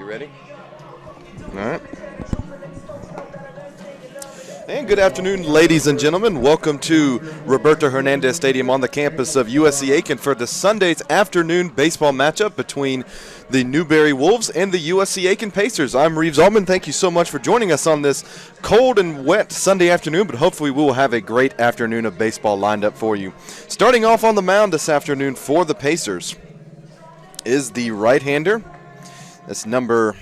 You ready? All right. And good afternoon, ladies and gentlemen. Welcome to Roberto Hernandez Stadium on the campus of USC Aiken for the Sunday's afternoon baseball matchup between the Newberry Wolves and the USC Aiken Pacers. I'm Reeves Altman. Thank you so much for joining us on this cold and wet Sunday afternoon, but hopefully we will have a great afternoon of baseball lined up for you. Starting off on the mound this afternoon for the Pacers is the right-hander. That's number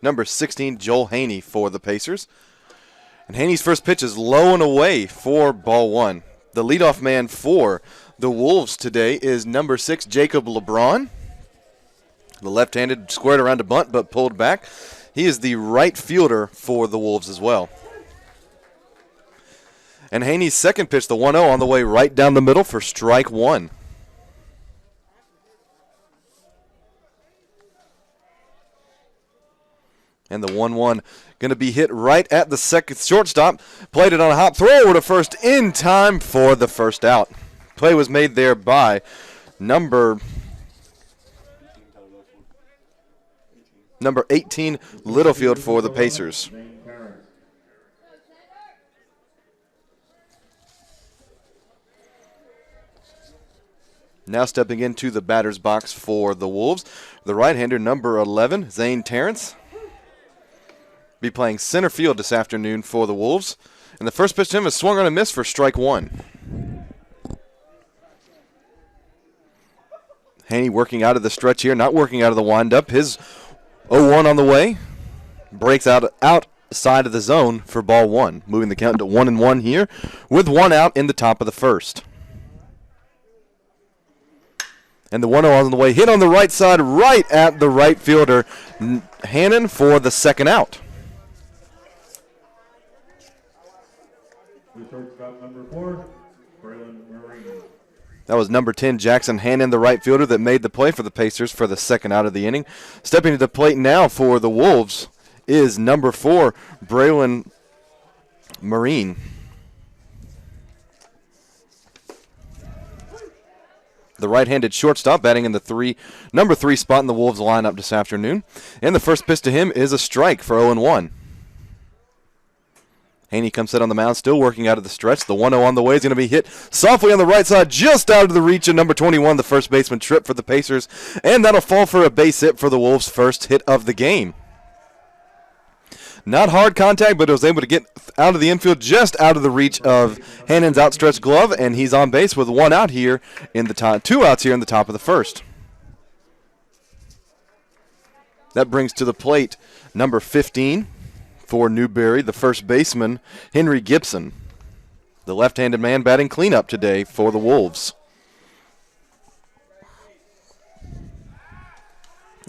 number 16, Joel Haney for the Pacers. And Haney's first pitch is low and away for ball one. The leadoff man for the Wolves today is number 6, Jacob LeBron. The left-handed squared around a bunt but pulled back. He is the right fielder for the Wolves as well. And Haney's second pitch, the 1-0, on the way right down the middle for strike one. And the 1-1 going to be hit right at the second shortstop. Played it on a hop throw over to first in time for the first out. Play was made there by number 18, Littlefield for the Pacers. Now stepping into the batter's box for the Wolves, the right-hander, number 11, Zane Terrence. Be playing center field this afternoon for the Wolves. And the first pitch to him is swung on a miss for strike one. Haney working out of the stretch here, not working out of the windup. His 0-1 on the way. Breaks outside of the zone for ball one. Moving the count to 1-1 here with one out in the top of the first. And the 1-0 on the way, hit on the right side, right at the right fielder, Hannon, for the second out. Number 4, Braylon Marine. That was number 10, Jackson Hannon, the right fielder, that made the play for the Pacers for the second out of the inning. Stepping to the plate now for the Wolves is number 4, Braylon Marine. The right-handed shortstop batting in the number 3 spot in the Wolves lineup this afternoon. And the first pitch to him is a strike for 0-1. Haney comes set on the mound, still working out of the stretch. The 1-0 on the way is going to be hit softly on the right side, just out of the reach of number 21, the first baseman, Tripp, for the Pacers. And that'll fall for a base hit for the Wolves' first hit of the game. Not hard contact, but it was able to get out of the infield, just out of the reach of Hannon's outstretched glove, and he's on base with one out here in the top, 2 outs here in the top of the first. That brings to the plate number 15 for Newberry, the first baseman, Henry Gibson. The left-handed man batting cleanup today for the Wolves.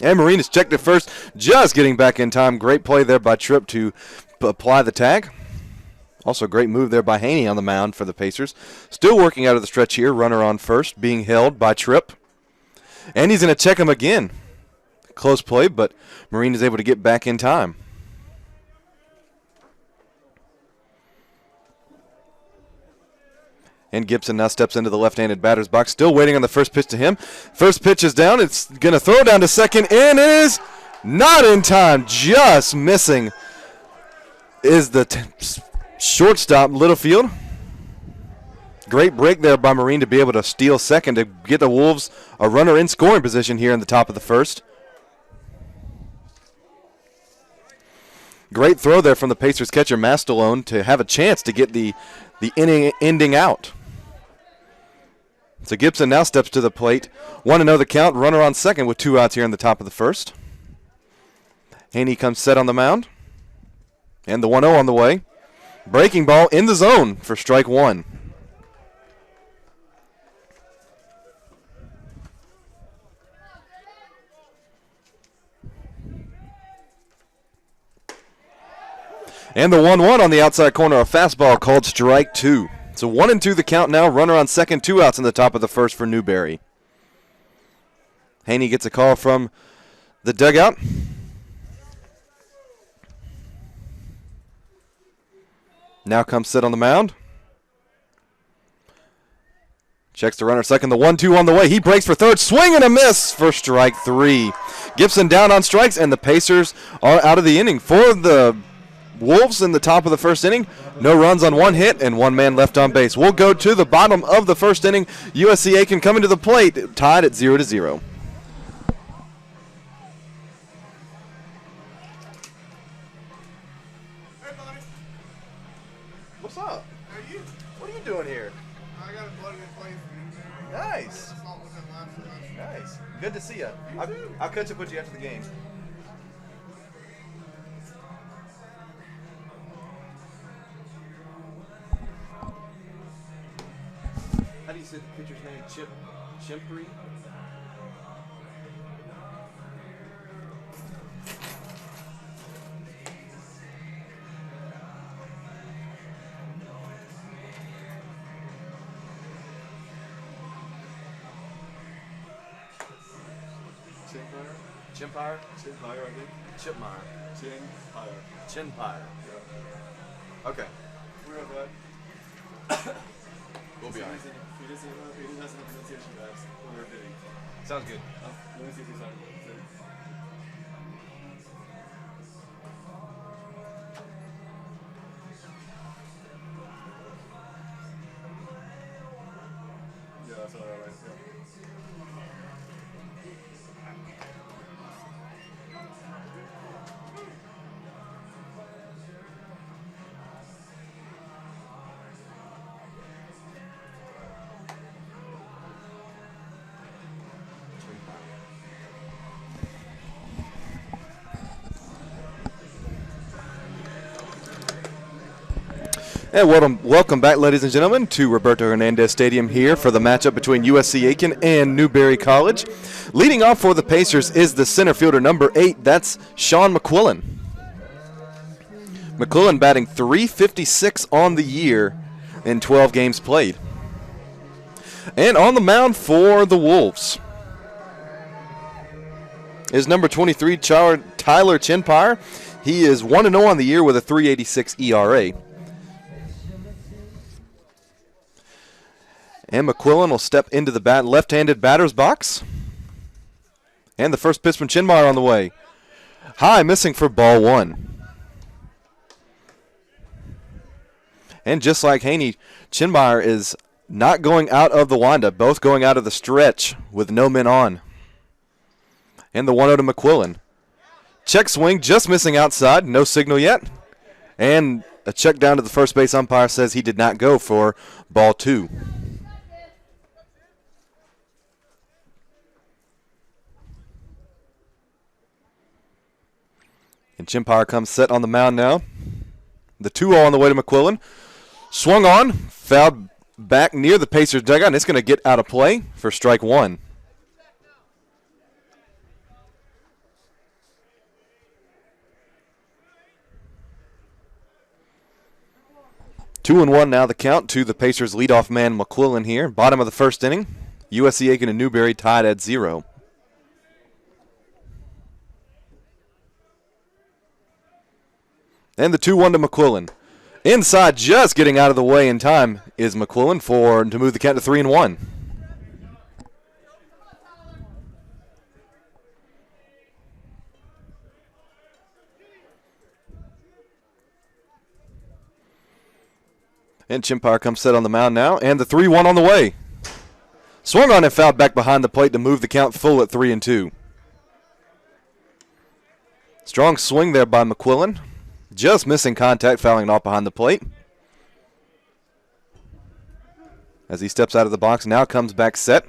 And Marine is checked at first, just getting back in time. Great play there by Tripp to apply the tag. Also a great move there by Haney on the mound for the Pacers. Still working out of the stretch here, runner on first, being held by Tripp. And he's going to check him again. Close play, but Marine is able to get back in time. And Gibson now steps into the left-handed batter's box, still waiting on the first pitch to him. First pitch is down. It's going to throw down to second, and is not in time. Just missing is the shortstop, Littlefield. Great break there by Marine to be able to steal second to get the Wolves a runner in scoring position here in the top of the first. Great throw there from the Pacers catcher, Mastalone, to have a chance to get the inning ending out. So Gibson now steps to the plate. 1-0 the count. Runner on second with 2 outs here in the top of the first. Haney comes set on the mound. And the 1-0 on the way. Breaking ball in the zone for strike one. And the 1-1 on the outside corner, a fastball called strike two. So 1-2 the count now. Runner on second, 2 outs in the top of the first for Newberry. Haney gets a call from the dugout. Now comes sit on the mound. Checks the runner second, the 1-2 on the way. He breaks for third, swing and a miss for strike 3. Gibson down on strikes, and the Pacers are out of the inning. For the Wolves in the top of the first inning, no runs on 1 hit and 1 man left on base. We'll go to the bottom of the first inning. USC Aiken coming to the plate, tied at 0-0. Hey, buddy. What's up? How are you? What are you doing here? I got a buddy that plays for you. Nice. I saw with him last night. Nice. Good to see you. too. I'll catch up with you after the game. How do you say the pitcher's name? Chimpry? Chimpire? Chimpire, I think. Chipmire. Chimpire. Chinpire. Yeah. Okay. We're on that. We'll be all right. He doesn't have some pronunciation guys when we're bidding. Sounds good. Let me see if he's on. Yeah, that's all right. Yeah. And welcome back, ladies and gentlemen, to Roberto Hernandez Stadium here for the matchup between USC Aiken and Newberry College. Leading off for the Pacers is the center fielder, number 8. That's Sean McQuillan. McQuillan batting .356 on the year in 12 games played. And on the mound for the Wolves is number 23, Tyler Chinpire. He is 1-0 on the year with a .386 ERA. And McQuillan will step into the left-handed batter's box. And the first pitch from Chinmire on the way. High, missing for ball 1. And just like Haney, Chinmire is not going out of the windup, both going out of the stretch with no men on. And the 1-0 to McQuillan. Check swing, just missing outside, no signal yet. And a check down to the first base umpire says he did not go for ball 2. And Chimpire comes set on the mound now. The 2-0 on the way to McQuillan. Swung on, fouled back near the Pacers dugout, and it's going to get out of play for strike 1. Two and one now the count to the Pacers leadoff man McQuillan here. Bottom of the first inning. USC Aiken and Newberry tied at 0. And the 2-1 to McQuillan. Inside, just getting out of the way in time is McQuillan to move the count to 3-1. And Chimpire comes set on the mound now, and the 3-1 on the way. Swung on and fouled back behind the plate to move the count full at 3-2. Strong swing there by McQuillan. Just missing contact, fouling it off behind the plate. As he steps out of the box, now comes back set.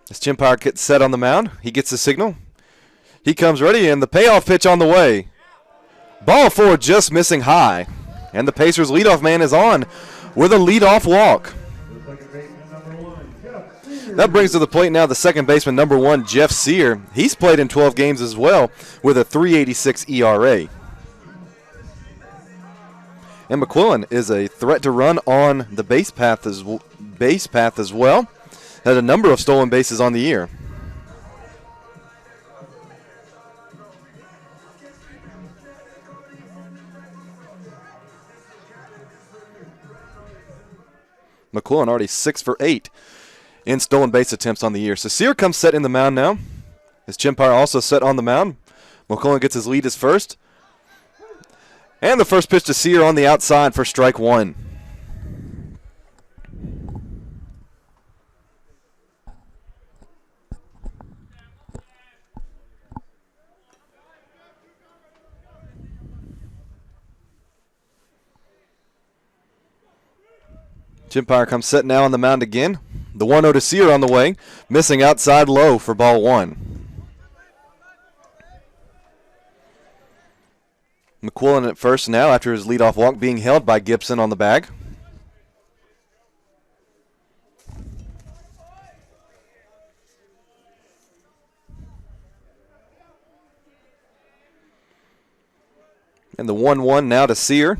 As Chimpire gets set on the mound, he gets the signal. He comes ready, and the payoff pitch on the way. Ball 4 just missing high. And the Pacers leadoff man is on with a leadoff walk. That brings to the plate now the second baseman, number 1, Jeff Sear. He's played in 12 games as well with a .386 ERA. And McQuillan is a threat to run on the base path as well. Has a number of stolen bases on the year. McQuillan already 6 for 8 in stolen base attempts on the year. So Sear comes set in the mound now. As Chimpire also set on the mound. McQuillan gets his lead as first. And the first pitch to Sear on the outside for strike one. Chimpire comes set now on the mound again. The 1-0 to Sear on the way. Missing outside low for ball one. McQuillan at first now after his leadoff walk being held by Gibson on the bag. And the 1-1 now to Sear.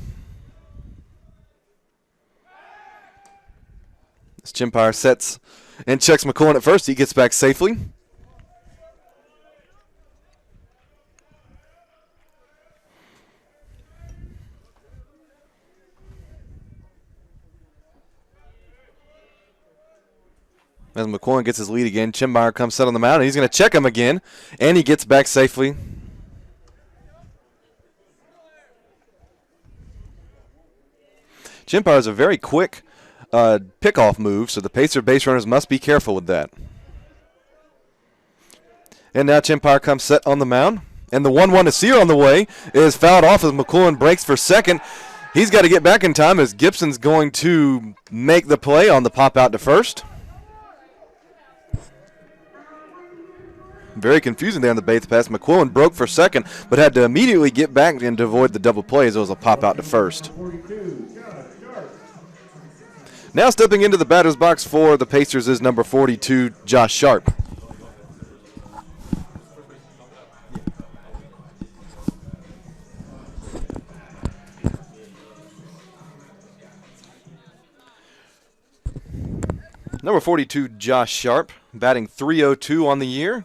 As Chimpire sets and checks McQuillan at first, he gets back safely. As McQuillan gets his lead again, Chimpire comes set on the mound, and he's going to check him again, and he gets back safely. Chimpire is a very quick pickoff move, so the Pacer base runners must be careful with that. And now Chimpire comes set on the mound, and the 1-1 to Sear on the way is fouled off as McQuillan breaks for second. He's got to get back in time as Gibson's going to make the play on the pop out to first. Very confusing there on the base pass. McQuillan broke for second, but had to immediately get back and to avoid the double play as it was a pop out to first. Now stepping into the batter's box for the Pacers is number 42, Josh Sharp. Number 42, Josh Sharp, batting .302 on the year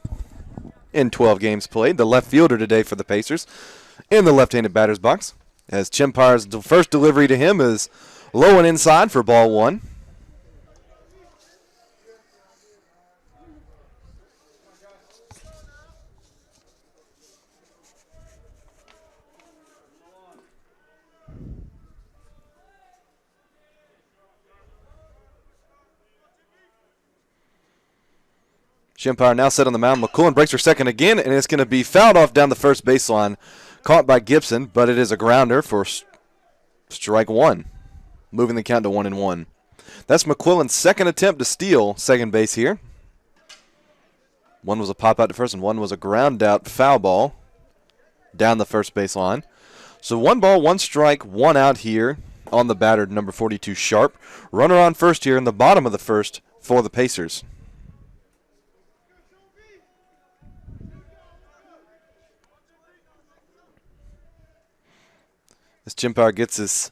in 12 games played. The left fielder today for the Pacers in the left-handed batter's box. As Chimpire's first delivery to him is low and inside for ball one. Chimpire now set on the mound. McQuillan breaks for second again, and it's going to be fouled off down the first baseline. Caught by Gibson, but it is a grounder for strike one, moving the count to 1-1. That's McQuillan's second attempt to steal second base here. One was a pop out to first, and one was a ground out foul ball down the first baseline. So 1 ball, 1 strike, 1 out here on the batter, number 42, Sharp. Runner on first here in the bottom of the first for the Pacers. As Chimpire gets his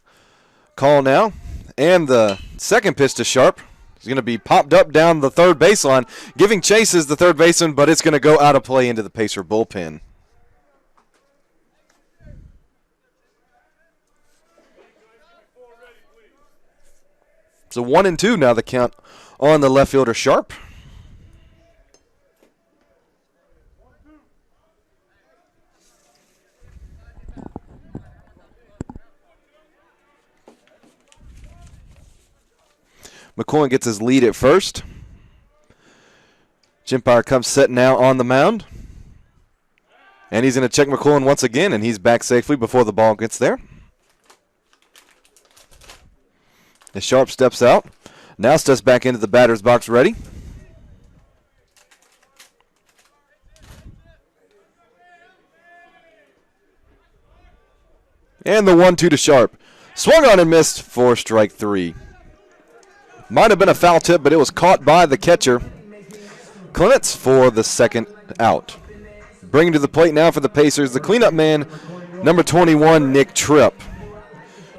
call now, and the second pitch to Sharp is going to be popped up down the third baseline, giving chases the third baseman, but it's going to go out of play into the Pacer bullpen. So 1-2 now the count on the left fielder Sharp. McQuillan gets his lead at first. Chimpire comes set now on the mound. And he's going to check McQuillan once again, and he's back safely before the ball gets there. As Sharp steps out. Now steps back into the batter's box ready. And the 1-2 to Sharp. Swung on and missed for strike three. Might have been a foul tip, but it was caught by the catcher, Clements, for the second out. Bringing to the plate now for the Pacers, the cleanup man, number 21, Nick Tripp.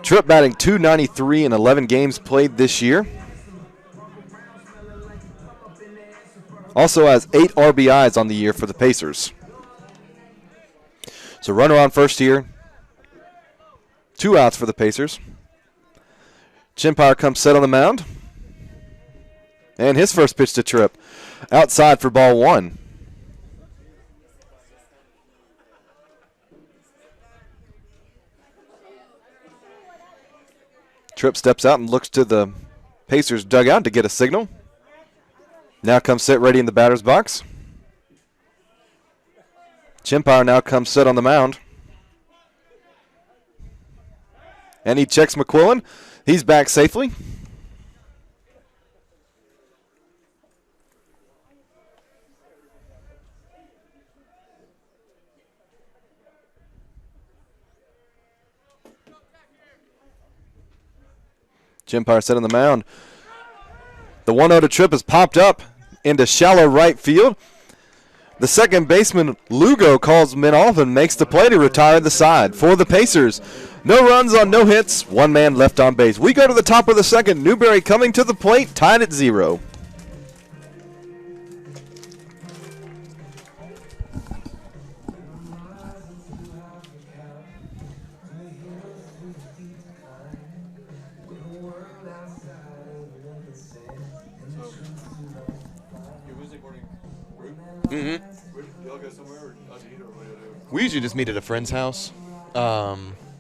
Tripp batting .293 in 11 games played this year. Also has 8 RBIs on the year for the Pacers. So runner on first here. 2 outs for the Pacers. Chimpire comes set on the mound. And his first pitch to Tripp. Outside for ball 1. Tripp steps out and looks to the Pacers dugout to get a signal. Now comes sit ready in the batter's box. Chimpire now comes sit on the mound. And he checks McQuillan. He's back safely. Chimpire set on the mound. The 1-0 to Tripp has popped up into shallow right field. The second baseman, Lugo, calls him off and makes the play to retire the side. For the Pacers, no runs on no hits, 1 man left on base. We go to the top of the second. Newberry coming to the plate, tied at 0. Y'all go somewhere or out to eat or what do you do? We usually just meet at a friend's house.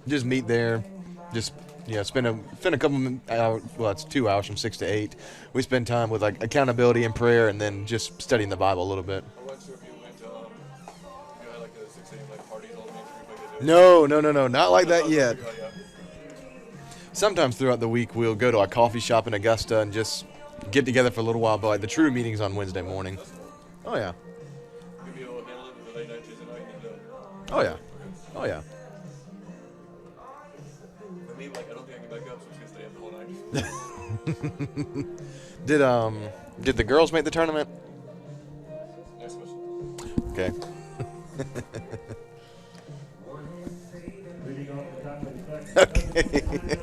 Just meet there. Just spend a couple hours. Well, it's 2 hours from 6 to 8. We spend time with like accountability and prayer, and then just studying the Bible a little bit. I wasn't sure if you went you had like a 6 a.m. like parties all the Main Street like they do. No, not like that yet. Oh, yeah. Sometimes throughout the week, we'll go to a coffee shop in Augusta and just get together for a little while. But like the true meeting's on Wednesday morning. Oh yeah. Maybe you'll handle it with the late night Tuesday night and Oh yeah. Oh yeah. for me, like I don't think I can back up, so I'm just gonna stay up the whole night. Did the girls make the tournament? Next question. Okay. Okay.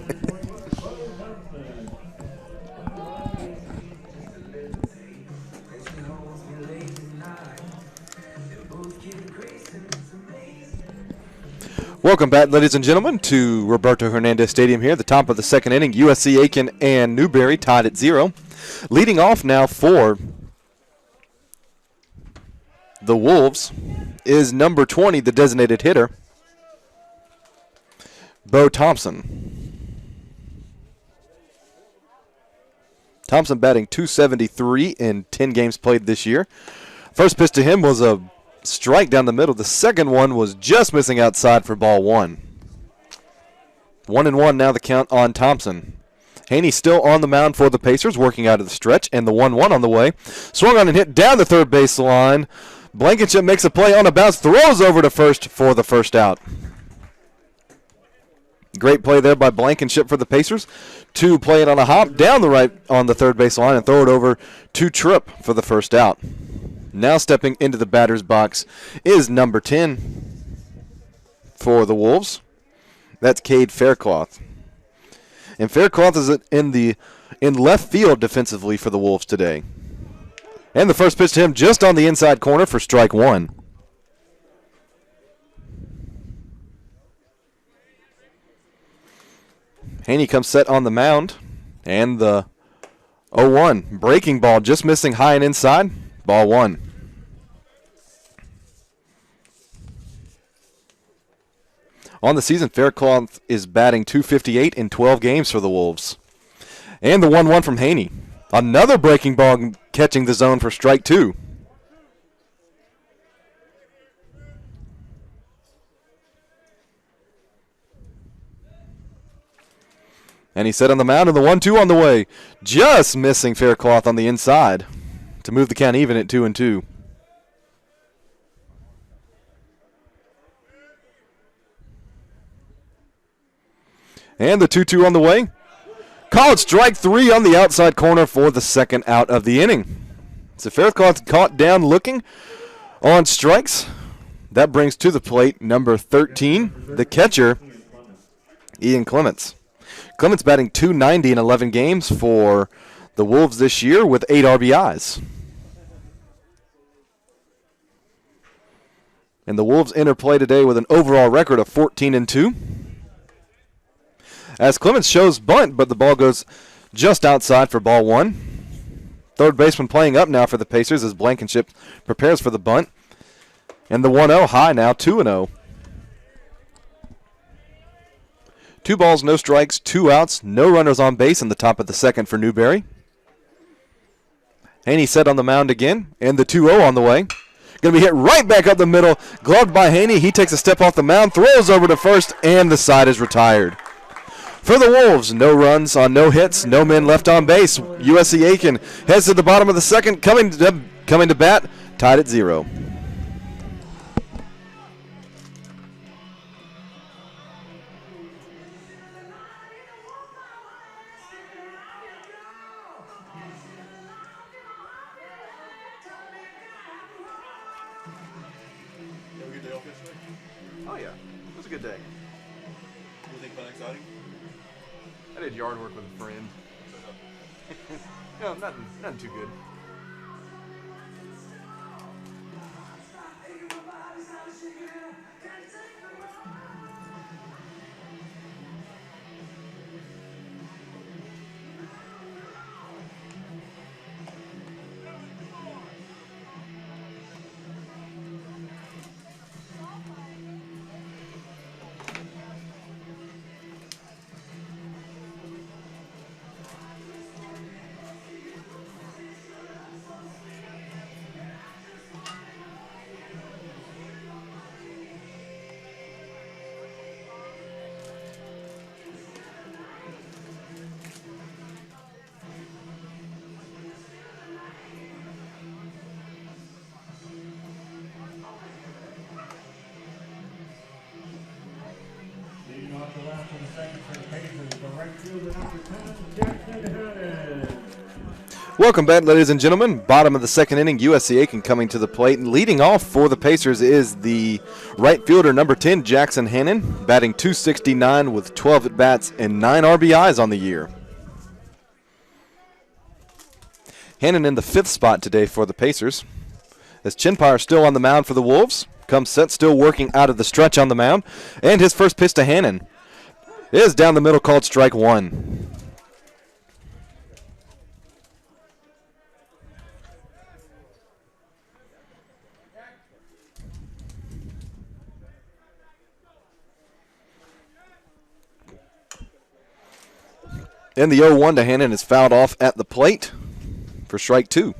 Welcome back, ladies and gentlemen, to Roberto Hernandez Stadium here at the top of the second inning. USC Aiken and Newberry tied at 0. Leading off now for the Wolves is number 20, the designated hitter, Bo Thompson. Thompson batting .273 in 10 games played this year. First pitch to him was a strike down the middle. The second one was just missing outside for ball 1. 1-1 now the count on Thompson. Haney still on the mound for the Pacers, working out of the stretch, and the 1-1 on the way. Swung on and hit down the third base line. Blankenship makes a play on a bounce, throws over to first for the first out. Great play there by Blankenship for the Pacers to play it on a hop down the right on the third base line and throw it over to Tripp for the first out. Now stepping into the batter's box is number 10 for the Wolves. That's Cade Faircloth. And Faircloth is in left field defensively for the Wolves today. And the first pitch to him just on the inside corner for strike 1. Haney comes set on the mound. And the 0-1 breaking ball just missing high and inside. Ball 1. On the season, Faircloth is batting .258 in 12 games for the Wolves. And the 1-1 from Haney. Another breaking ball catching the zone for strike 2. And he set on the mound, and the 1-2 on the way. Just missing Faircloth on the inside to move the count even at 2-2. And the 2-2 on the way. Call it strike 3 on the outside corner for the second out of the inning. So Faircloth caught down looking on strikes. That brings to the plate number 13, the catcher, Ian Clements. Clements batting .290 in 11 games for the Wolves this year with 8 RBIs. And the Wolves enter play today with an overall record of 14-2. As Clements shows bunt, but the ball goes just outside for ball 1. third baseman playing up now for the Pacers as Blankenship prepares for the bunt. And the 1-0 high now, 2-0. 2 balls, no strikes, 2 outs, no runners on base in the top of the second for Newberry. Haney set on the mound again, and the 2-0 on the way. Going to be hit right back up the middle, gloved by Haney. He takes a step off the mound, throws over to first, and the side is retired. For the Wolves, no runs on no hits, no men left on base. USC Aiken heads to the bottom of the second, coming to bat, tied at 0. Have a good day off yesterday? Oh, yeah. It was a good day. Anything fun exciting? I did yard work with a friend. No, nothing too good. Leading off the left of the second for the Pacers, the right fielder number 10, Jackson Hannon. Welcome back, ladies and gentlemen. Bottom of the second inning, USC Aiken coming to the plate. And leading off for the Pacers is the right fielder number 10, Jackson Hannon, batting .269 with 12 at-bats and 9 RBIs on the year. Hannon in the 5th spot today for the Pacers. As Chinpire still on the mound for the Wolves. Comes set, still working out of the stretch on the mound. And his first pitch to Hannon is down the middle, called strike 1. And the 0-1 to Hannon is fouled off at the plate for strike 2.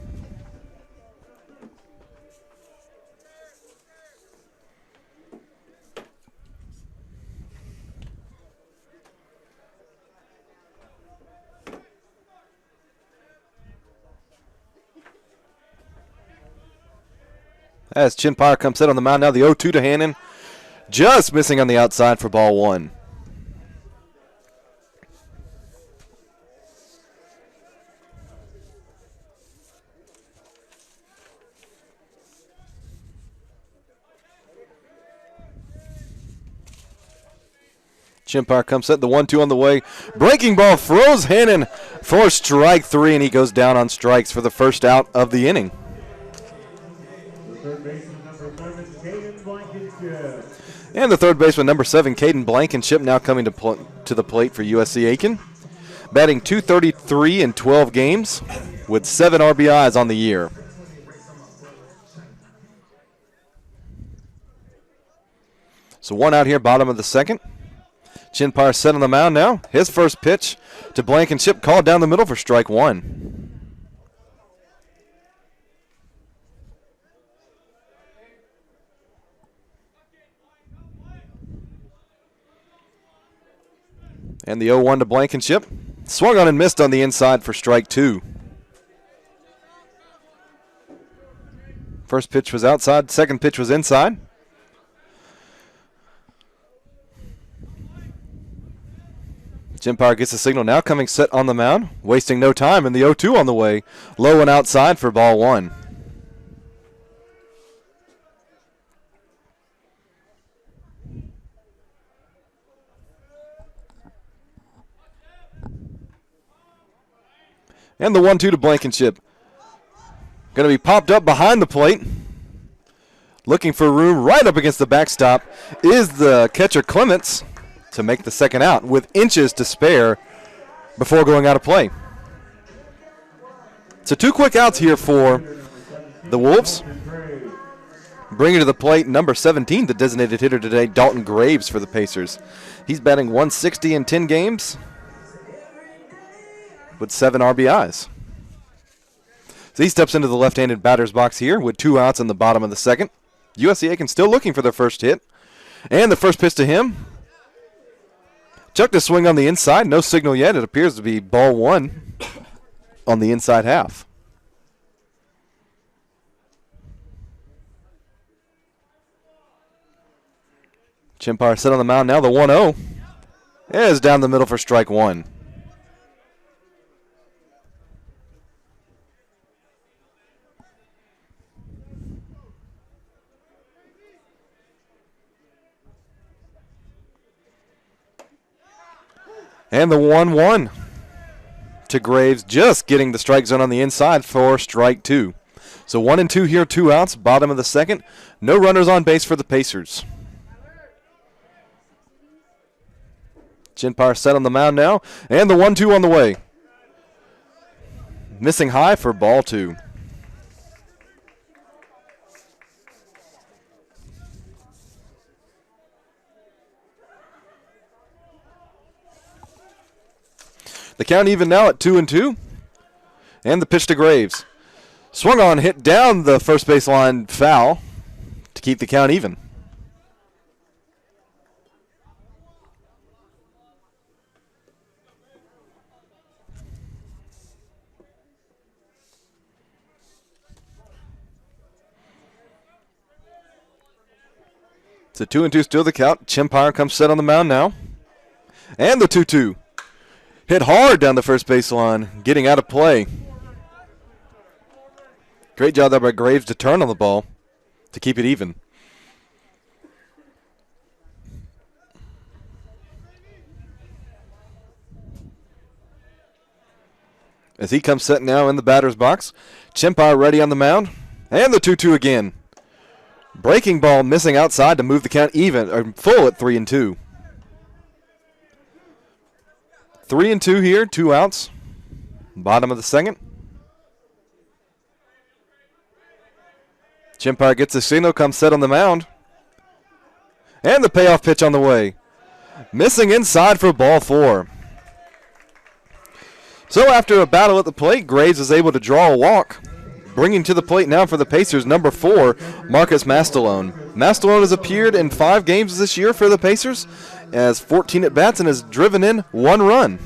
As Chinpire comes set on the mound now, the 0-2 to Hannon. Just missing on the outside for ball 1. Chinpire comes set, the 1-2 on the way. Breaking ball throws Hannon for strike 3, and he goes down on strikes for the first out of the inning. Third baseman number 7, Caden Blankenship. And the third baseman number 7, Caden Blankenship, now coming to the plate for USC Aiken. Batting .233 in 12 games with 7 RBIs on the year. So 1 out here, bottom of the second. Chinpire set on the mound now. His first pitch to Blankenship, called down the middle for strike 1. And the 0-1 to Blankenship. Swung on and missed on the inside for strike 2. First pitch was outside, second pitch was inside. Chinpire gets the signal now, coming set on the mound, wasting no time, and the 0-2 on the way. Low and outside for ball 1. And the 1-2 to Blankenship. Going to be popped up behind the plate. Looking for room right up against the backstop is the catcher Clements to make the second out with inches to spare before going out of play. So 2 quick outs here for the Wolves. Bringing to the plate number 17, the designated hitter today, Dalton Graves for the Pacers. He's batting 160 in 10 games with 7 RBIs. So he steps into the left-handed batter's box here with 2 outs in the bottom of the second. USC Aiken still looking for their first hit. And the first pitch to him. Chucked a swing on the inside. No signal yet. It appears to be ball 1 on the inside half. Chimpire set on the mound now. The 1-0 is down the middle for strike 1. And the 1-1 to Graves, just getting the strike zone on the inside for strike 2. So 1-2 here, 2 outs, bottom of the second. No runners on base for the Pacers. Chimpire set on the mound now, and the 1-2 on the way. Missing high for ball 2. The count even now at 2-2. And the pitch to Graves. Swung on, hit down the first base line, foul to keep the count even. So 2-2 still the count. Chimpire comes set on the mound now. And the 2-2. Hit hard down the first base line, getting out of play. Great job there by Graves to turn on the ball to keep it even. As he comes set now in the batter's box. Chimpire ready on the mound. And the 2-2 again. Breaking ball missing outside to move the count even, or full at 3-2. 3-2 here, 2 outs. Bottom of the second. Chimpire gets the signal, comes set on the mound. And the payoff pitch on the way. Missing inside for ball 4. So after a battle at the plate, Graves is able to draw a walk. Bringing to the plate now for the Pacers, number 4, Marcus Mastalone. Mastalone has appeared in 5 games this year for the Pacers, has 14 at-bats and has driven in 1 run.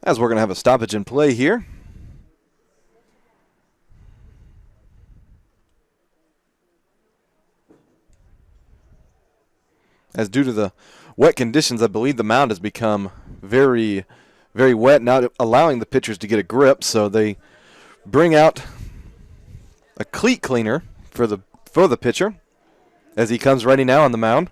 As we're going to have a stoppage in play here. As due to the wet conditions, I believe the mound has become very, very wet, not allowing the pitchers to get a grip. So they bring out a cleat cleaner for the pitcher as he comes ready now on the mound.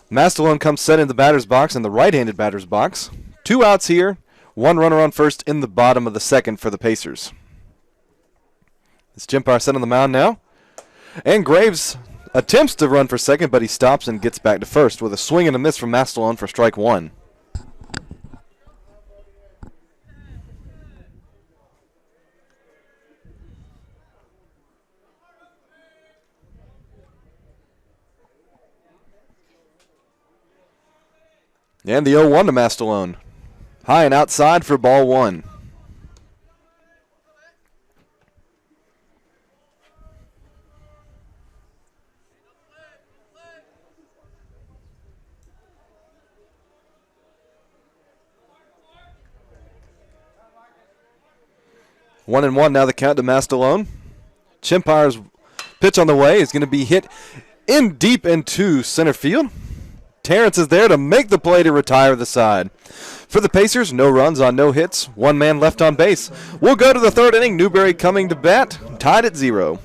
Mastalone comes set in the batter's box, in the right-handed batter's box. 2 outs here, 1 runner on first in the bottom of the second for the Pacers. It's Chimpire set on the mound now. And Graves attempts to run for second, but he stops and gets back to first with a swing and a miss from Mastalone for strike 1. And the 0-1 to Mastalone. High and outside for ball 1. One and one now the count to Mastalone. Chimpire's pitch on the way is going to be hit in deep into center field. Terrence is there to make the play to retire the side. For the Pacers, no runs on no hits, 1 man left on base. We'll go to the 3rd inning. Newberry coming to bat, tied at 0.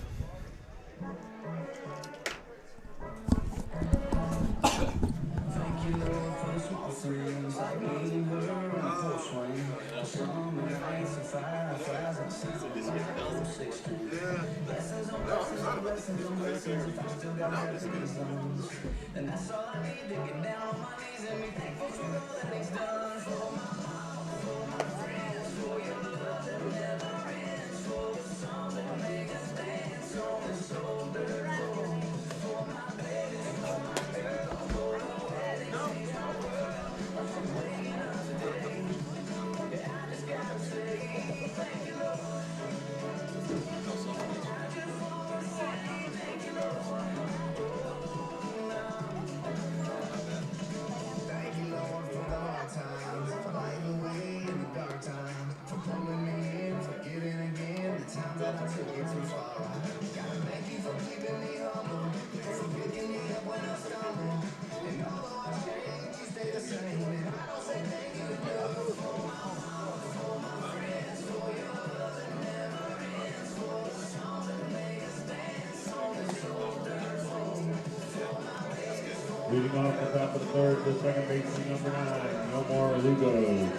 Leading off the top of the third, the second baseman, number 9, Omar Lugo.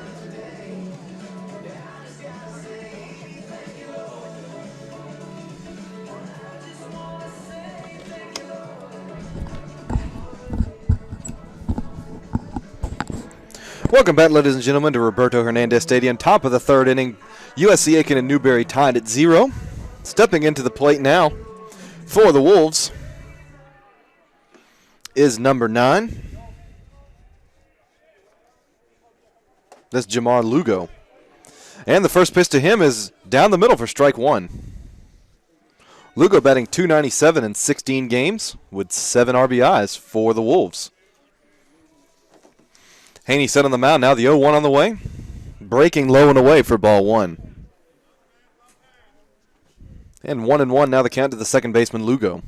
Welcome back, ladies and gentlemen, to Roberto Hernandez Stadium. Top of the third inning. USC Aiken and Newberry tied at 0. Stepping into the plate now for the Wolves is number 9. That's Jamar Lugo. And the first pitch to him is down the middle for strike 1. Lugo batting .297 in 16 games with 7 RBIs for the Wolves. Haney set on the mound. Now the 0-1 on the way. Breaking low and away for ball 1. And 1-1 now the count to the second baseman, Lugo.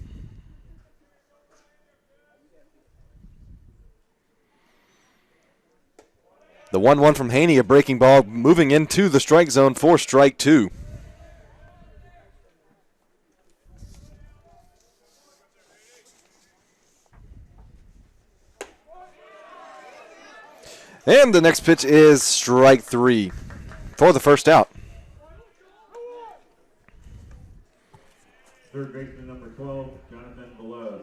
The 1-1 from Haney, a breaking ball, moving into the strike zone for strike 2. And the next pitch is strike 3 for the first out. Third baseman, number 12, Jonathan Velez.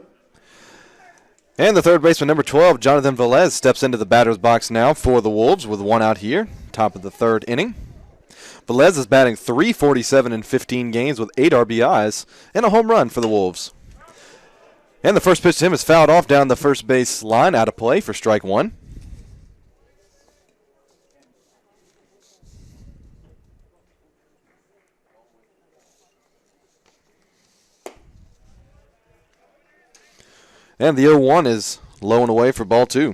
And the third baseman, number 12, Jonathan Velez, steps into the batter's box now for the Wolves with 1 out here, top of the third inning. Velez is batting .347 in 15 games with 8 RBIs and a home run for the Wolves. And the first pitch to him is fouled off down the first base line, out of play for strike 1. And the 0-1 is low and away for ball 2.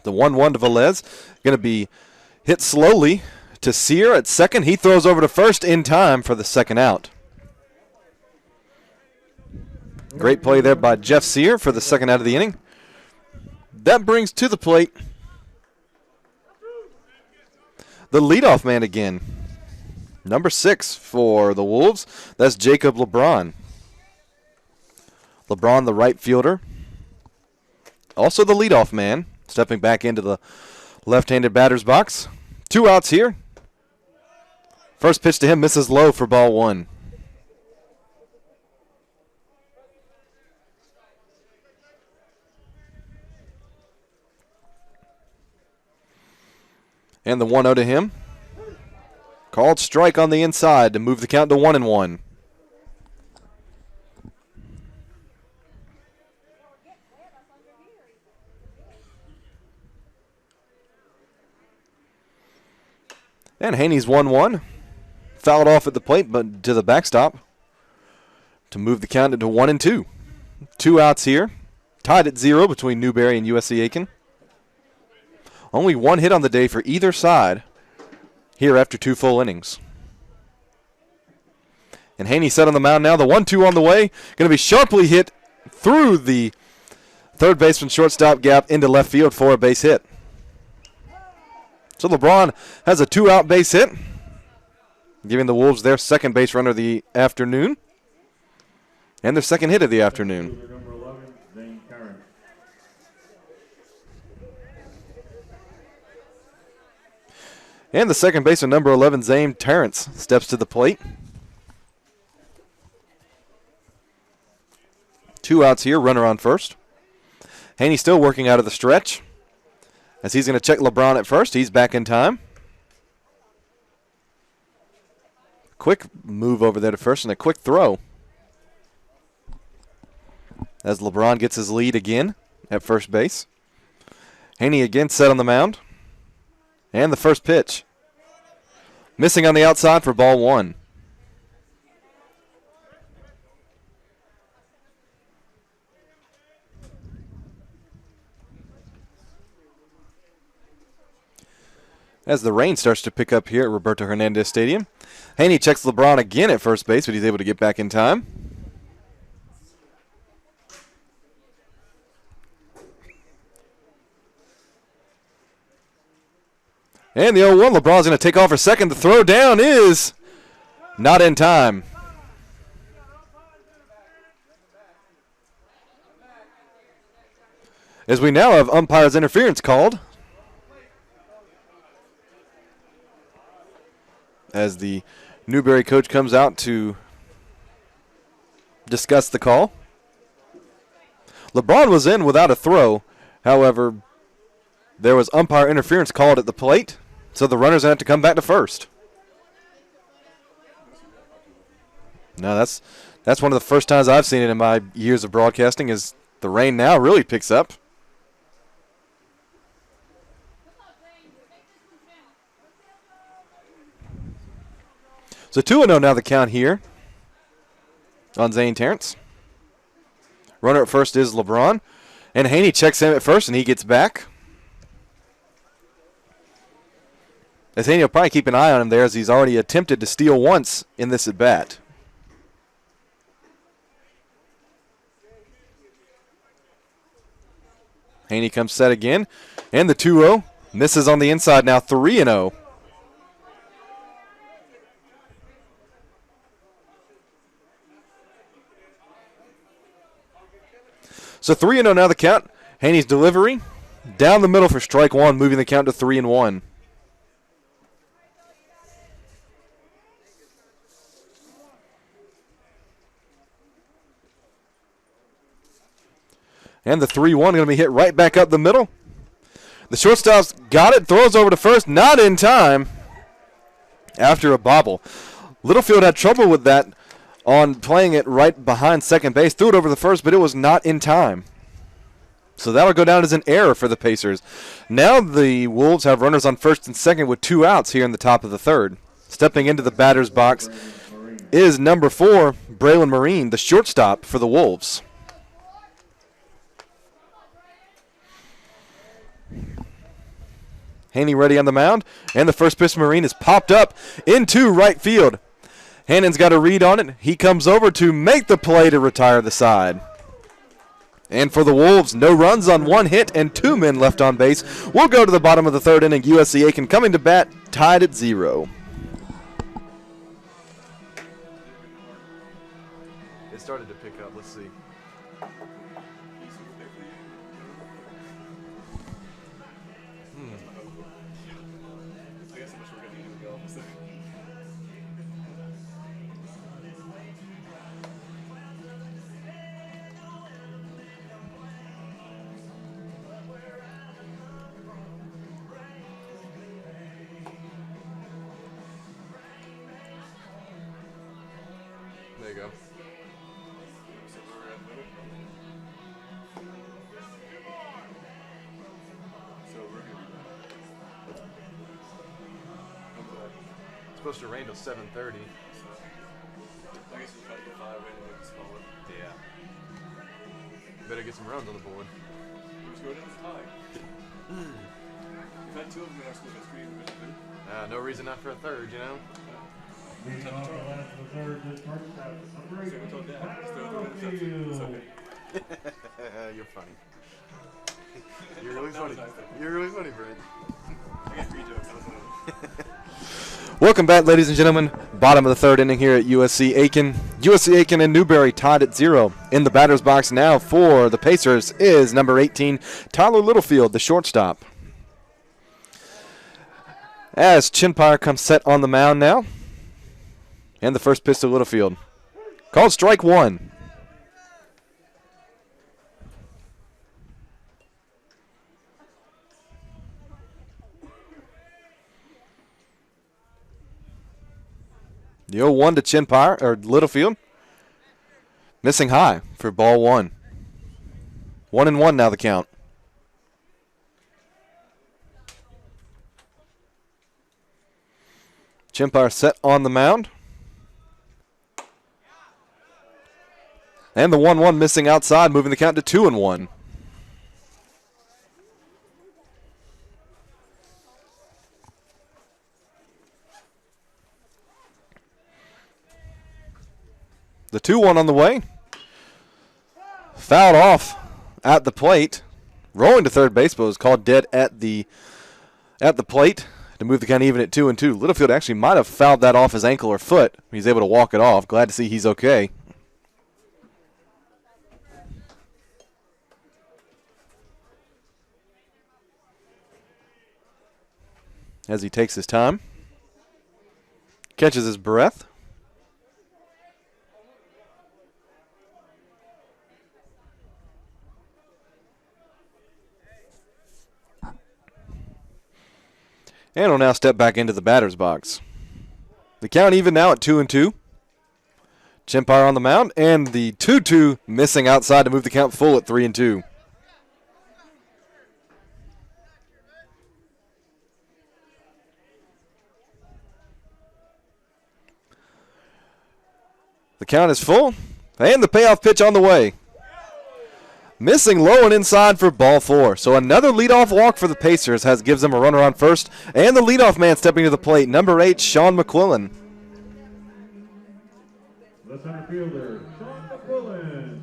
The 1-1 to Velez, going to be hit slowly to Sear at second. He throws over to first in time for the second out. Great play there by Jeff Sear for the second out of the inning. That brings to the plate the leadoff man again. Number 6 for the Wolves. That's Jacob LeBron. LeBron, the right fielder. Also the leadoff man. Stepping back into the left-handed batter's box. 2 outs here. First pitch to him misses low for ball 1. And the 1-0 to him. Called strike on the inside to move the count to 1-1. And Haney's 1-1. Fouled off at the plate, but to the backstop to move the count into 1-2. 2 outs here. Tied at 0 between Newberry and USC Aiken. Only 1 hit on the day for either side here after 2 full innings. And Haney set on the mound now. The 1-2 on the way. Going to be sharply hit through the third baseman shortstop gap into left field for a base hit. So LeBron has a 2-out base hit, giving the Wolves their second base runner of the afternoon. and their second hit of the afternoon. Fielder number 11, Zane Terrence. And the second baseman, number 11, Zane Terrence, steps to the plate. 2 outs here, runner on first. Haney still working out of the stretch. As he's going to check LeBron at first. He's back in time. Quick move over there to first and a quick throw. As LeBron gets his lead again at first base. Haney again set on the mound. And the first pitch. Missing on the outside for ball 1. As the rain starts to pick up here at Roberto Hernandez Stadium. Haney checks LeBron again at first base, but he's able to get back in time. And the 0-1, LeBron's going to take off for second. The throw down is not in time. As we now have umpire's interference called. As the Newberry coach comes out to discuss the call. LeBron was in without a throw. However, there was umpire interference called at the plate, so the runners have to come back to first. No, that's one of the first times I've seen it in my years of broadcasting is the rain now really picks up. So 2-0 now the count here on Zane Terrence. Runner at first is LeBron. And Haney checks him at first, and he gets back. As Haney will probably keep an eye on him there as he's already attempted to steal once in this at-bat. Haney comes set again. And the 2-0 misses on the inside now, 3-0. So 3-0 now the count. Haney's delivery down the middle for strike 1, moving the count to 3-1. And the 3-1 going to be hit right back up the middle. The shortstop's got it, throws over to first, not in time after a bobble. Littlefield had trouble with that on playing it right behind second base. Threw it over the first, but it was not in time. So that'll go down as an error for the Pacers. Now the Wolves have runners on first and second with 2 outs here in the top of the third. Stepping into the batter's box is number 4, Braylon Marine, the shortstop for the Wolves. Haney ready on the mound, and the first pitch Marine is popped up into right field. Hannon's got a read on it. He comes over to make the play to retire the side. And for the Wolves, no runs on 1 hit and 2 men left on base. We'll go to the bottom of the third inning. USC Aiken coming to bat, tied at 0. It started to pick up. Let's see. I guess I'm sure we're going to go. There you go. So we're at middle. So we're going to be It's supposed to rain till 7:30. I guess we try to get 5 in and it's smaller. Yeah. Better get some runs on the board. Let's go down to tie. We've had 2 of them in our school history. No reason not for a third, you know? Leading off the last of the third, this shortstop, number 8, So we told Dad, just throw the interception. It's okay. You're funny. You're really funny. You're really funny, Brent. I got 3 jokes. I was Welcome back, ladies and gentlemen. Bottom of the third inning here at USC Aiken. USC Aiken and Newberry tied at 0. In the batter's box now for the Pacers is number 18, Tyler Littlefield, the shortstop. As Chinpire comes set on the mound now. And the first pitch to Littlefield. Called strike one. The 0-1 to Chinpire, or Littlefield. Missing high for ball one. 1-1 now the count. Chinpire set on the mound. And the 1-1 missing outside, moving the count to 2-1. The 2-1 on the way. Fouled off at the plate. Rolling to third base, but was called dead at the plate to move the count even at 2-2. Littlefield actually might have fouled that off his ankle or foot. He's able to walk it off. Glad to see he's okay. As he takes his time. Catches his breath. And will now step back into the batter's box. The count even now at 2-2. Chinpire on the mound, and the 2-2 missing outside to move the count full at 3-2. The count is full, and the payoff pitch on the way. Missing low and inside for ball four. So another leadoff walk for the Pacers gives them a runner on first. And the leadoff man stepping to the plate, number 8, Sean McQuillan. The center fielder, Sean McQuillan.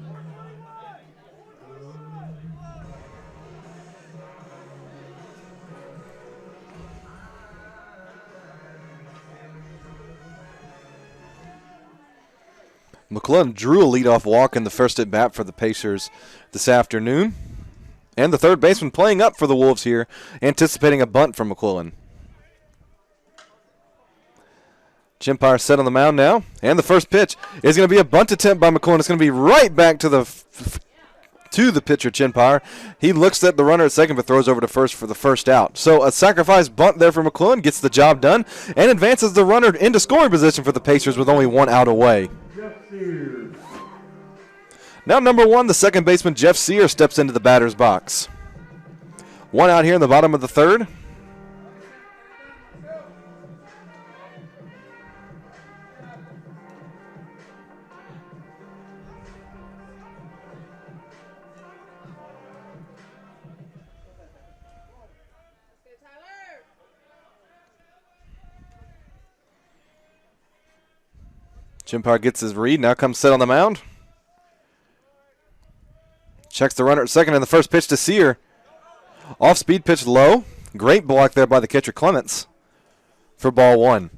McClellan drew a leadoff walk in the first at bat for the Pacers this afternoon. And the third baseman playing up for the Wolves here, anticipating a bunt from McClellan. Chinpire set on the mound now. And the first pitch is going to be a bunt attempt by McClellan. It's going to be right back to the pitcher, Chinpire. He looks at the runner at second but throws over to first for the first out. So a sacrifice bunt there for McClellan gets the job done and advances the runner into scoring position for the Pacers with only one out away. Now number 1, the second baseman, Jeff Sear, steps into the batter's box. One out here in the bottom of the third. Chinpire gets his read, now comes set on the mound. Checks the runner at second, and the first pitch to Sear. Off-speed pitch low. Great block there by the catcher, Clements, for ball one.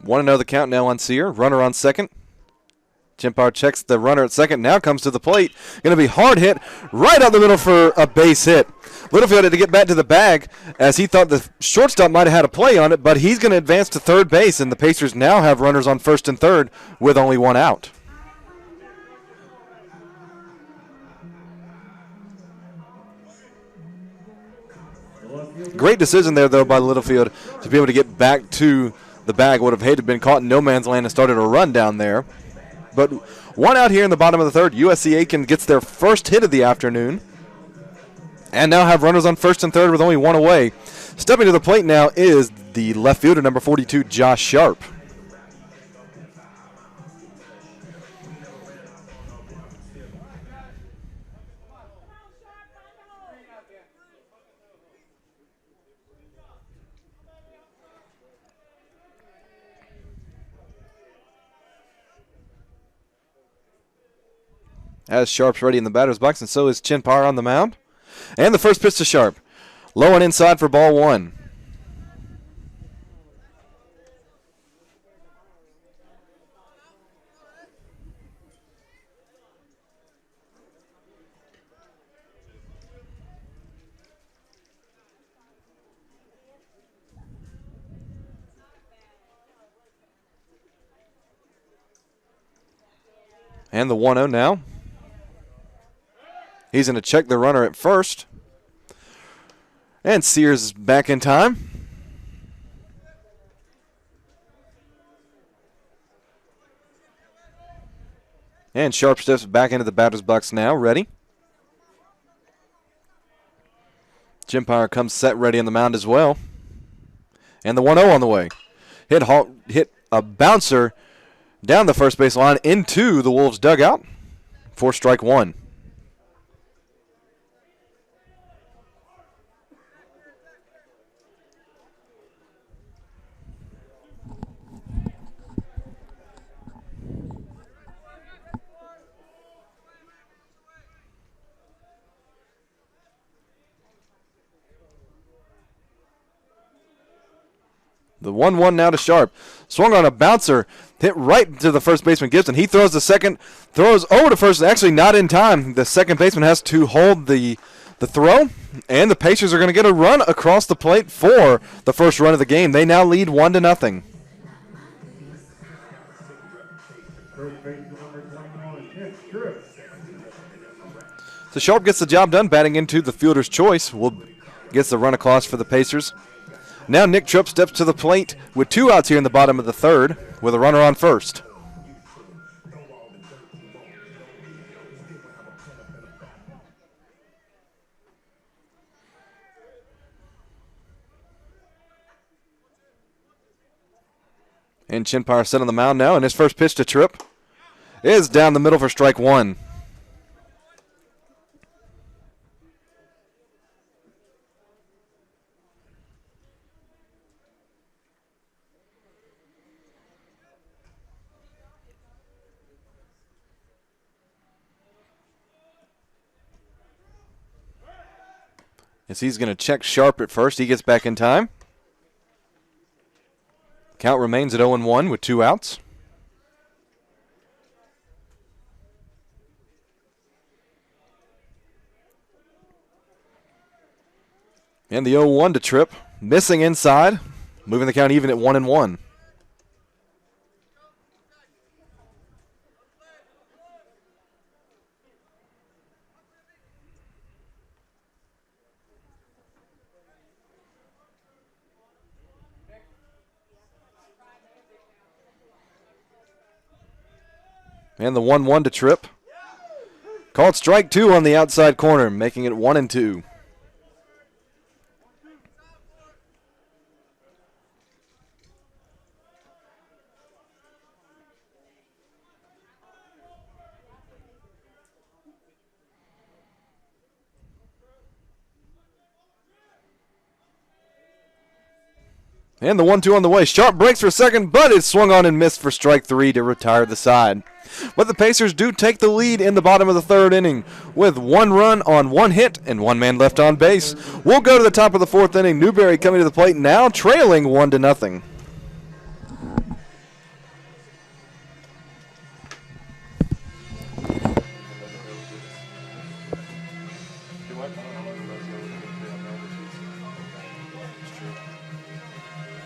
Want to know the count now on Sear. Runner on second. Chinpire checks the runner at second. Now comes to the plate. Going to be hard hit right out the middle for a base hit. Littlefield had to get back to the bag as he thought the shortstop might have had a play on it, but he's going to advance to third base, and the Pacers now have runners on first and third with only one out. Great decision there, though, by Littlefield to be able to get back to the bag. Would have hated to been caught in no man's land and started a run down there. But one out here in the bottom of the third. USC Aiken gets their first hit of the afternoon. And now have runners on first and third with only one away. Stepping to the plate now is the left fielder, number 42, Josh Sharp. As Sharp's ready in the batter's box, and so is Chin Power on the mound. And the first pitch to Sharp. Low and inside for ball 1. And the 1-0 now. He's going to check the runner at first. And Sears is back in time. And Sharp steps back into the batter's box now, ready. Jimpire comes set ready on the mound as well. And the 1-0 on the way. Hit a bouncer down the first base line into the Wolves' dugout for strike 1. The 1-1 now to Sharp. Swung on a bouncer, hit right to the first baseman Gibson. He throws the second, throws over to first, actually not in time. The second baseman has to hold the throw, and the Pacers are going to get a run across the plate for the first run of the game. They now lead 1-0. First base number 21, Nick Tripp. So Sharp gets the job done, batting into the fielder's choice. Gets the run across for the Pacers. Now Nick Tripp steps to the plate with 2 outs here in the bottom of the 3rd with a runner on first. And Chinpire set on the mound now, and his first pitch to Tripp is down the middle for strike 1. As he's going to check Sharp at first. He gets back in time. Count remains at 0-1 with 2 outs. And the 0-1 to Tripp. Missing inside. Moving the count even at 1-1. And the 1-1 to Tripp. Called strike 2 on the outside corner, making it 1-2. And the 1-2 on the way. Sharp breaks for second, but it's swung on and missed for strike 3 to retire the side. But the Pacers do take the lead in the bottom of the 3rd inning with 1 run on 1 hit and 1 man left on base. We'll go to the top of the 4th inning. Newberry coming to the plate now, trailing 1-0.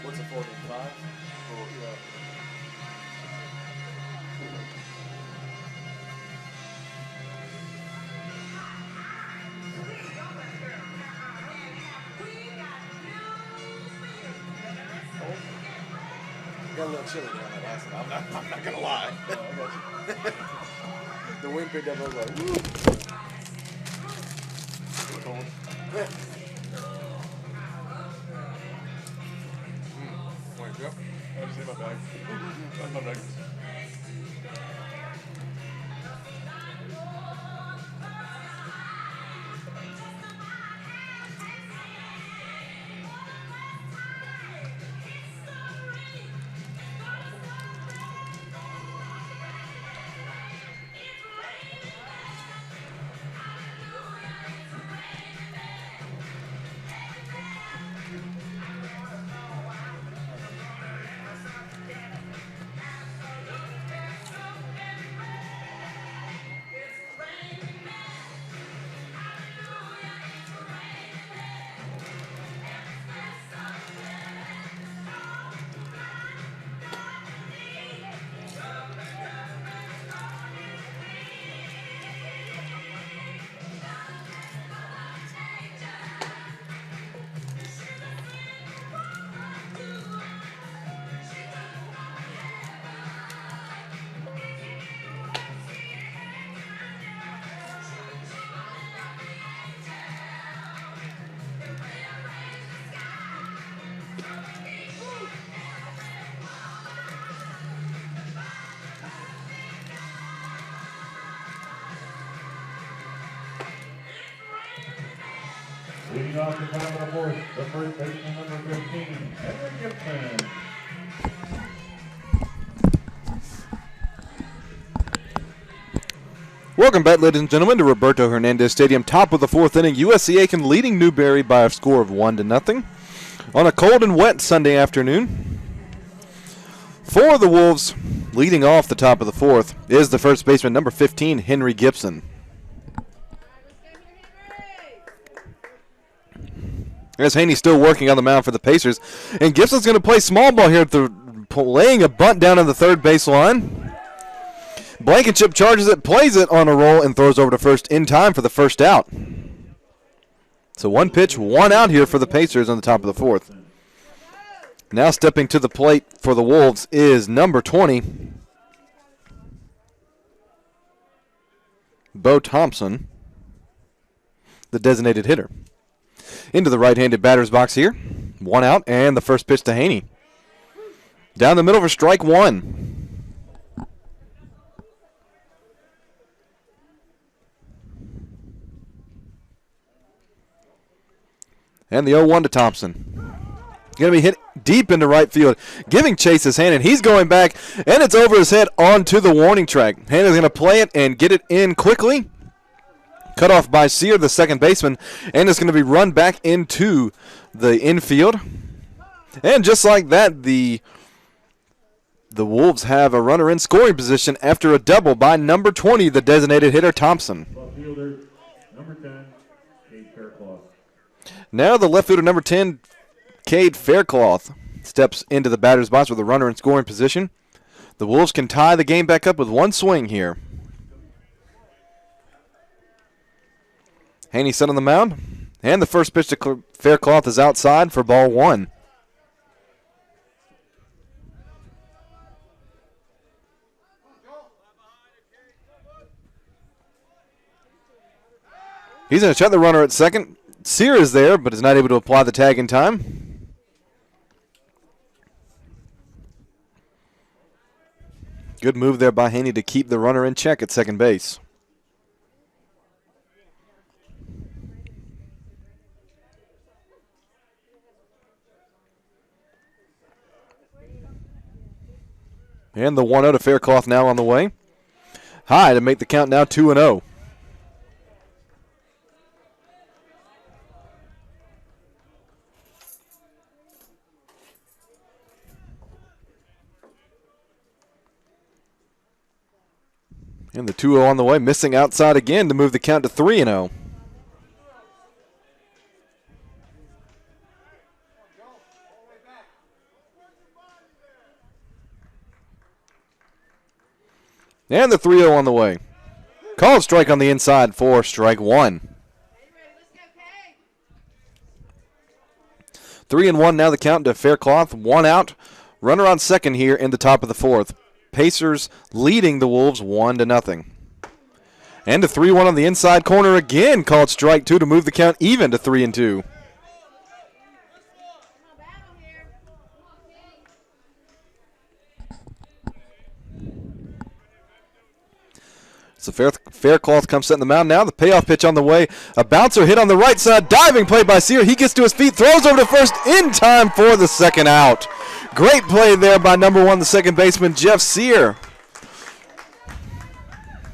What's a 4-5? Oh, yeah. Got a little chilly down that last one. I'm not going to lie. The wind picked up, I was like, woo. Wait, yep. I just hit my bag. That's my bag. Leading off the top of the fourth, the first baseman, number 15, Henry Gibson. Welcome back, ladies and gentlemen, to Roberto Hernandez Stadium. Top of the fourth inning, USC Aiken leading Newberry by a score of 1-0 on a cold and wet Sunday afternoon. For the Wolves, leading off the top of the fourth, is the first baseman, number 15, Henry Gibson. As Haney's still working on the mound for the Pacers, and Gibson's going to play small ball here, laying a bunt down on the third base line. Blankenship charges it, plays it on a roll, and throws over to first in time for the first out. So one pitch, one out here for the Pacers on the top of the fourth. Now stepping to the plate for the Wolves is number 20, Bo Thompson, the designated hitter. Into the right-handed batter's box here. One out, and the first pitch to Haney. Down the middle for strike one. And the 0-1 to Thompson. Going to be hit deep into right field, giving chase his hand, and he's going back, and it's over his head onto the warning track. Hannah's going to play it and get it in quickly. Cut off by Sear, the second baseman, and it's going to be run back into the infield. And just like that, the Wolves have a runner in scoring position after a double by number 20, the designated hitter, Thompson. Left fielder, number 10, Cade Faircloth. Now the left fielder, number 10, Cade Faircloth, steps into the batter's box with a runner in scoring position. The Wolves can tie the game back up with one swing here. Haney set on the mound, and the first pitch to Faircloth is outside for ball one. He's going to check the runner at second. Sear is there, but is not able to apply the tag in time. Good move there by Haney to keep the runner in check at second base. And the 1-0 to Faircloth now on the way. High to make the count now 2-0. And the 2-0 on the way, missing outside again to move the count to 3-0. And the 3-0 on the way. Called strike on the inside for strike one. 3-1 now the count to Faircloth. One out. Runner on second here in the top of the fourth. Pacers leading the Wolves 1-0. And a 3-1 on the inside corner again. Called strike two to move the count even to 3-2. So Faircloth comes setting the mound now. The payoff pitch on the way. A bouncer hit on the right side. Diving play by Sear. He gets to his feet. Throws over to first in time for the second out. Great play there by number one, the second baseman, Jeff Sear.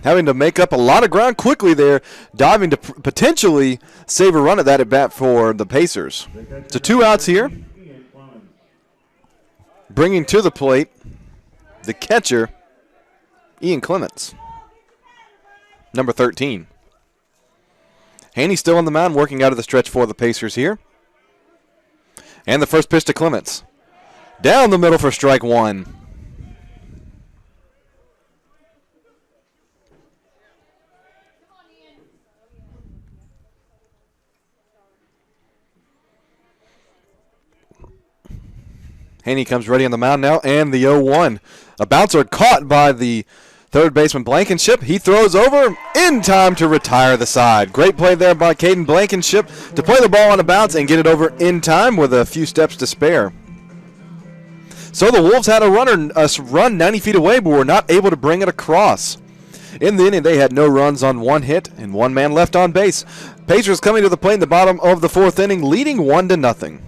Having to make up a lot of ground quickly there. Diving to potentially save a run at that at bat for the Pacers. So two outs here. Bringing to the plate the catcher, Ian Clements. Number 13. Haney still on the mound, working out of the stretch for the Pacers here. And the first pitch to Clements. Down the middle for strike one. Haney comes ready on the mound now, and the 0-1. A bouncer caught by the third baseman Blankenship. He throws over in time to retire the side. Great play there by Caden Blankenship to play the ball on a bounce and get it over in time with a few steps to spare. So the Wolves had a run 90 feet away, but were not able to bring it across. In the inning, they had no runs on 1 hit and 1 man left on base. Pacers coming to the plate in the bottom of the 4th inning, leading 1-0.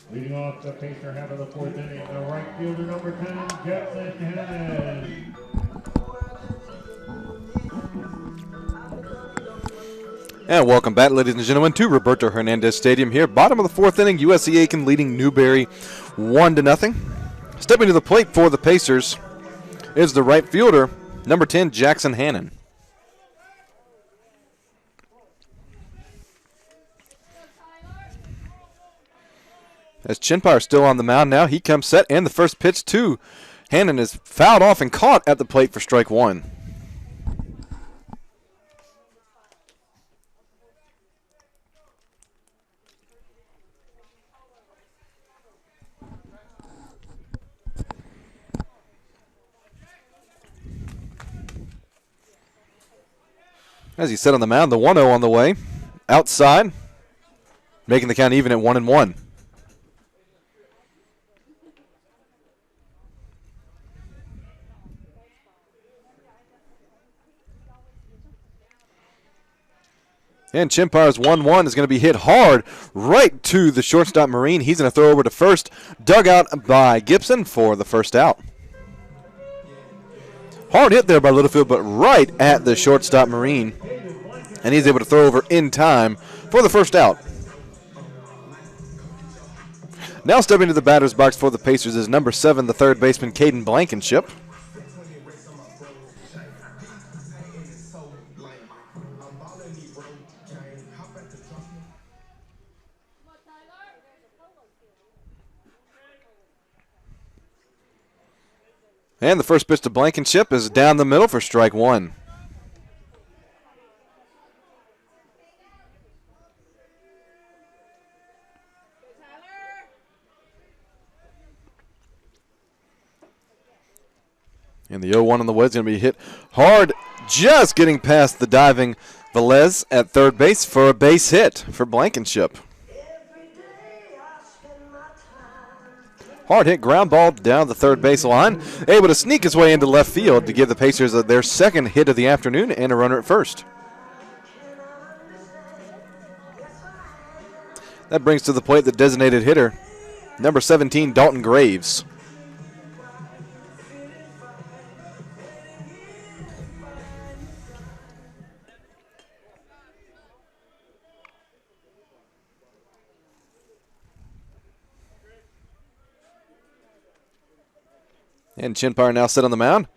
Leading off the Pacer half of the 4th inning, the right fielder number 10, Jackson Hannon. And welcome back, ladies and gentlemen, to Roberto Hernandez Stadium here. Bottom of the 4th inning, USC Aiken leading Newberry 1-0. Stepping to the plate for the Pacers is the right fielder, number 10, Jackson Hannon. As Chinpire still on the mound now, he comes set, and the first pitch to Hannon is fouled off and caught at the plate for strike 1. As he set on the mound, the 1-0 on the way. Outside, making the count even at 1-1. And Chimpire's 1-1 is going to be hit hard right to the shortstop Marine. He's going to throw over to first. Dug out by Gibson for the first out. Hard hit there by Littlefield, but right at the shortstop Marine. And he's able to throw over in time for the first out. Now stepping to the batter's box for the Pacers is number 7, the third baseman, Caden Blankenship. And the first pitch to Blankenship is down the middle for strike 1. And the 0-1 on the way is going to be hit hard, just getting past the diving Velez at third base for a base hit for Blankenship. Hard hit ground ball down the third base line, able to sneak his way into left field to give the Pacers their second hit of the afternoon and a runner at first. That brings to the plate the designated hitter, number 17, Dalton Graves. And Chinpire now set on the mound.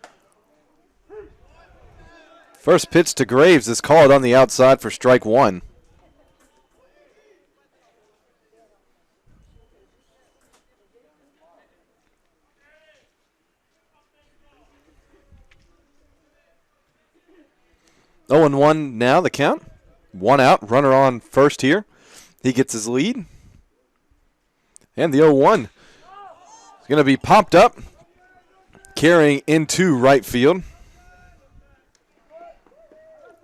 First pitch to Graves is called on the outside for strike 1. Oh and 1 now the count. 1 out, runner on first here. He gets his lead. And the 0-1 is going to be popped up, carrying into right field.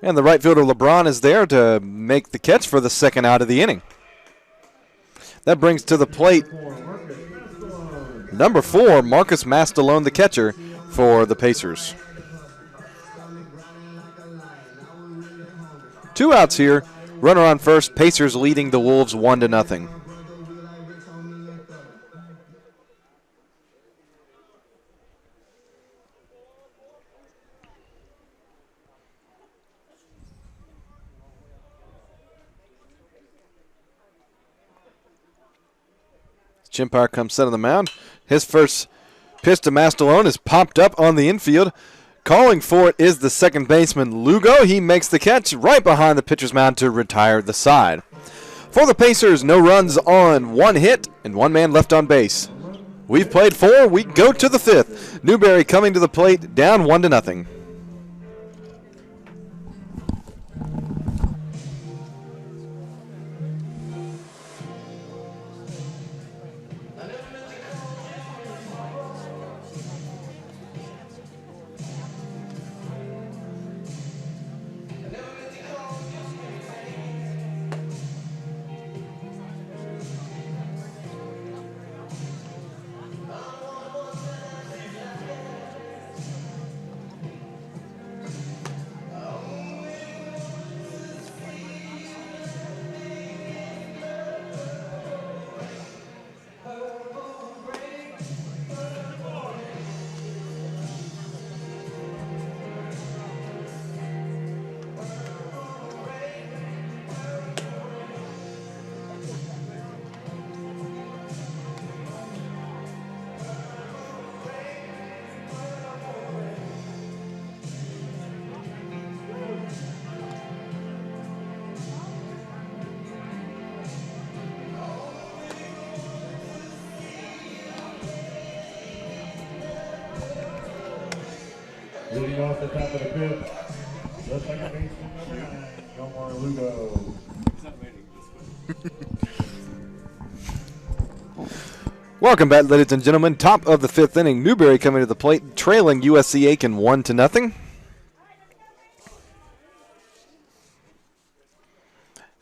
And the right fielder LeBron is there to make the catch for the second out of the inning. That brings to the plate number 4, Marcus Mastalone, the catcher for the Pacers. 2 outs here, runner on first, Pacers leading the Wolves 1-0. Chimpire comes set on the mound. His first pitch to Mastalone is popped up on the infield. Calling for it is the second baseman, Lugo. He makes the catch right behind the pitcher's mound to retire the side. For the Pacers, no runs on, 1 hit, and 1 man left on base. We've played 4. We go to the 5th. Newberry coming to the plate, down 1-0. Leading off the top of the 5th, the second baseman, number 9, Omar Lugo. Welcome back, ladies and gentlemen. Top of the 5th inning. Newberry coming to the plate, trailing USC Aiken 1-0.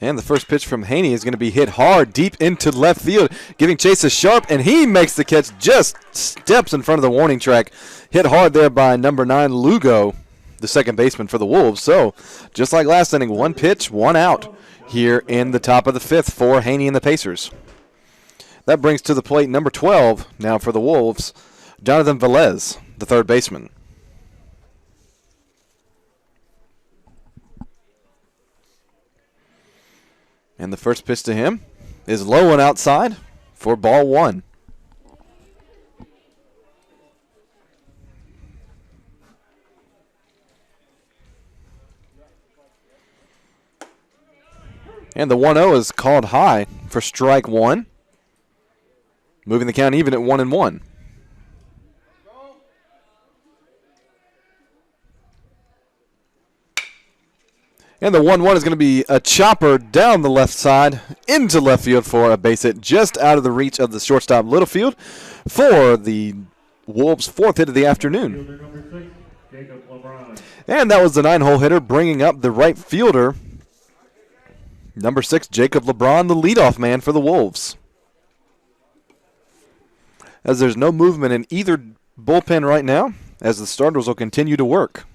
And the first pitch from Haney is going to be hit hard deep into left field, giving chase a sharp, and he makes the catch, just steps in front of the warning track. Hit hard there by number 9, Lugo, the second baseman for the Wolves. So, just like last inning, 1 pitch, 1 out here in the top of the 5th for Haney and the Pacers. That brings to the plate number 12 now for the Wolves, Jonathan Velez, the third baseman. And the first pitch to him is low and outside for ball 1. And the 1-0 is called high for strike 1, moving the count even at 1-1. And the 1-1 is going to be a chopper down the left side into left field for a base hit just out of the reach of the shortstop Littlefield for the Wolves' 4th hit of the afternoon. Fielder number 6, Jacob LeBron. And that was the 9-hole hitter bringing up the right fielder, number 6, Jacob LeBron, the leadoff man for the Wolves. As there's no movement in either bullpen right now, as the starters will continue to work.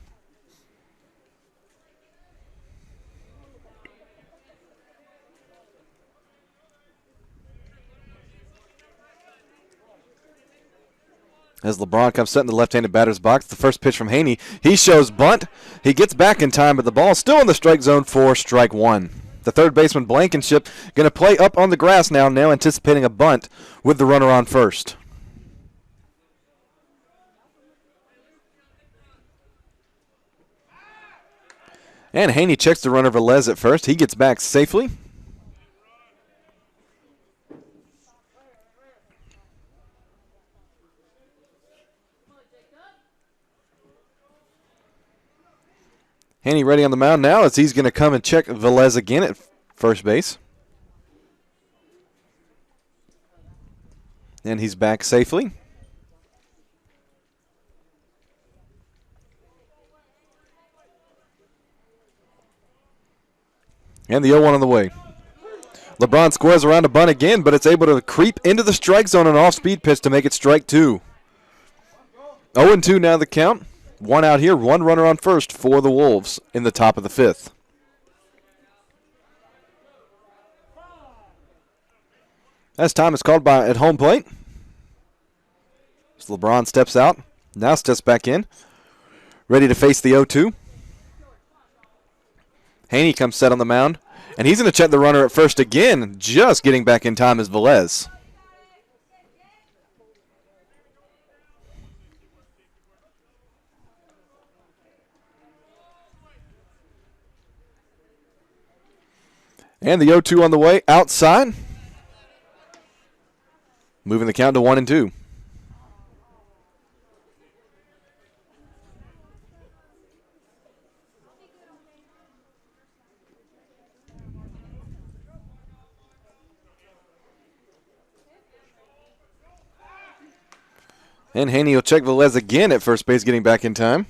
As LeBron comes set in the left-handed batter's box, the first pitch from Haney, he shows bunt. He gets back in time, but the ball still in the strike zone for strike 1. The third baseman, Blankenship, going to play up on the grass now anticipating a bunt with the runner on first. And Haney checks the runner Velez at first. He gets back safely. Haney ready on the mound now as he's going to come and check Velez again at first base. And he's back safely. And the 0-1 on the way. LeBron squares around a bunt again, but it's able to creep into the strike zone on an off-speed pitch to make it strike 2. 0-2 now the count. 1 out here, 1 runner on first for the Wolves in the top of the 5th. As time is called by at home plate. So LeBron steps out, now steps back in, ready to face the 0-2. Haney comes set on the mound, and he's going to check the runner at first again. Just getting back in time is Velez. And the 0-2 on the way outside. Moving the count to 1-2. And Haney will check Velez again at first base, getting back in time.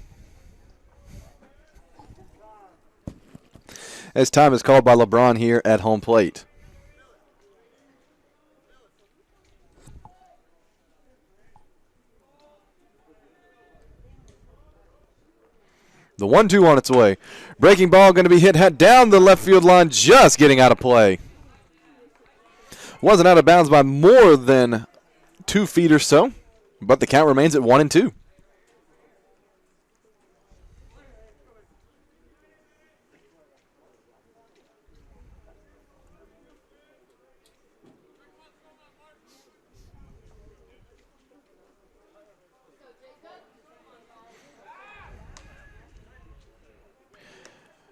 As time is called by LeBron here at home plate. The 1-2 on its way. Breaking ball going to be hit down the left field line, just getting out of play. Wasn't out of bounds by more than 2 feet or so, but the count remains at 1-2.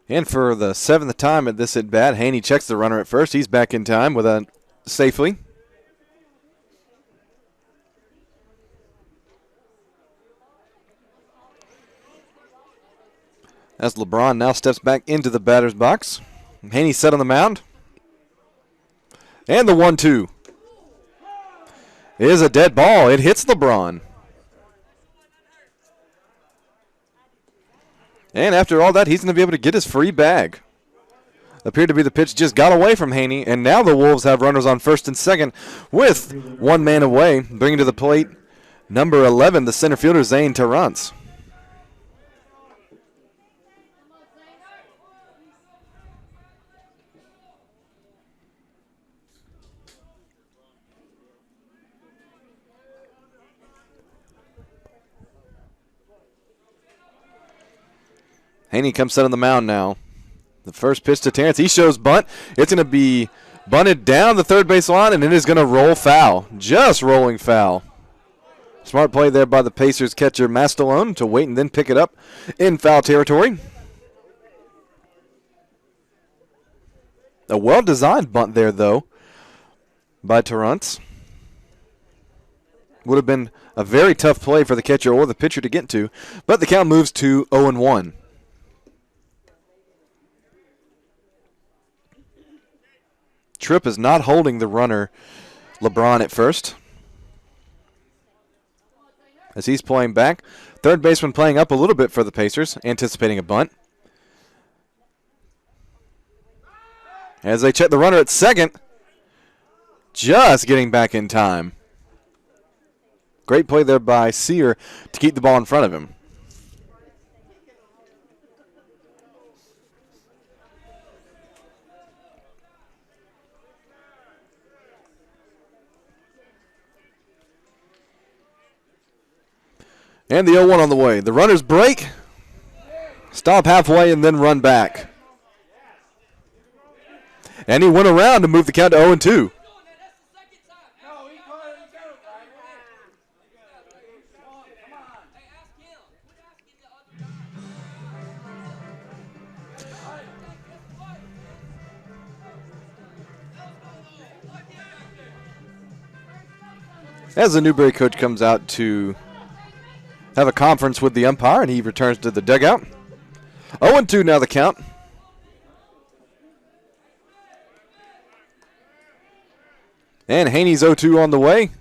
And for the 7th time at this at-bat, Haney checks the runner at first. He's back in time with a safely. As LeBron now steps back into the batter's box. Haney set on the mound. And the 1-2 is a dead ball. It hits LeBron. And after all that, he's going to be able to get his free bag. Appeared to be the pitch just got away from Haney, and now the Wolves have runners on first and second with 1 man away, bringing to the plate number 11, the center fielder, Zane Terrance. Haney comes set on the mound now. The first pitch to Terrance. He shows bunt. It's going to be bunted down the third base line, and it is going to roll foul. Just rolling foul. Smart play there by the Pacers catcher Mastalone to wait and then pick it up in foul territory. A well-designed bunt there, though, by Terrance. Would have been a very tough play for the catcher or the pitcher to get to, but the count moves to 0-1. Tripp is not holding the runner, LeBron, at first. As he's playing back. Third baseman playing up a little bit for the Pacers, anticipating a bunt. As they check the runner at second. Just getting back in time. Great play there by Sear to keep the ball in front of him. And the 0-1 on the way. The runners break, stop halfway, and then run back. And he went around to move the count to 0-2. As the Newberry coach comes out to have a conference with the umpire, and he returns to the dugout. 0-2 now the count. And Haney's 0-2 on the way.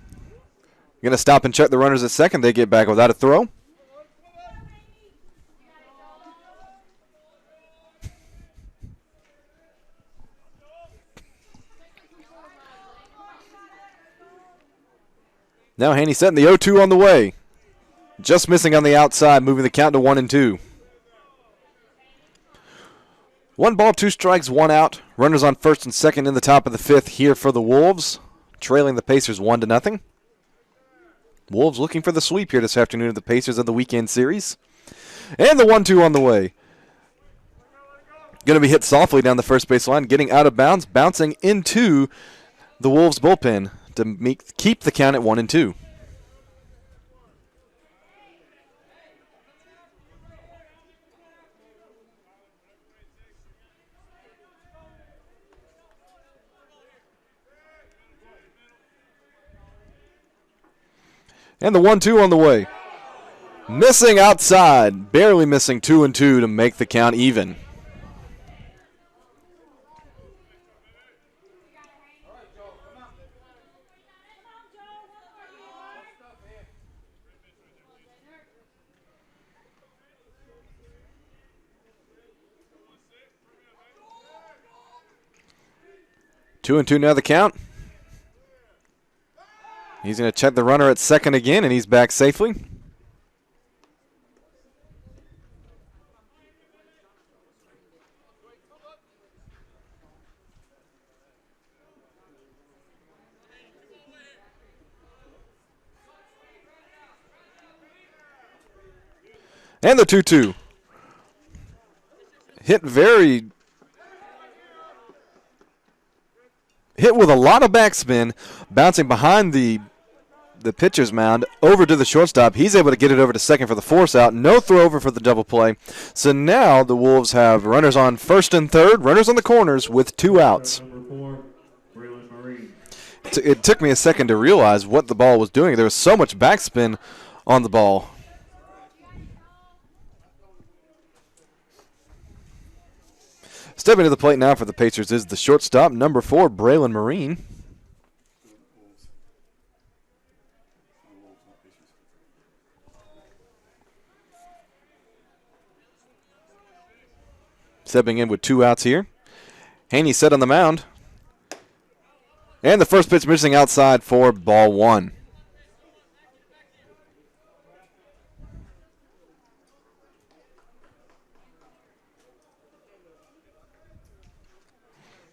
Going to stop and check the runners at second. They get back without a throw. Now Haney setting the 0-2 on the way. Just missing on the outside, moving the count to 1-2. 1 ball, 2 strikes, 1 out. Runners on first and second in the top of the 5th here for the Wolves, trailing the Pacers 1-0. Wolves looking for the sweep here this afternoon of the Pacers of the weekend series. And the 1-2 on the way. Going to be hit softly down the first base line, getting out of bounds, bouncing into the Wolves bullpen to keep the count at 1-2. And the 1-2 on the way. Missing outside. Barely missing 2-2 to make the count even. Two and two now the count. He's going to check the runner at second again, and he's back safely. And the 2-2. Hit with a lot of backspin, bouncing behind the pitcher's mound over to the shortstop. He's able to get it over to second for the force out. No throw over for the double play. So now the Wolves have runners on first and third, runners on the corners with 2 outs. It took me a second to realize what the ball was doing. There was so much backspin on the ball. Stepping to the plate now for the Pacers is the shortstop, number 4, Braylon Marine. Stepping in with 2 outs here. Haney set on the mound. And the first pitch missing outside for ball 1.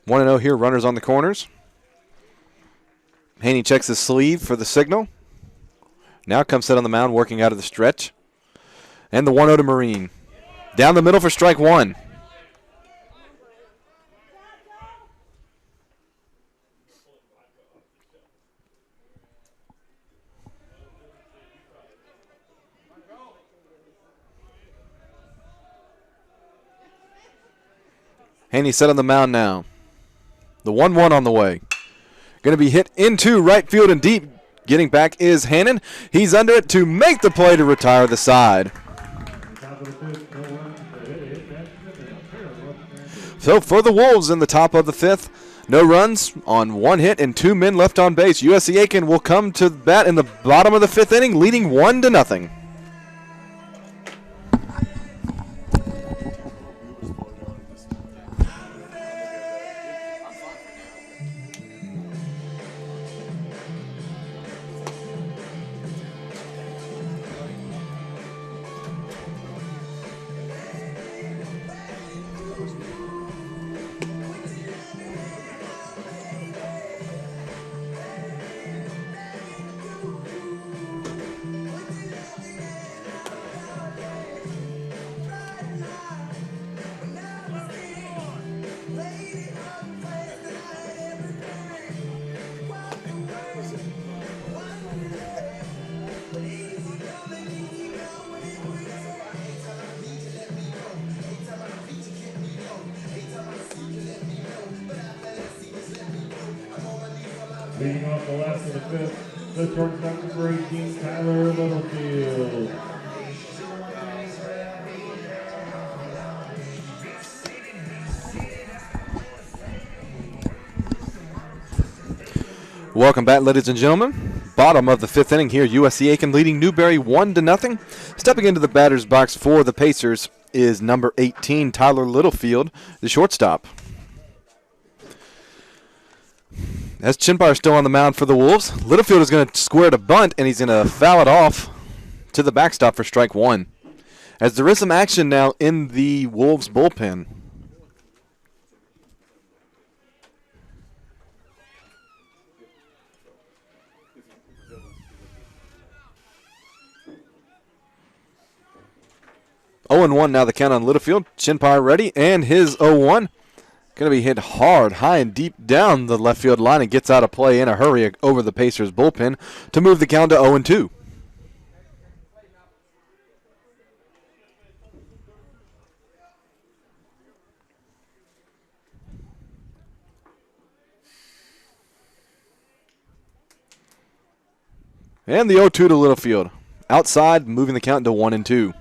One and 0 here, runners on the corners. Haney checks his sleeve for the signal. Now comes set on the mound, working out of the stretch. And the 1-0 to Marine. Down the middle for strike 1. Haney set on the mound now. The 1-1 on the way. Going to be hit into right field and deep. Getting back is Hannon. He's under it to make the play to retire the side. So for the Wolves in the top of the 5th, no runs on 1 hit and 2 men left on base. USC Aiken will come to bat in the bottom of the 5th inning, leading 1-0. Leading off the last of the 5th, the shortstop number 18, Tyler Littlefield. Welcome back, ladies and gentlemen. Bottom of the 5th inning here, USC Aiken leading Newberry 1-0. Stepping into the batter's box for the Pacers is number 18, Tyler Littlefield, the shortstop. As Chinbar still on the mound for the Wolves, Littlefield is going to square to bunt, and he's going to foul it off to the backstop for strike 1. As there is some action now in the Wolves bullpen. Oh and 1 now the count on Littlefield. Chinbar ready, and his 0-1. Going to be hit hard, high and deep down the left field line and gets out of play in a hurry over the Pacers bullpen to move the count to 0-2. And the 0-2 to Littlefield. Outside, moving the count to 1-2.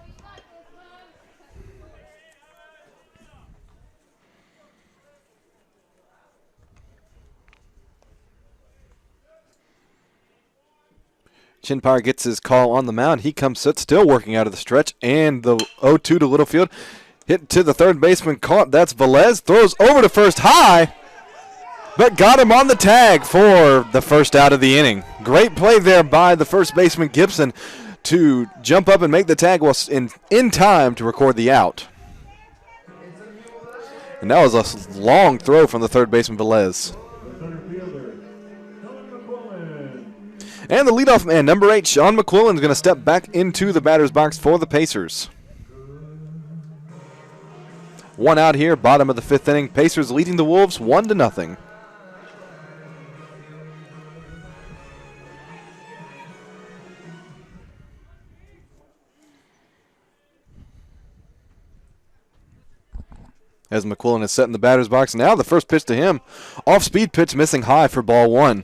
Chinpire gets his call on the mound. He comes set, still working out of the stretch. And the 0-2 to Littlefield. Hit to the third baseman, caught. That's Velez. Throws over to first high, but got him on the tag for the first out of the inning. Great play there by the first baseman, Gibson, to jump up and make the tag while in time to record the out. And that was a long throw from the third baseman, Velez. And the leadoff man, number 8, Sean McQuillan, is going to step back into the batter's box for the Pacers. 1 out here, bottom of the 5th inning. Pacers leading the Wolves 1-0. As McQuillan is set in the batter's box. Now the first pitch to him. Off-speed pitch missing high for ball 1.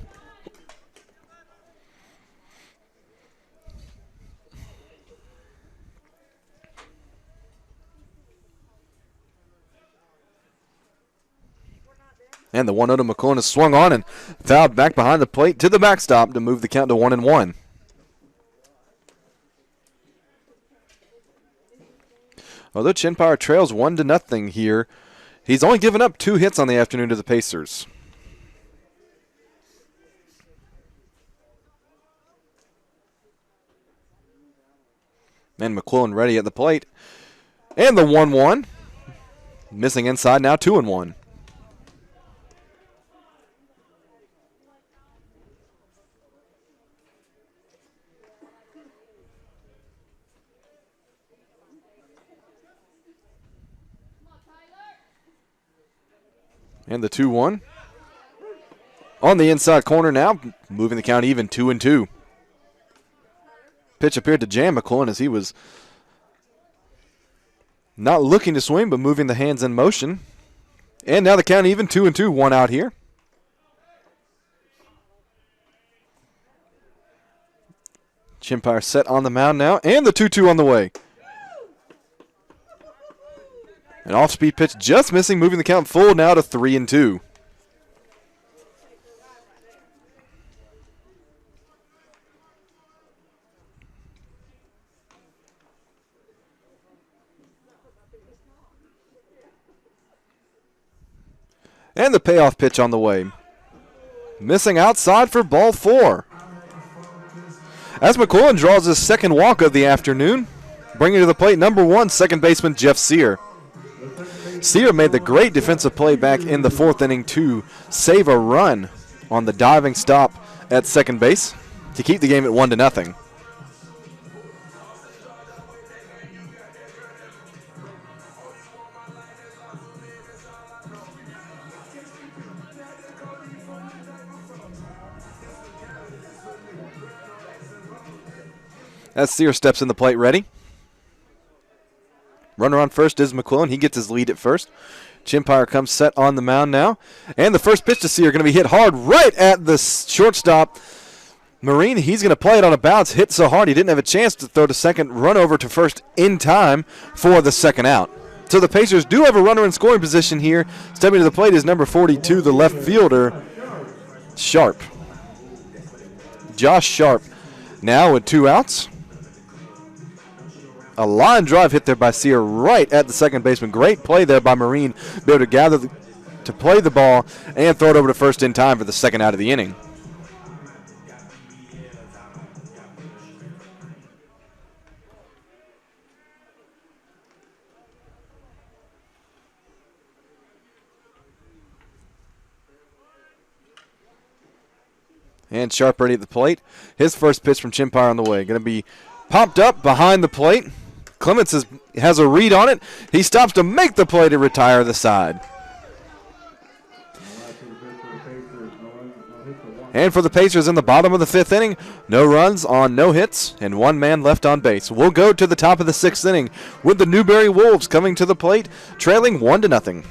And the 1-0 to McQuillan is swung on and fouled back behind the plate to the backstop to move the count to 1-1. Although Chinpire trails 1-0 here, he's only given up 2 hits on the afternoon to the Pacers. And McQuillan ready at the plate. And the 1-1. Missing inside, now 2-1. And the 2-1. On the inside corner now, moving the count even, 2-2. Pitch appeared to jam McQuillan as he was not looking to swing, but moving the hands in motion. And now the count even, 2-2, 1 out here. Chinpire set on the mound now, and the 2-2 on the way. An off-speed pitch just missing, moving the count full now to 3-2. And the payoff pitch on the way. Missing outside for ball 4. As McQuillan draws his second walk of the afternoon, bringing to the plate number 1, second baseman Jeff Sear. Sear made the great defensive play back in the 4th inning to save a run on the diving stop at second base to keep the game at 1-0. As Sear steps in the plate ready. Runner on first is McQuillan. He gets his lead at first. Chinpire comes set on the mound now. And the first pitch to Sear going to be hit hard right at the shortstop. Marine, he's going to play it on a bounce. Hit so hard he didn't have a chance to throw to second. Run over to first in time for the second out. So the Pacers do have a runner in scoring position here. Stepping to the plate is number 42, the left fielder, Sharp. Josh Sharp now with 2 outs. A line drive hit there by Sear right at the second baseman. Great play there by Marine. Be able to gather to play the ball and throw it over to first in time for the second out of the inning. And Sharp ready at the plate. His first pitch from Chinpire on the way. Going to be popped up behind the plate. Clements has a read on it. He stops to make the play to retire the side. And for the Pacers in the bottom of the 5th inning, no runs on no hits and 1 man left on base. We'll go to the top of the 6th inning with the Newberry Wolves coming to the plate, trailing 1-0.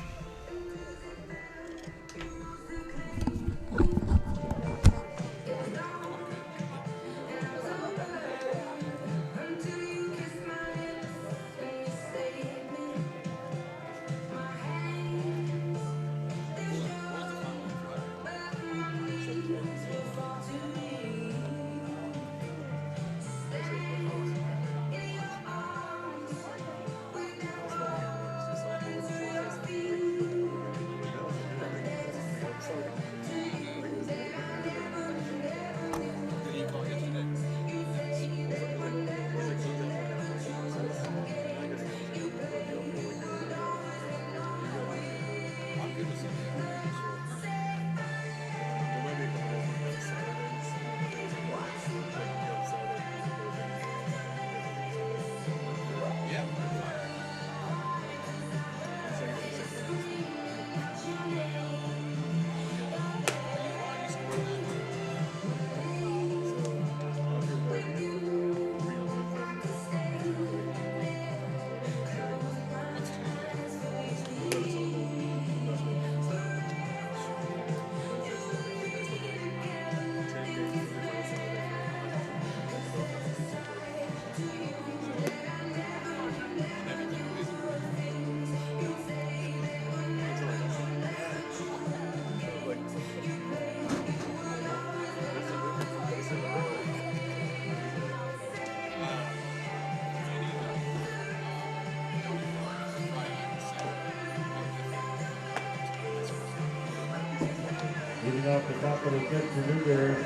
top of the fifth for Newberry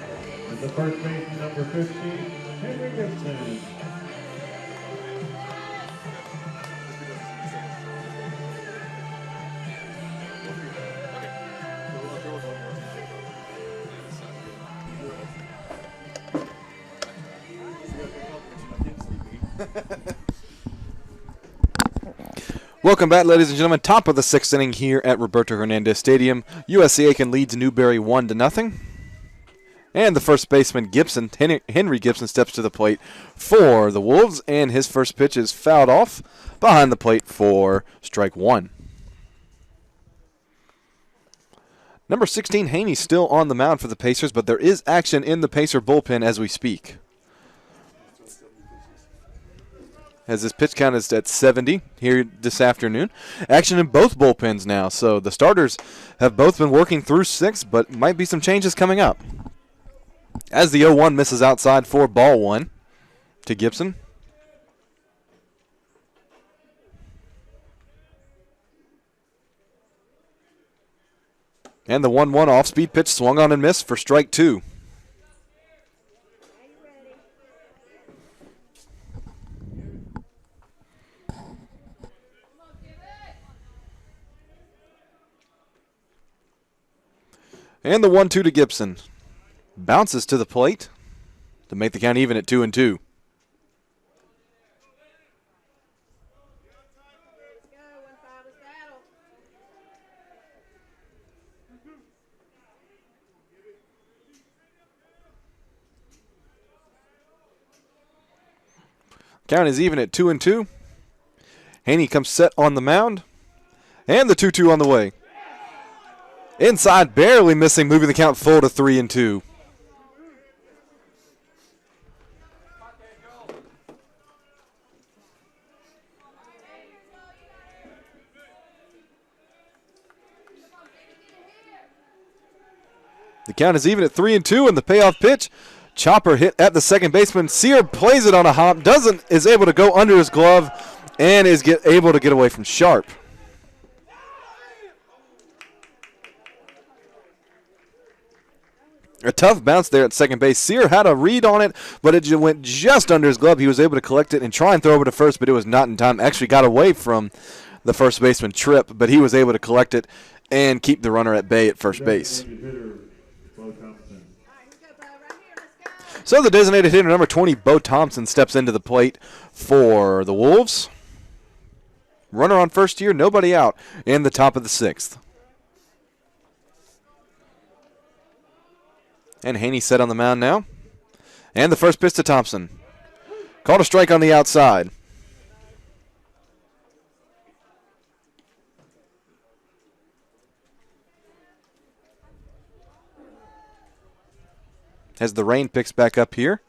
is the first baseman, number 15, Henry Gibson. Welcome back, ladies and gentlemen. Top of the sixth inning here at Roberto Hernandez Stadium. USC Aiken leads Newberry 1-0. And the first baseman, Gibson, Henry Gibson, steps to the plate for the Wolves, and his first pitch is fouled off behind the plate for strike one. Number 16, Haney, still on the mound for the Pacers, but there is action in the Pacer bullpen as we speak. As this pitch count is at 70 here this afternoon. Action in both bullpens now, so the starters have both been working through six, but might be some changes coming up. As the 0-1 misses outside for ball one to Gibson. And the 1-1 off-speed pitch swung on and missed for strike two. And the 1-2 to Gibson. Bounces to the plate to make the count even at 2-2. Count is even at 2-2. Haney comes set on the mound. And the 2-2 on the way. Inside, barely missing, moving the count full to 3-2. The count is even at 3-2, and the payoff pitch. Chopper hit at the second baseman. Sear plays it on a hop, is able to go under his glove, and is able to get away from Sharp. A tough bounce there at second base. Sear had a read on it, but it went just under his glove. He was able to collect it and try and throw over to first, but it was not in time. Actually got away from the first baseman Tripp, but he was able to collect it and keep the runner at bay at first base. So the designated hitter, number 20, Bo Thompson, steps into the plate for the Wolves. Runner on first here, nobody out in the top of the sixth. And Haney set on the mound now. And the first pitch to Thompson. Called a strike on the outside. As the rain picks back up here.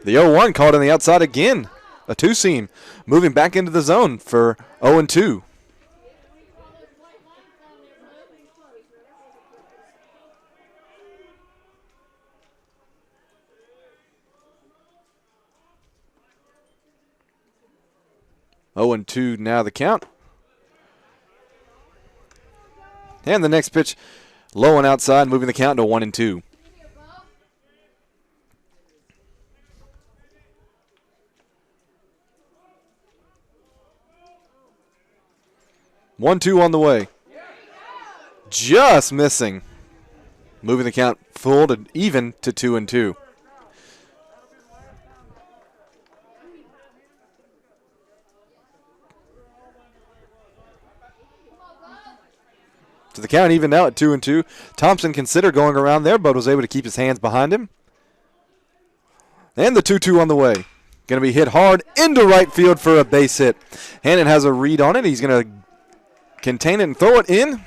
The 0-1 called on the outside again. A two-seam moving back into the zone for 0-2. Oh, and 2 now the count. And the next pitch low and outside, moving the count to 1-2. One, two on the way. Just missing. Moving the count full to even to 2-2. So the count even now at 2-2. Thompson considered going around there, but was able to keep his hands behind him. And the 2-2 on the way. Going to be hit hard into right field for a base hit. Hannon has a read on it. He's going to contain it and throw it in.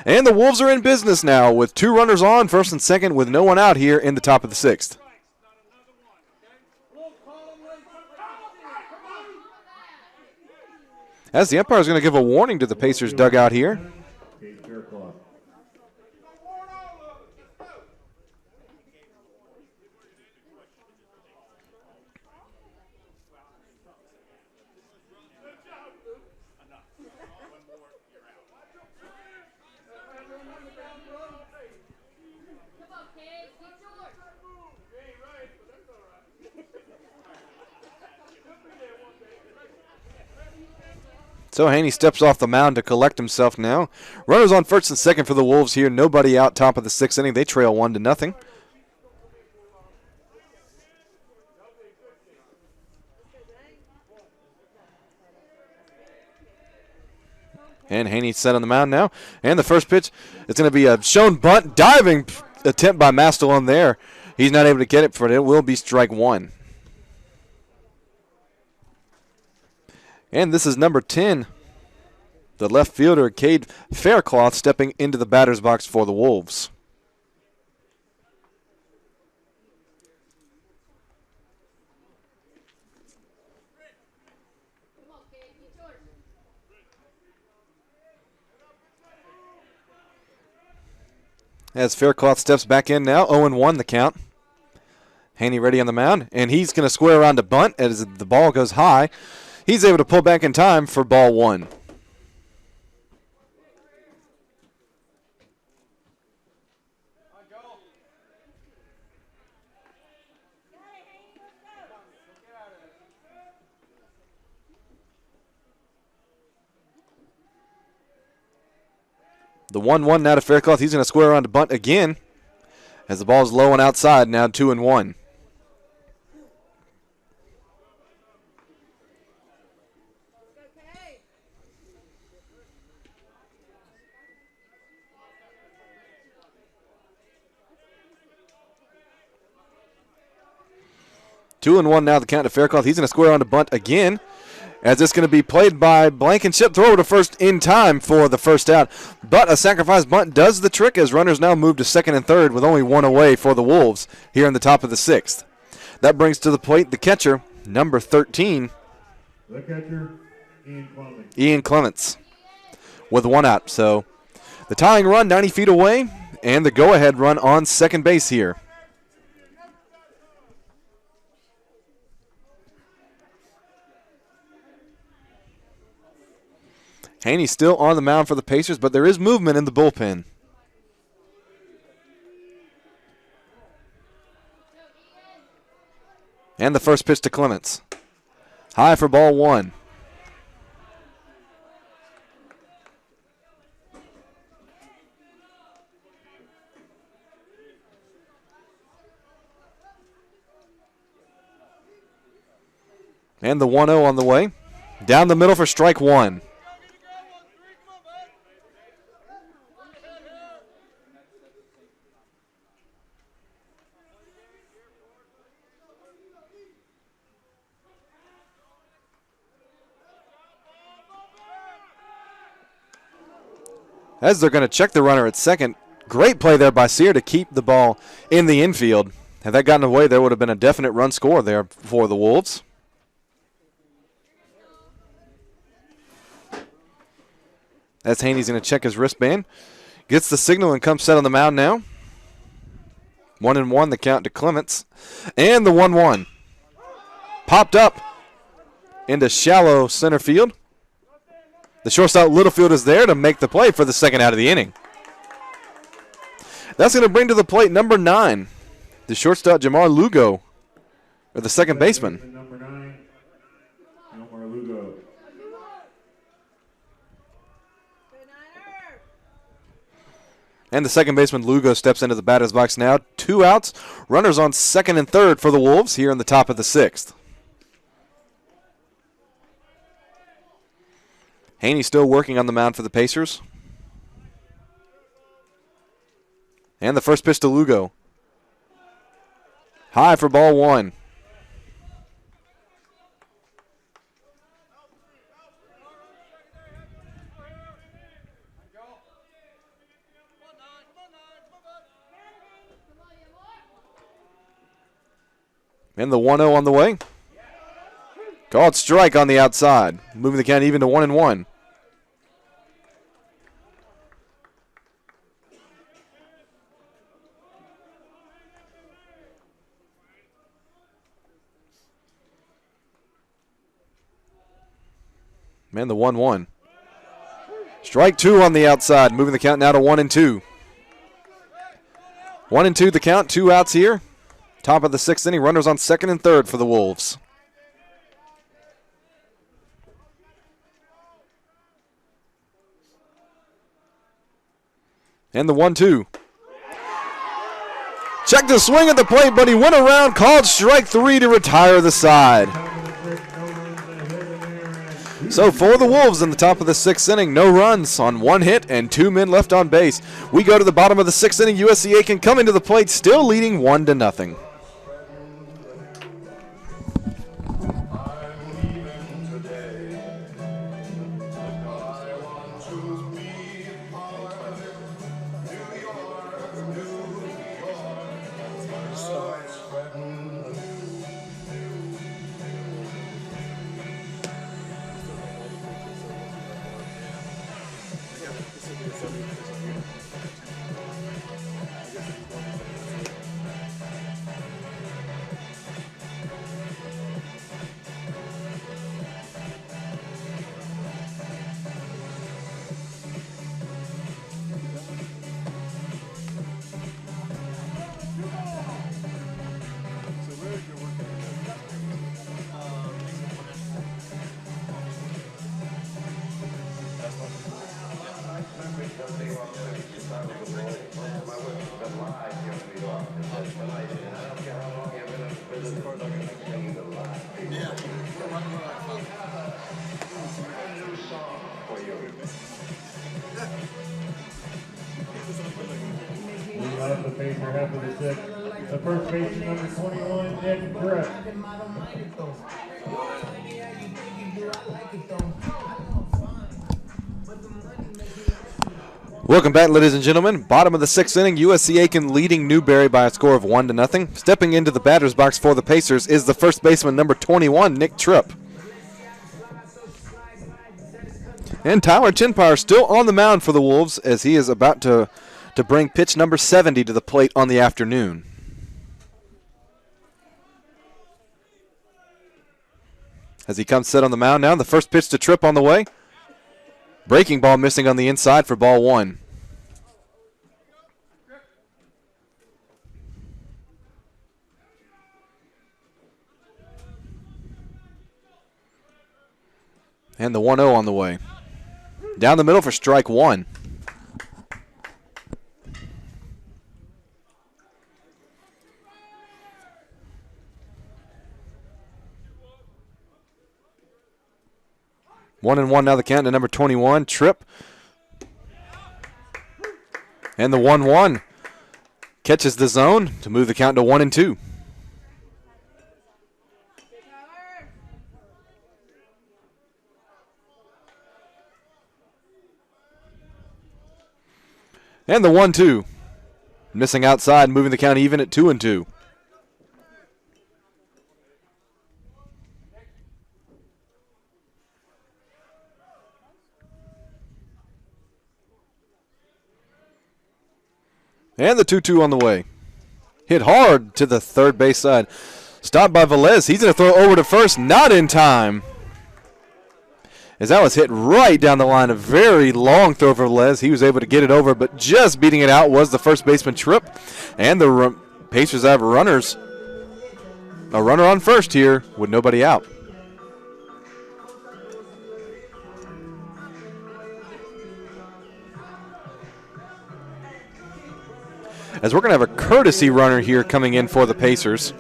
And the Wolves are in business now with 2 runners on, first and second, with no one out here in the top of the sixth. As the umpire is going to give a warning to the Pacers dugout here. So Haney steps off the mound to collect himself now. Runners on first and second for the Wolves here. Nobody out, top of the sixth inning. They trail 1-0. And Haney's set on the mound now. And the first pitch is going to be a shown bunt. Diving attempt by Mastelon there. He's not able to get it, but it will be strike one. And this is number 10. The left fielder, Cade Faircloth, stepping into the batter's box for the Wolves. As Faircloth steps back in now, 0-1 the count. Haney ready on the mound, and he's going to square around to bunt as the ball goes high. He's able to pull back in time for ball one. The 1-1 now to Faircloth. He's going to square around to bunt again as the ball's low and outside, now 2-1. Two and one now the count to Faircloth. He's going to square on to bunt again, as it's going to be played by Blankenship. Throw to first in time for the first out. But a sacrifice bunt does the trick as runners now move to second and third with only one away for the Wolves here in the top of the sixth. That brings to the plate the catcher, number 13. The catcher, Ian Clements. Ian Clements with one out. So the tying run 90 feet away and the go-ahead run on second base here. Haney still on the mound for the Pacers, but there is movement in the bullpen. And the first pitch to Clements. High for ball one. And the 1-0 on the way. Down the middle for strike one. As they're going to check the runner at second. Great play there by Sear to keep the ball in the infield. Had that gotten away, there would have been a definite run score there for the Wolves. As Haney's going to check his wristband. Gets the signal and comes set on the mound now. 1-1 the count to Clements. And the 1-1. Popped up into shallow center field. The shortstop Littlefield is there to make the play for the second out of the inning. That's going to bring to the plate number 9, the shortstop Jamar Lugo, or the second baseman. Number 9, Jamar Lugo. And the second baseman Lugo steps into the batter's box now. 2 outs, runners on second and third for the Wolves here in the top of the sixth. Haney still working on the mound for the Pacers. And the first pitch to Lugo. High for ball one. And the 1-0 on the way. Called strike on the outside, moving the count even to 1-1. Man, the 1-1. Strike two on the outside, moving the count now to 1-2. 1-2 the count, 2 outs here. Top of the sixth inning, runners on second and third for the Wolves. And the 1-2. Check the swing at the plate, but he went around, called strike 3 to retire the side. So for the Wolves in the top of the 6th inning, no runs on 1 hit and 2 men left on base. We go to the bottom of the 6th inning. USC Aiken coming to the plate, still leading 1-0. Out of the pacer, half of the 6th. The first baseman, number 21, Nick Tripp. Welcome back, ladies and gentlemen. Bottom of the 6th inning, USC Aiken leading Newberry by a score of 1-0. Stepping into the batter's box for the Pacers is the first baseman, number 21, Nick Tripp. And Tyler Chinpire still on the mound for the Wolves as he is about to bring pitch number 70 to the plate on the afternoon. As he comes set on the mound now, the first pitch to Tripp on the way. Breaking ball missing on the inside for ball 1. And the 1-0 on the way. Down the middle for strike 1. One and one now the count to number 21, Tripp. And the 1-1 catches the zone to move the count to 1-2. And the 1-2. Missing outside, moving the count even at 2-2. And the 2-2 on the way. Hit hard to the third base side. Stopped by Velez. He's going to throw over to first. Not in time. As that was hit right down the line. A very long throw for Velez. He was able to get it over, but just beating it out was the first baseman, Tripp. And the Pacers have runners. A runner on first here with nobody out. As we're going to have a courtesy runner here coming in for the Pacers.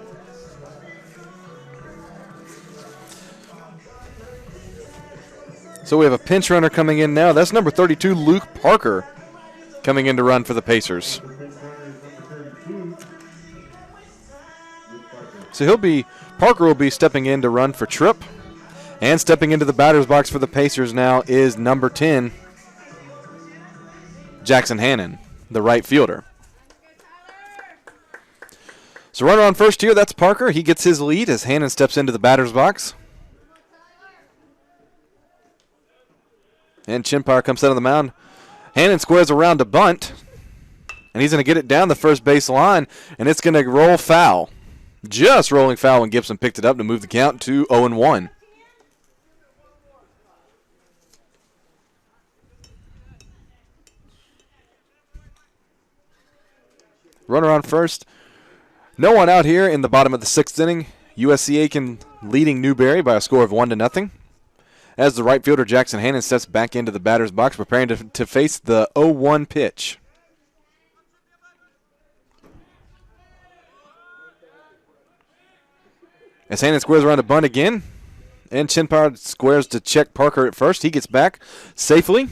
So we have a pinch runner coming in now. That's number 32, Luke Parker, coming in to run for the Pacers. So Parker will be stepping in to run for Tripp. And stepping into the batter's box for the Pacers now is number 10, Jackson Hannon, the right fielder. So runner on first here, that's Parker. He gets his lead as Hannon steps into the batter's box. And Chinpire comes out of the mound. Hannon squares around to bunt. And he's going to get it down the first base line. And it's going to roll foul. Just rolling foul when Gibson picked it up to move the count to 0-1. Runner on first. No one out here in the bottom of the 6th inning. USC Aiken leading Newberry by a score of 1-0. As the right fielder Jackson Hannon steps back into the batter's box, preparing to face the 0-1 pitch. As Hannon squares around a bunt again. And Chinpower squares to check Parker at first. He gets back safely.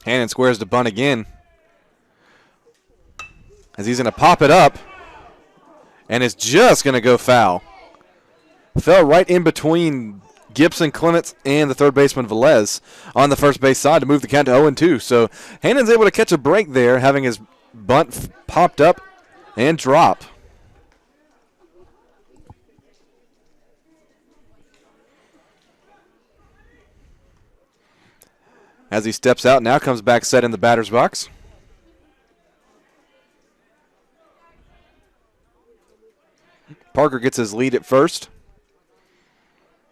Hannon squares to bunt again. As he's going to pop it up. And it's just going to go foul. Fell right in between Gibson, Clements, and the third baseman Velez on the first base side to move the count to 0-2. So Hannon's able to catch a break there, having his bunt popped up and drop. As he steps out, now comes back set in the batter's box. Parker gets his lead at first.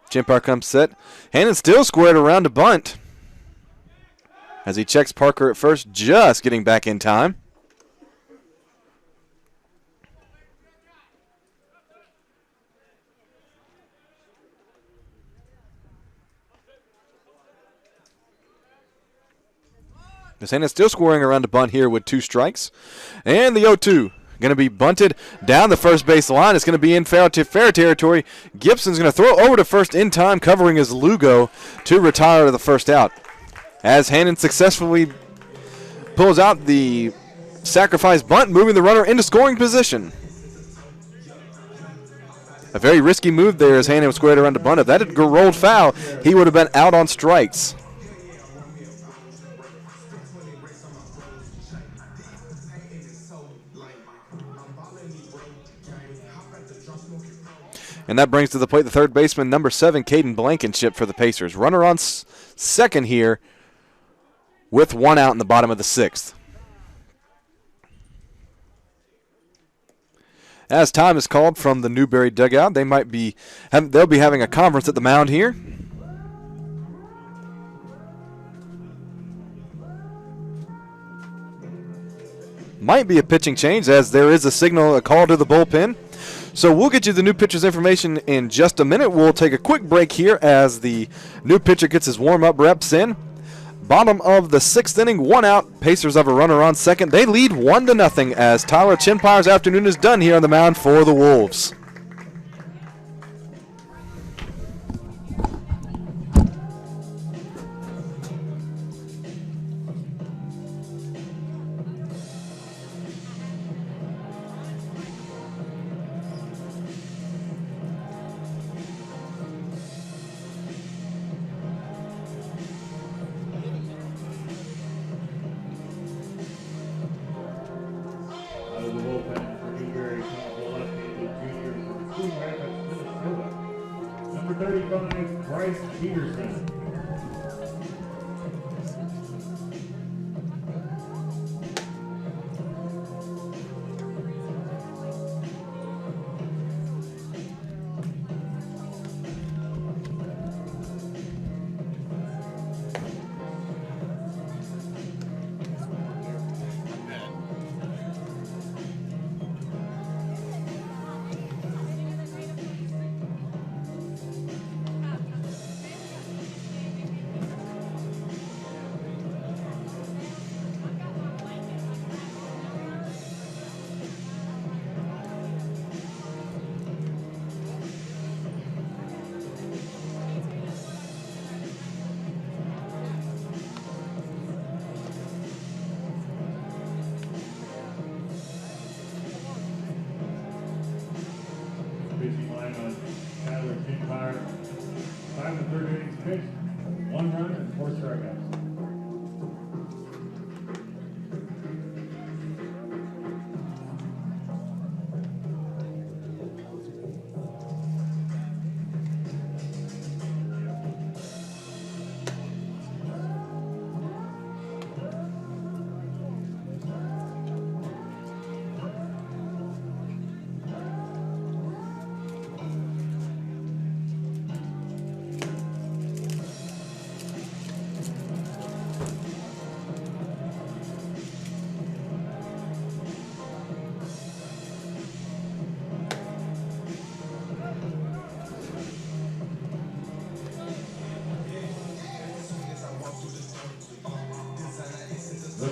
Chinpower comes set. Hannon still squared around to bunt. As he checks Parker at first, just getting back in time. Hannon still scoring around to bunt here with 2 strikes. And the 0-2. Going to be bunted down the first base line. It's going to be in fair territory. Gibson's going to throw over to first in time, covering his Lugo to retire to the first out. As Hannon successfully pulls out the sacrifice bunt, moving the runner into scoring position. A very risky move there as Hannon was squared around to bunt. If that had rolled foul, he would have been out on strikes. And that brings to the plate the third baseman, number 7, Caden Blankenship for the Pacers. Runner on second here with 1 out in the bottom of the 6th. As time is called from the Newberry dugout, they'll be having a conference at the mound here. Might be a pitching change as there is a call to the bullpen. So we'll get you the new pitcher's information in just a minute. We'll take a quick break here as the new pitcher gets his warm-up reps in. Bottom of the 6th inning, 1 out. Pacers have a runner on second. They lead 1-0 as Tyler Chinpower's afternoon is done here on the mound for the Wolves.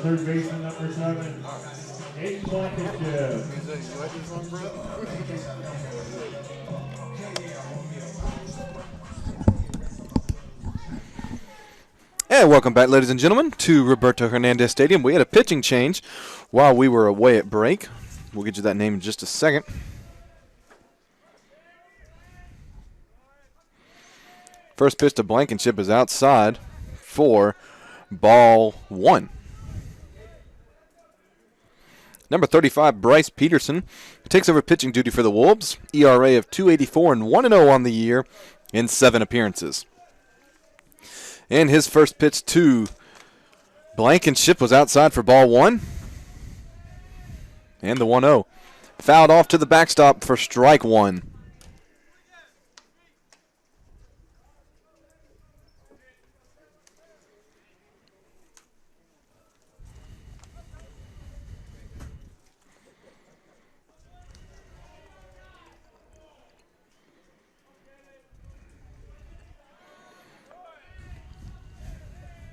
third baseman, number 7, Aiken Blankenship. And welcome back, ladies and gentlemen, to Roberto Hernandez Stadium. We had a pitching change while we were away at break. We'll get you that name in just a second. First pitch to Blankenship is outside for ball 1. Number 35, Bryce Peterson, takes over pitching duty for the Wolves. ERA of 2.84 and 1-0 on the year in 7 appearances. And his first pitch to Blankenship was outside for ball 1. And the 1-0. Fouled off to the backstop for strike 1.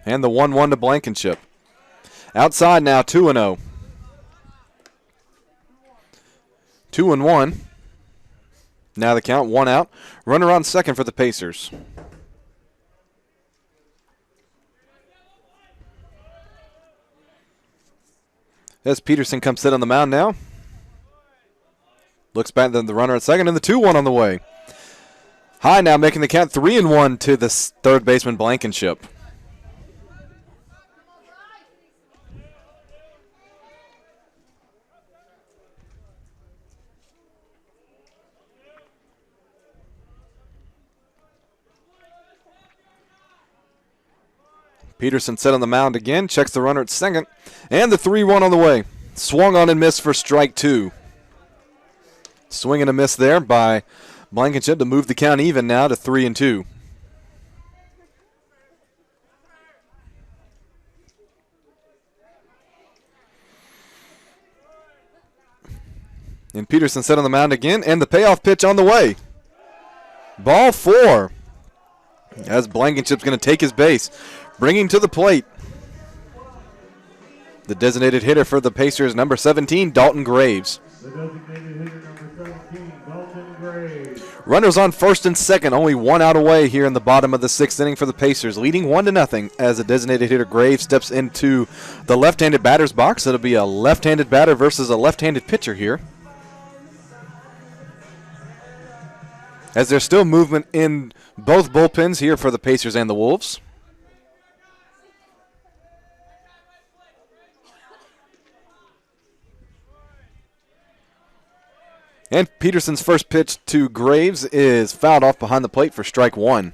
And the 1-1 to Blankenship. Outside now, 2-0. 2-1. Now the count, 1 out. Runner on second for the Pacers. As Peterson comes sit on the mound now. Looks back at the runner at second, and the 2-1 on the way. High now making the count 3-1 to the third baseman Blankenship. Peterson set on the mound again, checks the runner at second, and the 3-1 on the way. Swung on and missed for strike 2. Swing and a miss there by Blankenship to move the count even now to 3-2. And Peterson set on the mound again, and the payoff pitch on the way. Ball 4. As Blankenship's going to take his base. Bringing to the plate, the designated hitter for the Pacers, number 17, Dalton Graves. The designated hitter, number 17, Dalton Graves. Runners on first and second, only 1 out away here in the bottom of the 6th inning for the Pacers, leading 1-0 as the designated hitter Graves steps into the left-handed batter's box. It'll be a left-handed batter versus a left-handed pitcher here. As there's still movement in both bullpens here for the Pacers and the Wolves. And Peterson's first pitch to Graves is fouled off behind the plate for strike 1.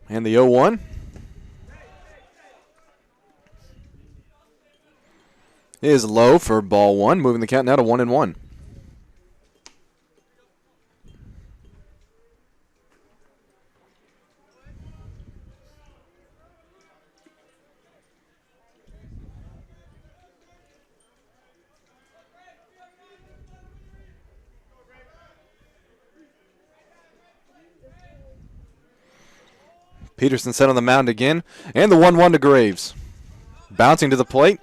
And the 0-1. Is low for ball 1, moving the count now to 1-1. Peterson set on the mound again, and the 1-1 to Graves. Bouncing to the plate.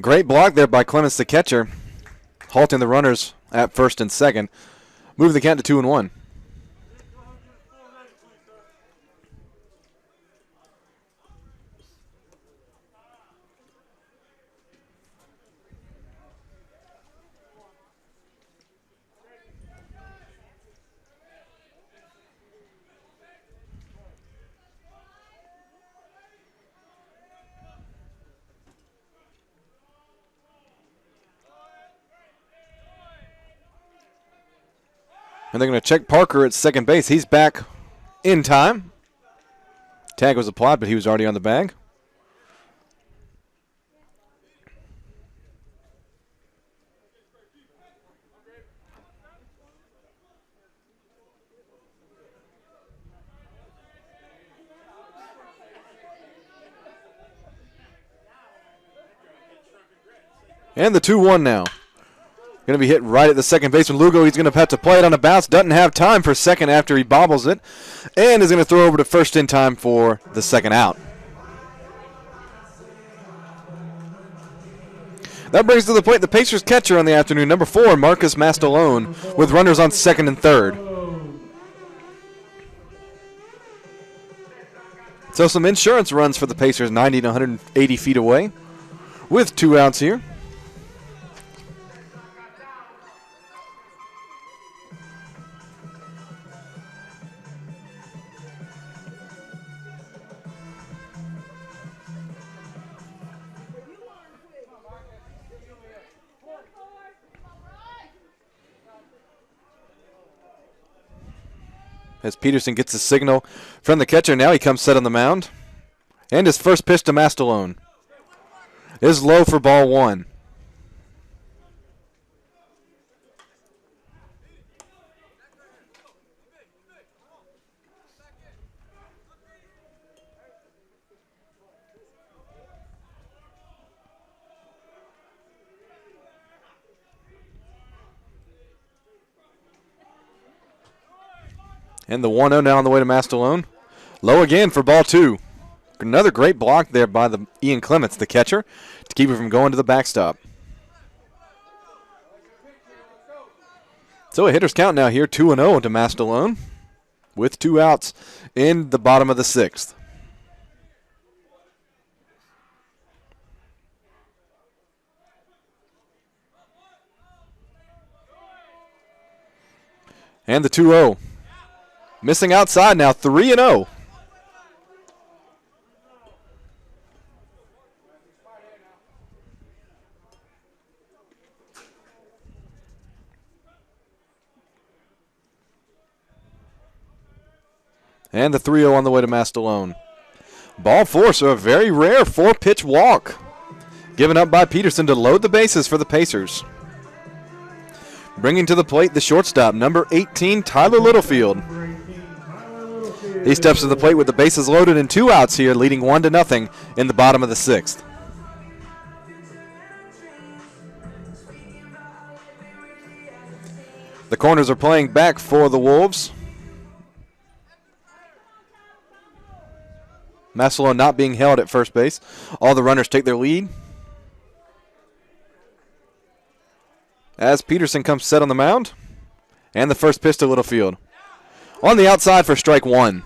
Great block there by Clemens, the catcher, halting the runners at first and second. Moving the count to 2-1. And they're going to check Parker at second base. He's back in time. Tag was applied, but he was already on the bag. And the 2-1 now. Going to be hit right at the second baseman. Lugo, he's going to have to play it on a bounce. Doesn't have time for second after he bobbles it. And is going to throw over to first in time for the second out. That brings to the plate the Pacers catcher on the afternoon, number 4, Marcus Mastalone, with runners on second and third. So some insurance runs for the Pacers, 90 to 180 feet away, with 2 outs here. As Peterson gets a signal from the catcher, now he comes set on the mound. And his first pitch to Mastalone is low for ball 1. And the 1-0 now on the way to Mastalone. Low again for ball 2. Another great block there by the Ian Clements, the catcher, to keep it from going to the backstop. So a hitter's count now here, 2-0 to Mastalone, with 2 outs in the bottom of the 6th. And the 2-0. Missing outside now, 3-0. And the 3-0 on the way to Mastalone. Ball 4, so a very rare 4-pitch walk given up by Peterson to load the bases for the Pacers. Bringing to the plate the shortstop, number 18, Tyler Littlefield. He steps to the plate with the bases loaded and 2 outs here, leading 1-0 in the bottom of the 6th. The corners are playing back for the Wolves. Mastalone not being held at first base. All the runners take their lead. As Peterson comes set on the mound. And the first pitch to Littlefield. On the outside for strike 1.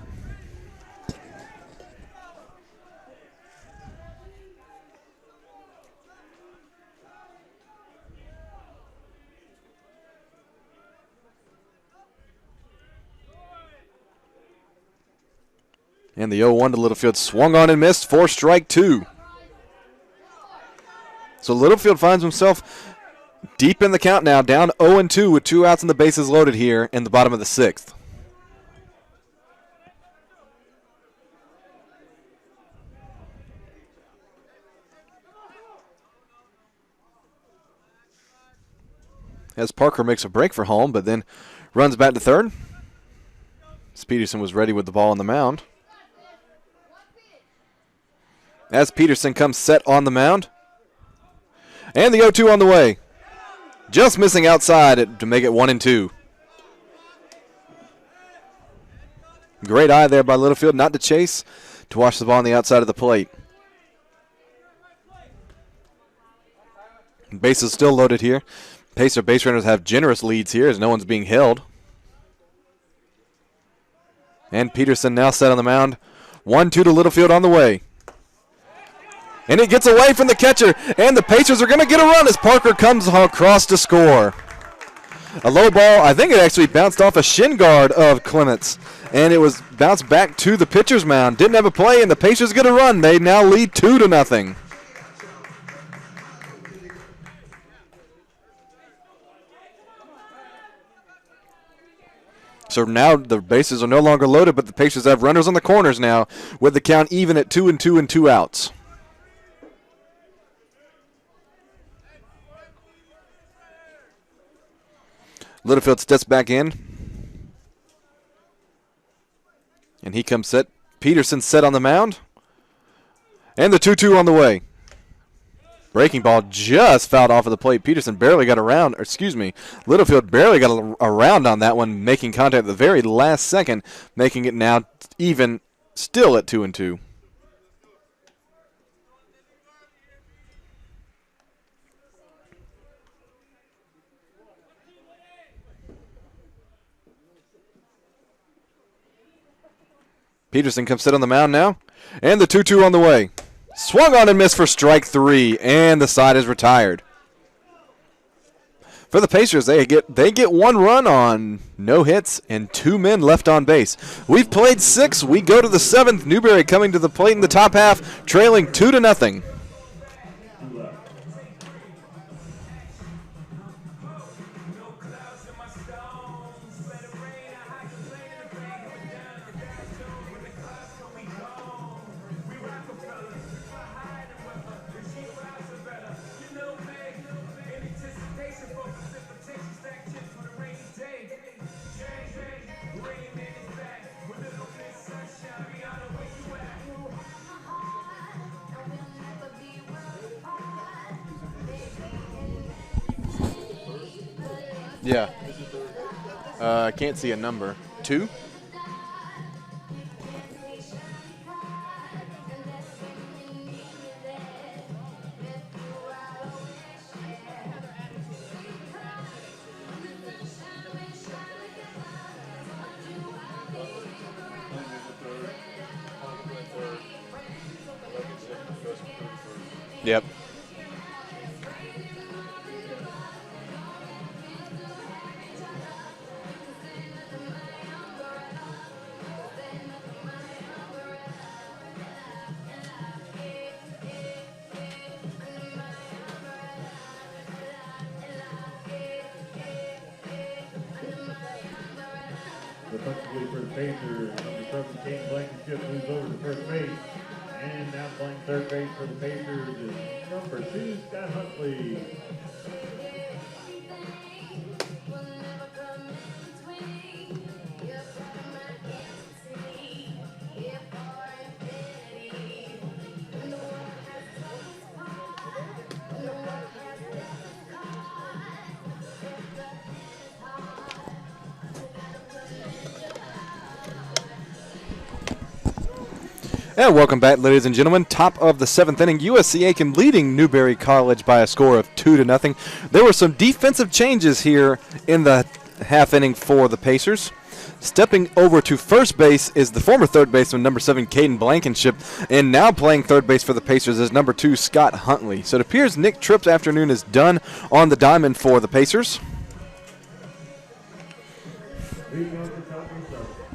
And the 0-1 to Littlefield swung on and missed for strike 2. So Littlefield finds himself deep in the count now, down 0-2 with 2 outs and the bases loaded here in the bottom of the 6th. As Parker makes a break for home, but then runs back to third. As Peterson was ready with the ball on the mound. As Peterson comes set on the mound. And the 0-2 on the way. Just missing outside to make it 1-2. Great eye there by Littlefield, not to chase, to watch the ball on the outside of the plate. Bases still loaded here. Pacer base runners have generous leads here as no one's being held. And Peterson now set on the mound. 1-2 to Littlefield on the way. And it gets away from the catcher, and the Pacers are going to get a run as Parker comes across to score. A low ball, I think it actually bounced off a shin guard of Clements, and it was bounced back to the pitcher's mound. Didn't have a play, and the Pacers get a run. They now lead 2-0. So now the bases are no longer loaded, but the Pacers have runners on the corners now, with the count even at 2-2 and 2 outs. Littlefield steps back in. And he comes set. Peterson set on the mound. And the 2-2 on the way. Breaking ball just fouled off of the plate. Peterson barely got around, or excuse me, Littlefield barely got around on that one, making contact at the very last second, making it now even, still at 2-2. Peterson comes sit on the mound now, and the 2-2 on the way. Swung on and missed for strike 3, and the side is retired. For the Pacers, they get 1 run on no hits and 2 men left on base. We've played 6. We go to the 7th. Newberry coming to the plate in the top half, trailing 2-0. Yeah. I can't see a number. 2? Yep. Defensively for the Pacers, number 17, Blankenship moves over to first base. And now playing third base for the Pacers is number 2, Scott Huntley. And welcome back, ladies and gentlemen. Top of the 7th inning, USC Aiken leading Newberry College by a score of 2-0. There were some defensive changes here in the half inning for the Pacers. Stepping over to first base is the former third baseman, number 7, Caden Blankenship, and now playing third base for the Pacers is number 2, Scott Huntley. So it appears Nick Tripp's afternoon is done on the diamond for the Pacers.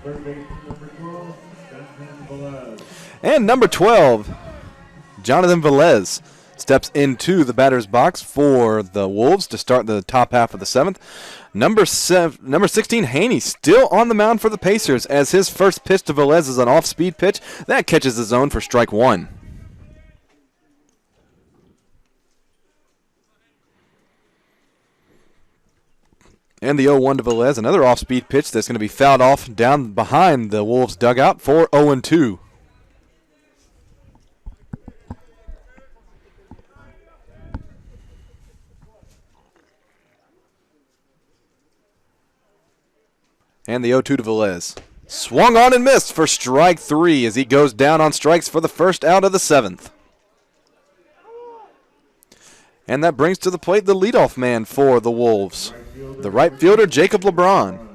Third base number 12, Jonathan Velez. And number 12, Jonathan Velez, steps into the batter's box for the Wolves to start the top half of the 7th. Number 16, Haney, still on the mound for the Pacers, as his first pitch to Velez is an off-speed pitch. That catches the zone for strike 1. And the 0-1 to Velez, another off-speed pitch that's going to be fouled off down behind the Wolves' dugout for 0-2. And the 0-2 to Velez. Swung on and missed for strike 3 as he goes down on strikes for the first out of the 7th. And that brings to the plate the leadoff man for the Wolves, the right fielder, Jacob LeBron.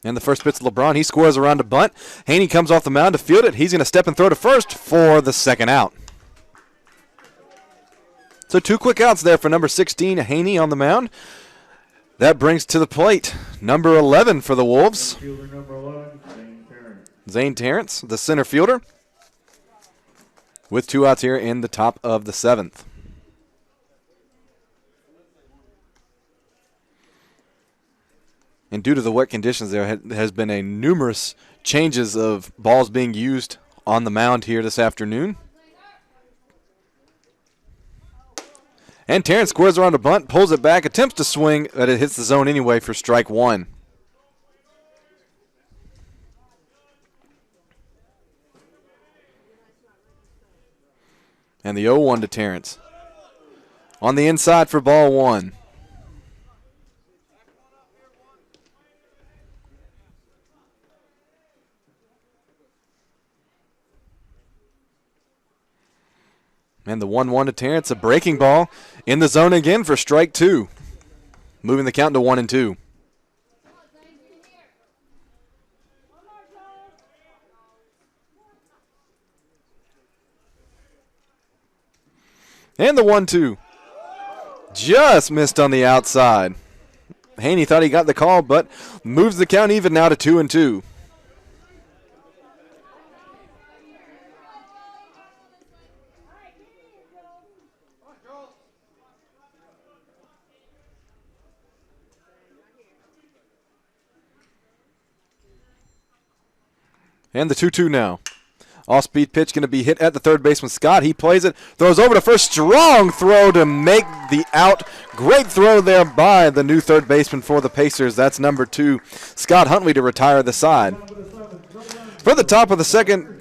And the first pitch to LeBron, he scores around a bunt. Haney comes off the mound to field it. He's going to step and throw to first for the second out. So 2 quick outs there for number 16, Haney on the mound. That brings to the plate number 11 for the Wolves. Fielder number 11, Zane Terrence. Zane Terrence, the center fielder, with 2 outs here in the top of the 7th. And due to the wet conditions, there has been a numerous changes of balls being used on the mound here this afternoon. And Terrence squares around a bunt, pulls it back, attempts to swing, but it hits the zone anyway for strike one. And the 0-1 to Terrence. On the inside for ball one. And the 1-1 to Terrence, a breaking ball in the zone again for strike two. Moving the count to 1-2. And the 1-2. Just missed on the outside. Haney thought he got the call, but moves the count even now to 2-2. And the 2-2 now. Off-speed pitch going to be hit at the third baseman, Scott. He plays it, throws over to first. Strong throw to make the out. Great throw there by the new third baseman for the Pacers. That's number 2, Scott Huntley, to retire the side. For the top of the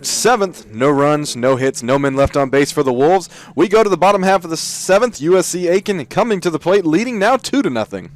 seventh, no runs, no hits, no men left on base for the Wolves. We go to the bottom half of the seventh. USC Aiken coming to the plate, leading now 2-0.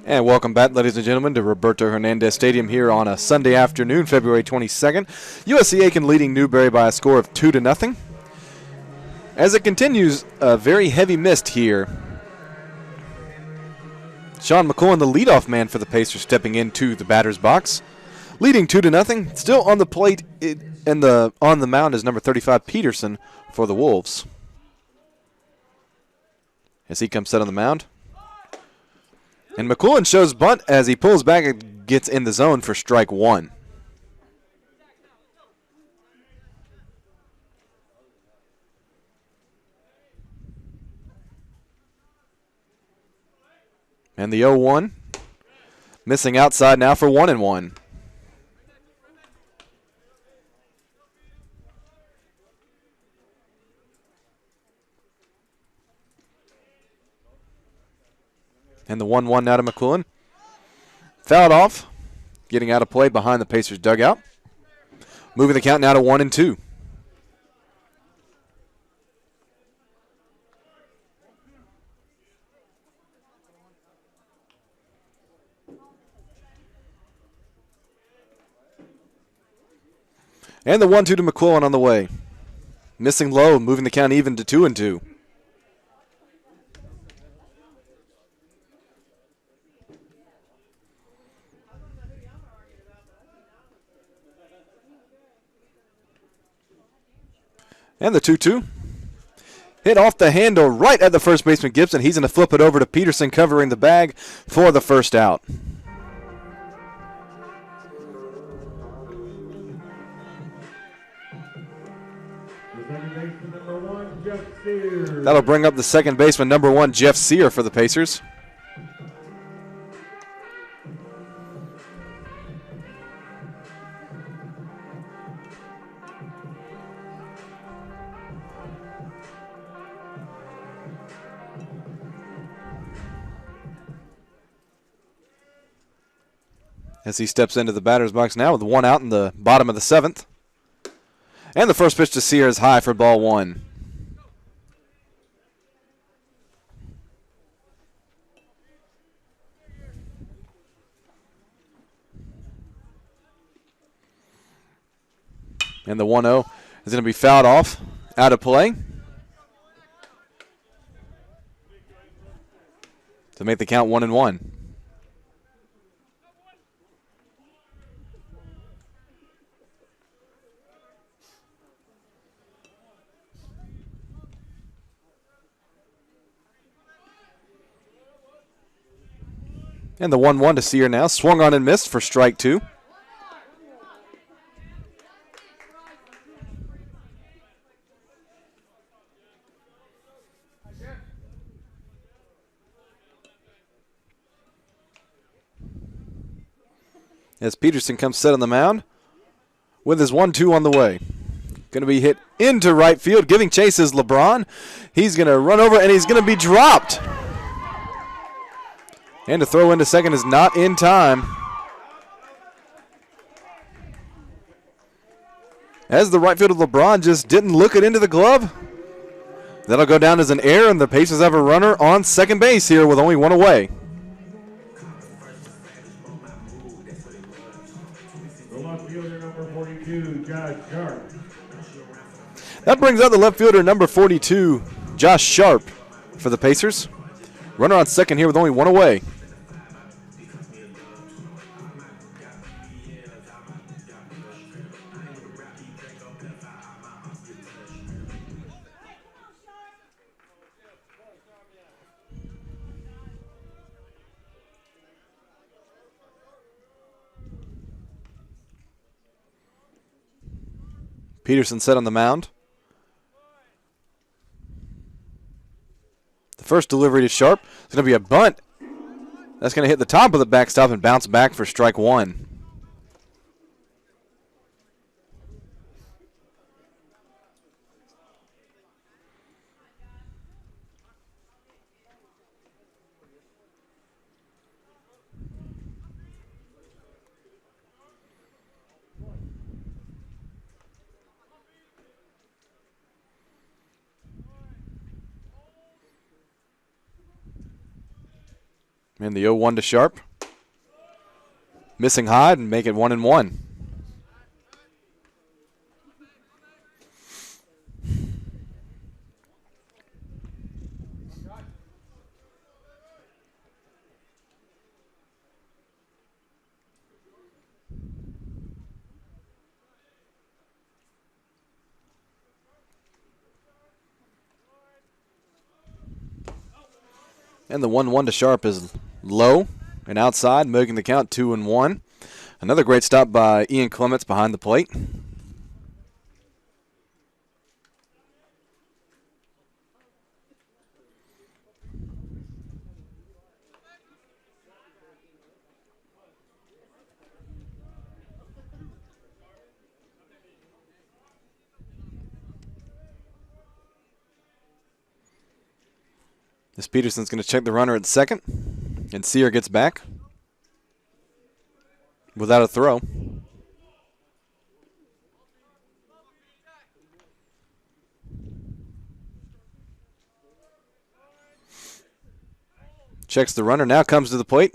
And welcome back, ladies and gentlemen, to Roberto Hernandez Stadium here on a Sunday afternoon, February 22nd. USC Aiken leading Newberry by a score of 2-0. As it continues, a very heavy mist here. Sean McCullen, the leadoff man for the Pacers, stepping into the batter's box, leading 2-0. Still on the plate and on the mound is number 35 Peterson for the Wolves. As he comes set on the mound. And McCullen shows bunt as he pulls back and gets in the zone for strike one. And the 0-1. Missing outside now for 1-1. And the 1-1 now to McCullen. Fouled off. Getting out of play behind the Pacers dugout. Moving the count now to 1-2. And the 1-2 to McCullen on the way. Missing low, moving the count even to 2-2. And the 2-2. Hit off the handle right at the first baseman Gibson. He's going to flip it over to Peterson, covering the bag for the first out. That'll bring up the second baseman, number 1, Jeff Sear, for the Pacers. as he steps into the batter's box now with one out in the bottom of the 7th. And the first pitch to Sear is high for ball 1. And the 1-0 is going to be fouled off, out of play, to make the count 1-1. And the 1-1 to Sear now. Swung on and missed for strike 2. As Peterson comes set on the mound with his 1-2 on the way. Going to be hit into right field. Giving chase is LeBron. He's going to run over, and he's going to be dropped. And to throw into second is not in time. As the right fielder LeBron just didn't look it into the glove. That'll go down as an error, and the Pacers have a runner on second base here with only one away. The left fielder, number 42, Josh Sharp. That brings out the left fielder, number 42, Josh Sharp, for the Pacers. Runner on second here with only one away. Peterson set on the mound. The first delivery to Sharp is going to be a bunt. That's going to hit the top of the backstop and bounce back for strike 1. And the 0-1 to Sharp. Missing high and make it 1-1. And the 1-1 to Sharp is low and outside, making the count 2-1. Another great stop by Ian Clements behind the plate. This Peterson's going to check the runner at second, and Sear gets back without a throw. Checks the runner, now comes to the plate.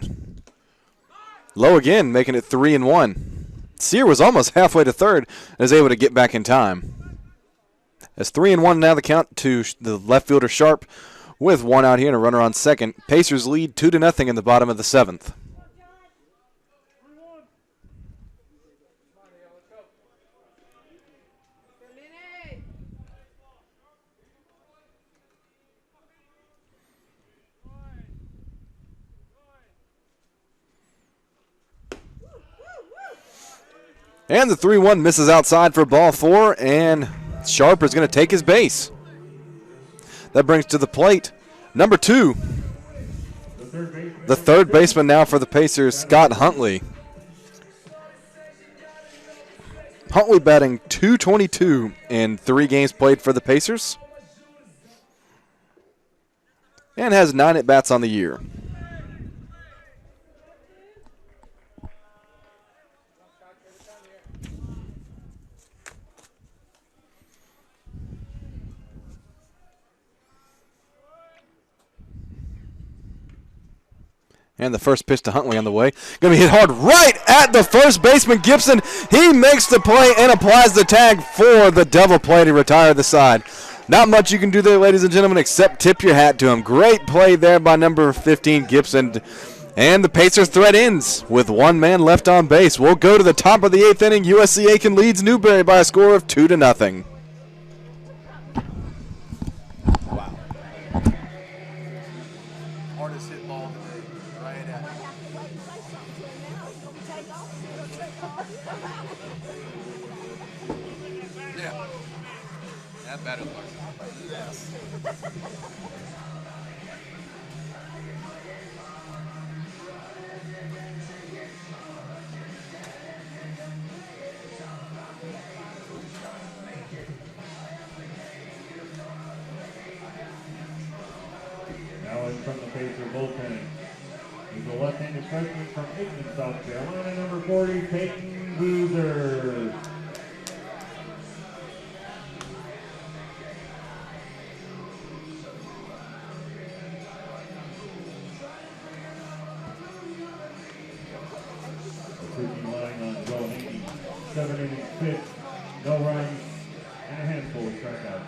Low again, making it 3-1. Sear was almost halfway to third and is able to get back in time. It's 3-1 now, the count to the left fielder Sharp, with one out here and a runner on second. Pacers lead 2-0 in the bottom of the 7th. And the 3-1 misses outside for ball 4, and Sharp is going to take his base. That brings to the plate number 2, the third baseman now for the Pacers, Scott Huntley. Huntley batting .222 in 3 games played for the Pacers and has 9 at-bats on the year. And the first pitch to Huntley on the way. Going to be hit hard right at the first baseman, Gibson. He makes the play and applies the tag for the double play to retire the side. Not much you can do there, ladies and gentlemen, except tip your hat to him. Great play there by number 15, Gibson. And the Pacers threat ends with one man left on base. We'll go to the top of the 8th inning. USC Aiken leads Newberry by a score of 2-0. Hardest hit ball today, right at it. Yeah. That batted like yes. Now in from the Pacer bullpen is the left-handed freshman from Aiken, South Carolina, number 40, Peyton Boozer. Pitching line on Joe Haney, 7 innings pitched, no runs, and a handful of strikeouts.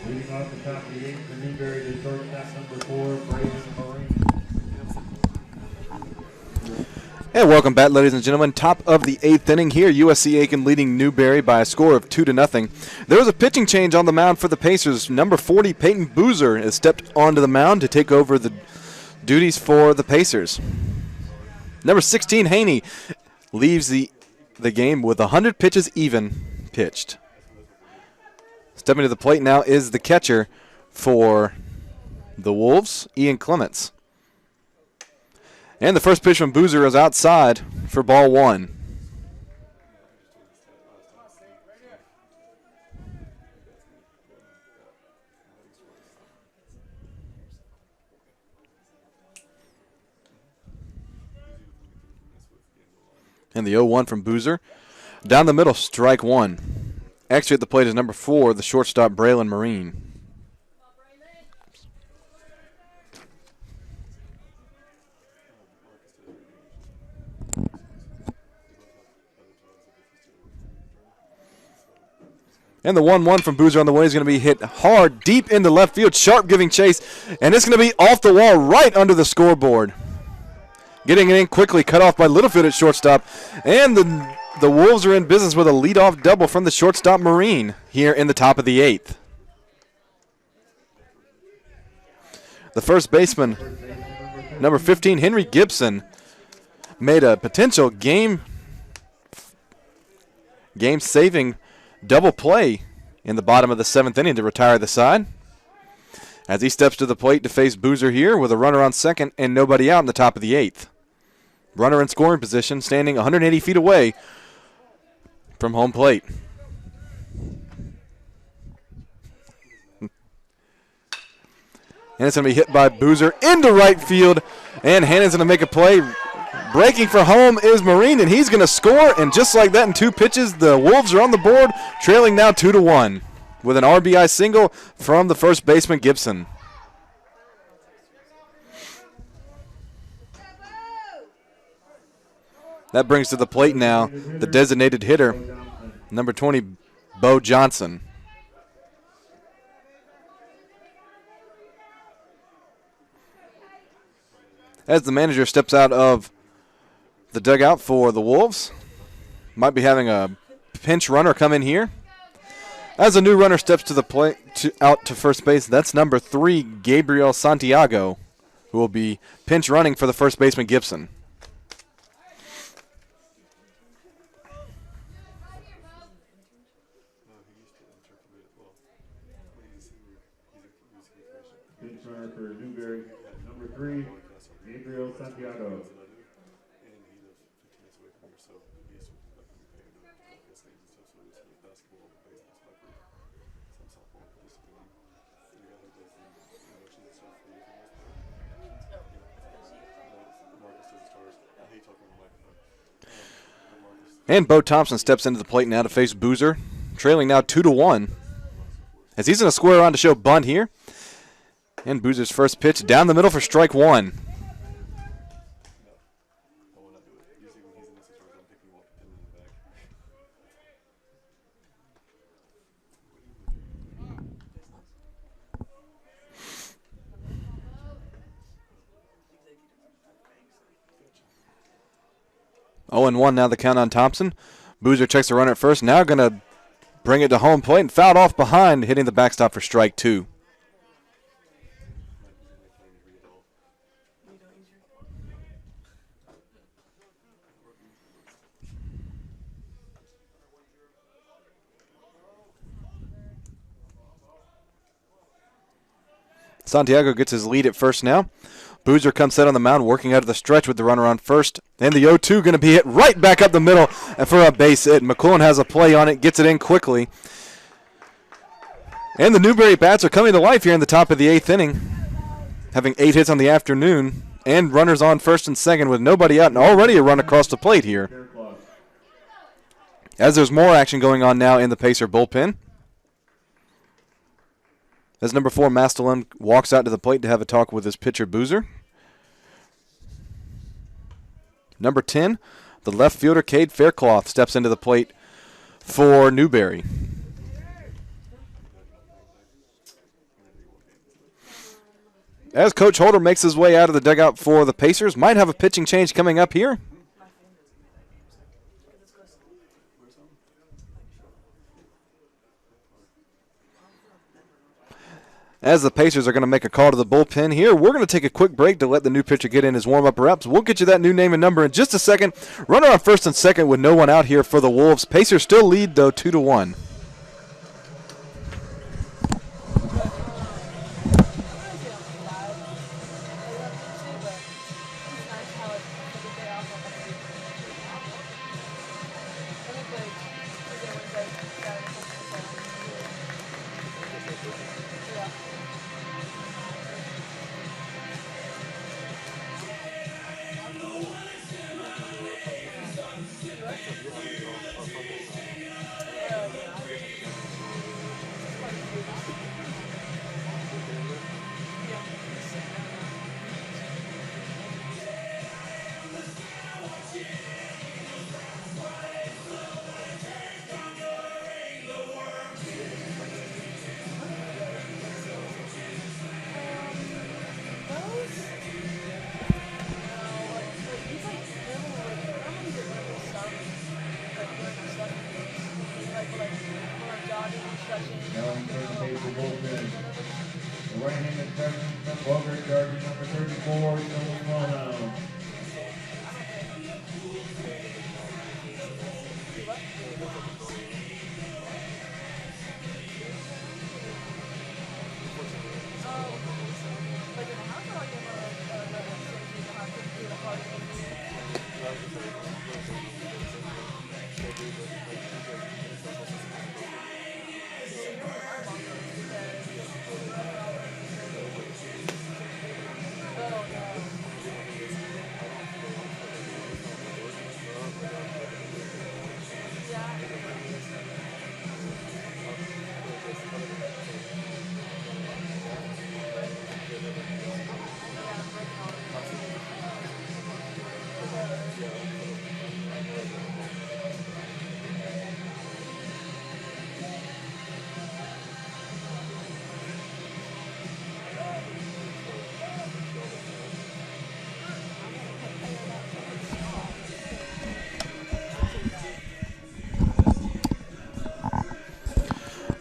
Leading off the top of the 8th for Newberry, the shortstop number 4, Braden Marine. And welcome back, ladies and gentlemen. Top of the 8th inning here. USC Aiken leading Newberry by a score of 2-0. There was a pitching change on the mound for the Pacers. Number 40, Peyton Boozer, has stepped onto the mound to take over the duties for the Pacers. Number 16, Haney, leaves the game with 100 pitches even pitched. Stepping to the plate now is the catcher for the Wolves, Ian Clements. And the first pitch from Boozer is outside for ball 1. And the 0-1 from Boozer. Down the middle, strike 1. Actually at the plate is number 4, the shortstop Braylon Marine. And the 1-1 from Boozer on the way is going to be hit hard, deep into left field. Sharp giving chase, and it's going to be off the wall right under the scoreboard. Getting it in quickly, cut off by Littlefield at shortstop. And the Wolves are in business with a leadoff double from the shortstop Marine here in the top of the 8th. The first baseman, number 15, Henry Gibson, made a potential game-saving double play in the bottom of the 7th inning to retire the side. As he steps to the plate to face Boozer here with a runner on second and nobody out in the top of the 8th. Runner in scoring position, standing 180 feet away from home plate. And it's going to be hit by Boozer into right field. And Hannon's going to make a play. Breaking for home is Marine, and he's going to score. And just like that in 2 pitches, the Wolves are on the board, trailing now 2-1 with an RBI single from the first baseman, Gibson. That brings to the plate now the designated hitter, number 20, Bo Johnson. As the manager steps out of the dugout for the Wolves, might be having a pinch runner come in here. As a new runner steps to the plate, out to first base, that's number 3, Gabriel Santiago, who will be pinch running for the first baseman, Gibson. Pinch runner for Newberry, number 3, Gabriel Santiago. And Bo Thompson steps into the plate now to face Boozer, trailing now 2-1. As he's going to square around to show bunt here. And Boozer's first pitch down the middle for strike 1. Oh, and 1 now the count on Thompson. Boozer checks the runner at first. Now going to bring it to home plate and fouled off behind, hitting the backstop for strike 2. Santiago gets his lead at first now. Boozer comes set on the mound, working out of the stretch with the runner on first. And the 0-2 going to be hit right back up the middle for a base hit. McClellan has a play on it, gets it in quickly. And the Newberry bats are coming to life here in the top of the 8th inning, having 8 hits on the afternoon, and runners on first and second with nobody out, and already a run across the plate here. As there's more action going on now in the Pacer bullpen. As number 4, Mastelon walks out to the plate to have a talk with his pitcher, Boozer. Number 10, the left fielder, Cade Faircloth, steps into the plate for Newberry. As Coach Holder makes his way out of the dugout for the Pacers, might have a pitching change coming up here. As the Pacers are going to make a call to the bullpen here, we're going to take a quick break to let the new pitcher get in his warm-up reps. We'll get you that new name and number in just a second. Runner on first and second with no one out here for the Wolves. Pacers still lead, though, 2-1.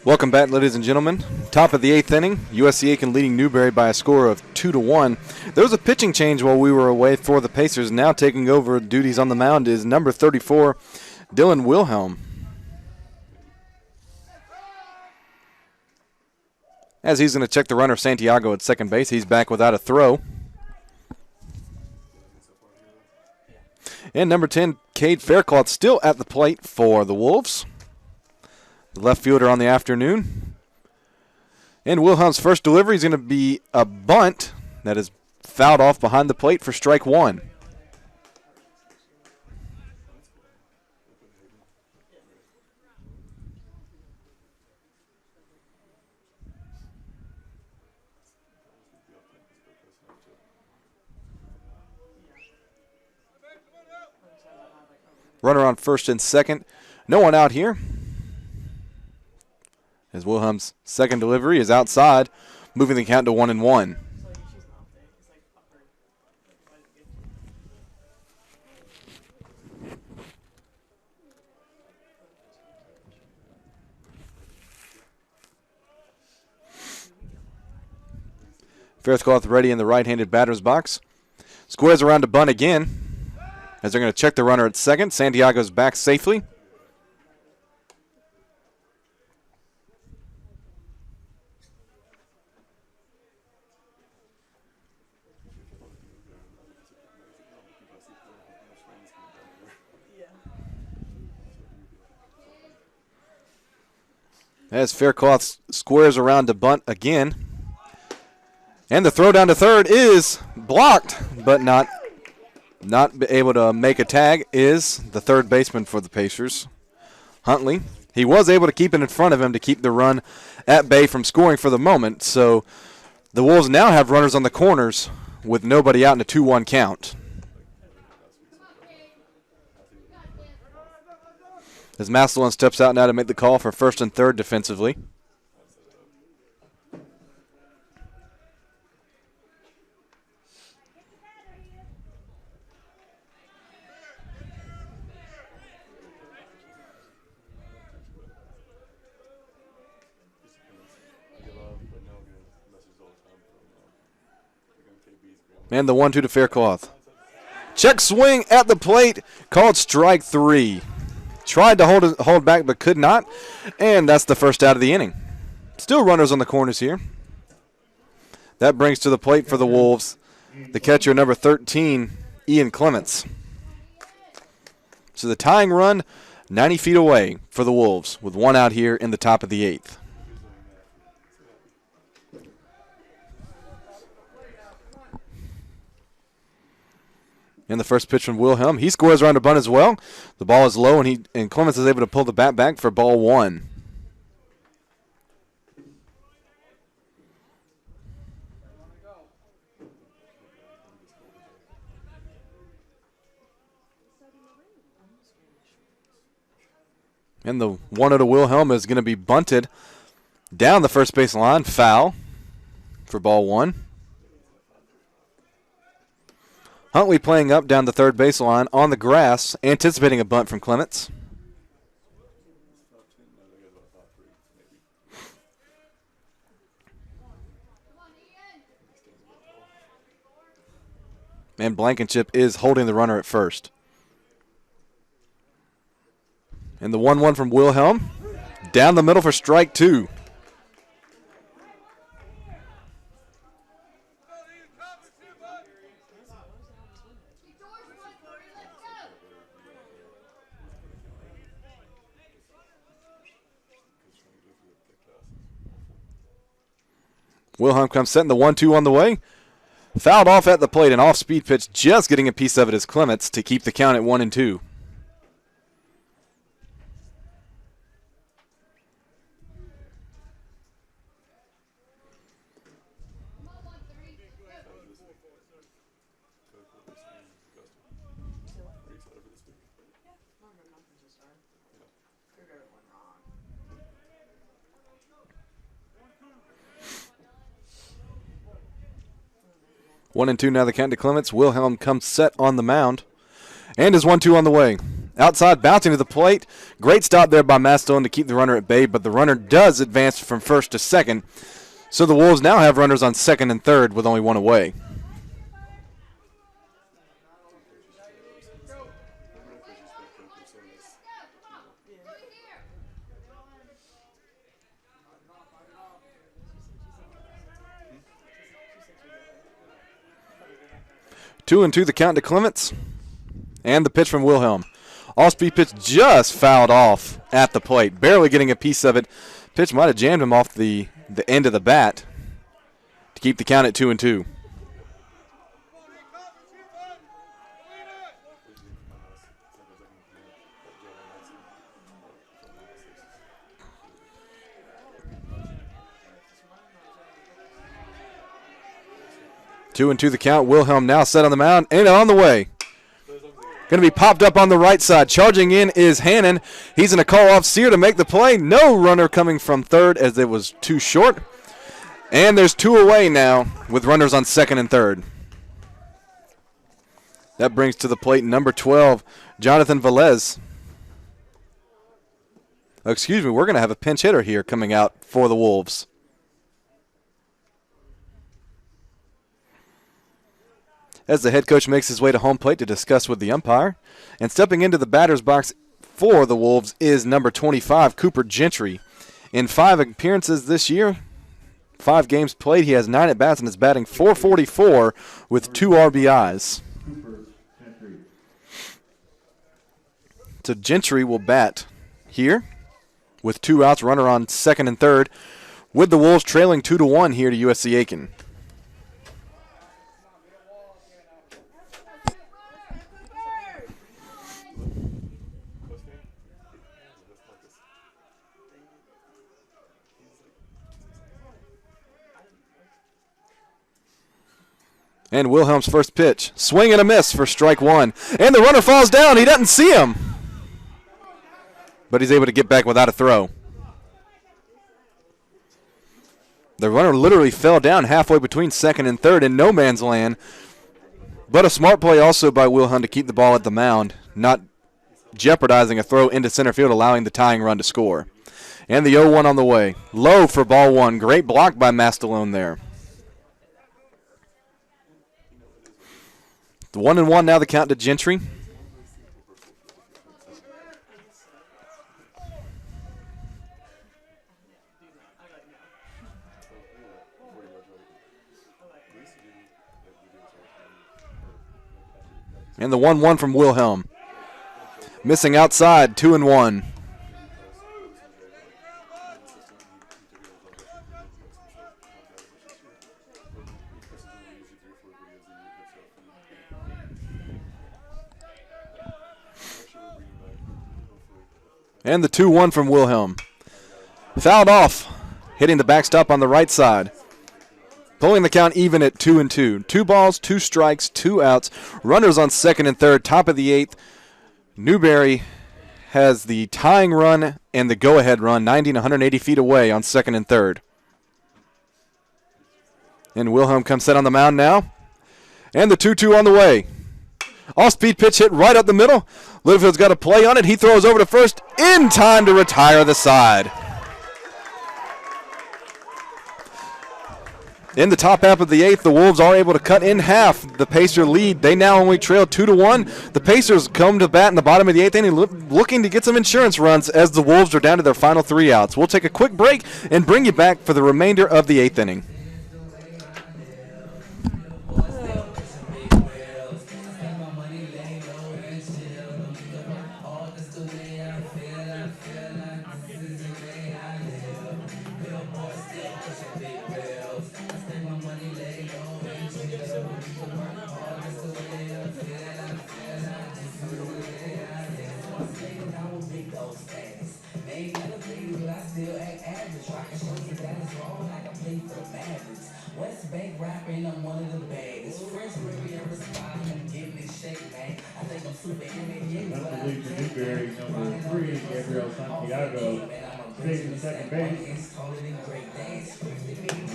Welcome back, ladies and gentlemen. Top of the 8th inning, USC Aiken leading Newberry by a score of 2-1. There was a pitching change while we were away for the Pacers. Now taking over duties on the mound is number 34, Dylan Wilhelm. As he's going to check the runner, Santiago, at second base. He's back without a throw. And number 10, Cade Faircloth, still at the plate for the Wolves. The left fielder on the afternoon. And Wilhelm's first delivery is going to be a bunt that is fouled off behind the plate for strike one. Runner on first and second. No one out here. As Wilhelm's second delivery is outside, moving the count to 1-1. Faircloth ready in the right-handed batter's box. Squares around to bunt again, as they're going to check the runner at second. Santiago's back safely. As Faircloth squares around to bunt again. And the throw down to third is blocked, but not able to make a tag is the third baseman for the Pacers, Huntley. He was able to keep it in front of him to keep the run at bay from scoring for the moment. So the Wolves now have runners on the corners with nobody out in a 2-1 count. As Massillon steps out now to make the call for first and third defensively. And the 1-2 to Faircloth. Check swing at the plate, called strike three. Tried to hold back but could not, and that's the first out of the inning. Still runners on the corners here. That brings to the plate for the Wolves the catcher, number 13, Ian Clements. So the tying run 90 feet away for the Wolves with one out here in the top of the 8th. And the first pitch from Wilhelm. He scores around a bunt as well. The ball is low, and Clements is able to pull the bat back for ball one. And the 1-0 to Wilhelm is going to be bunted down the first base line. Foul for ball one. Huntley playing up down the third baseline on the grass, anticipating a bunt from Clements. And Blankenship is holding the runner at first. And the 1-1 from Wilhelm. Down the middle for strike two. Wilhelm comes setting the 1-2 on the way. Fouled off at the plate, an off-speed pitch, just getting a piece of it as Clements to keep the count at 1-2. One and two now the count to Clements. Wilhelm comes set on the mound. And is 1-2 on the way. Outside, bouncing to the plate. Great stop there by Mastone to keep the runner at bay, but the runner does advance from first to second. So the Wolves now have runners on second and third with only one away. Two and two the count to Clements. And the pitch from Wilhelm. All-speed pitch just fouled off at the plate, barely getting a piece of it. Pitch might have jammed him off the end of the bat to keep the count at 2-2. Two and two the count. Wilhelm now set on the mound and on the way. Going to be popped up on the right side. Charging in is Hannon. He's going to call off Sear to make the play. No runner coming from third as it was too short. And there's two away now with runners on second and third. That brings to the plate number 12, Jonathan Velez. Oh, excuse me, we're going to have a pinch hitter here coming out for the Wolves. As the head coach makes his way to home plate to discuss with the umpire. And stepping into the batter's box for the Wolves is number 25, Cooper Gentry. In 5 appearances this year, 5 games played, he has 9 at-bats and is batting .444 with 2 RBIs. So Gentry will bat here with 2 outs, runner on second and third, with the Wolves trailing 2-1 here to USC Aiken. And Wilhelm's first pitch. Swing and a miss for strike one. And the runner falls down. He doesn't see him. But he's able to get back without a throw. The runner literally fell down halfway between second and third in no man's land. But a smart play also by Wilhelm to keep the ball at the mound, not jeopardizing a throw into center field, allowing the tying run to score. And the 0-1 on the way. Low for ball one. Great block by Mastalone there. The 1-1 now the count to Gentry. And the 1-1 from Wilhelm. Missing outside, 2-1. And the 2-1 from Wilhelm. Fouled off, hitting the backstop on the right side. Pulling the count even at 2-2. 2 balls, 2 strikes, 2 outs. Runners on second and third, top of the 8th. Newberry has the tying run and the go-ahead run, 90 and 180 feet away on second and third. And Wilhelm comes set on the mound now. And the 2-2 on the way. Off-speed pitch hit right up the middle. Littlefield's got a play on it. He throws over to first in time to retire the side. In the top half of the 8th, the Wolves are able to cut in half the Pacer lead. They now only trail 2-1. The Pacers come to bat in the bottom of the 8th inning, looking to get some insurance runs as the Wolves are down to their final 3 outs. We'll take a quick break and bring you back for the remainder of the 8th inning. Newberry, number 3, Gabriel Santiago. Stays at second base.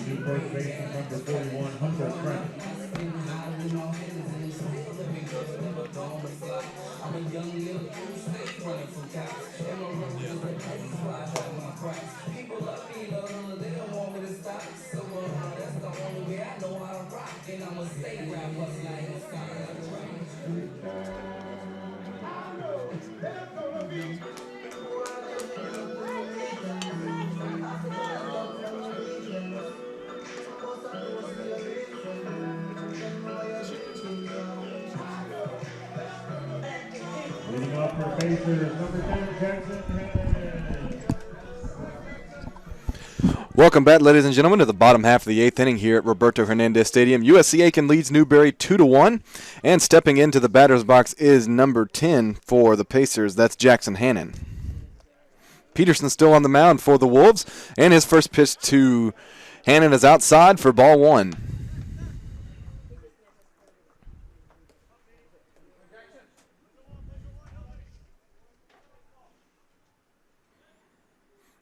New first baseman number 41, Hunter Trent. Leading off for Pacers, number 10, Jackson Hannon. Welcome back, ladies and gentlemen, to the bottom half of the 8th inning here at Roberto Hernandez Stadium. USC Aiken leads Newberry 2-1, and stepping into the batter's box is number 10 for the Pacers. That's Jackson Hannon. Peterson still on the mound for the Wolves, and his first pitch to Hannon is outside for ball 1.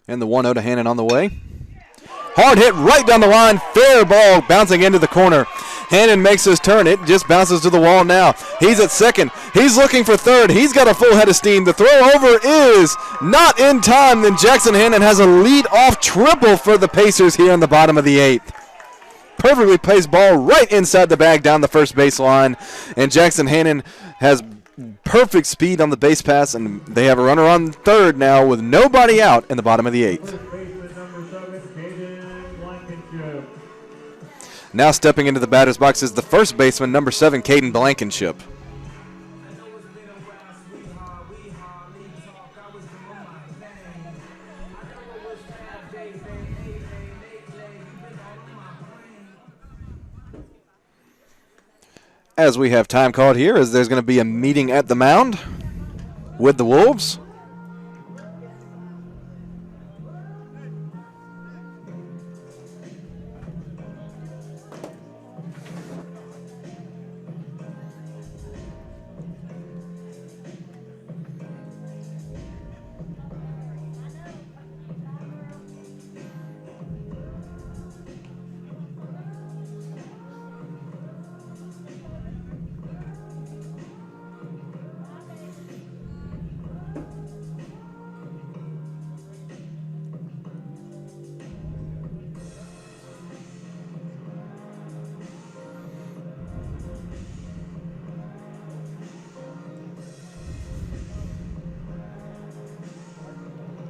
And the 1-0 to Hannon on the way. Hard hit right down the line. Fair ball bouncing into the corner. Hannon makes his turn. It just bounces to the wall now. He's at second. He's looking for third. He's got a full head of steam. The throw over is not in time. Then Jackson Hannon has a lead-off triple for the Pacers here in the bottom of the 8th. Perfectly placed ball right inside the bag down the first baseline. And Jackson Hannon has perfect speed on the base pass, and they have a runner on third now with nobody out in the bottom of the 8th. Now stepping into the batter's box is the first baseman, number 7, Caden Blankenship. As we have time called here, as there's going to be a meeting at the mound with the Wolves.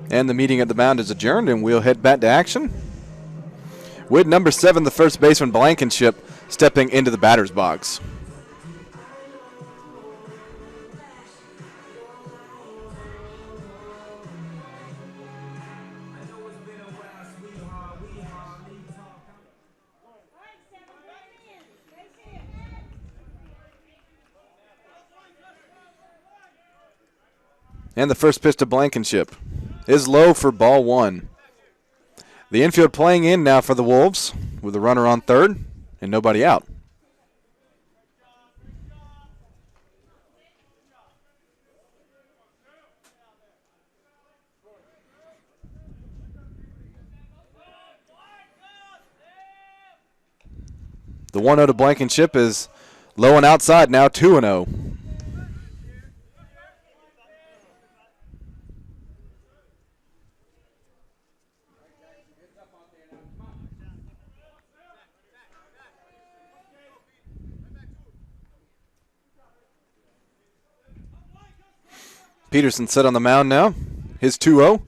And the meeting at the mound is adjourned, and we'll head back to action with number 7, the first baseman, Blankenship, stepping into the batter's box. And the first pitch to Blankenship is low for ball 1. The infield playing in now for the Wolves with a runner on third and nobody out. The 1-0 to Blankenship is low and outside, now 2-0. Peterson set on the mound now. His 2-0.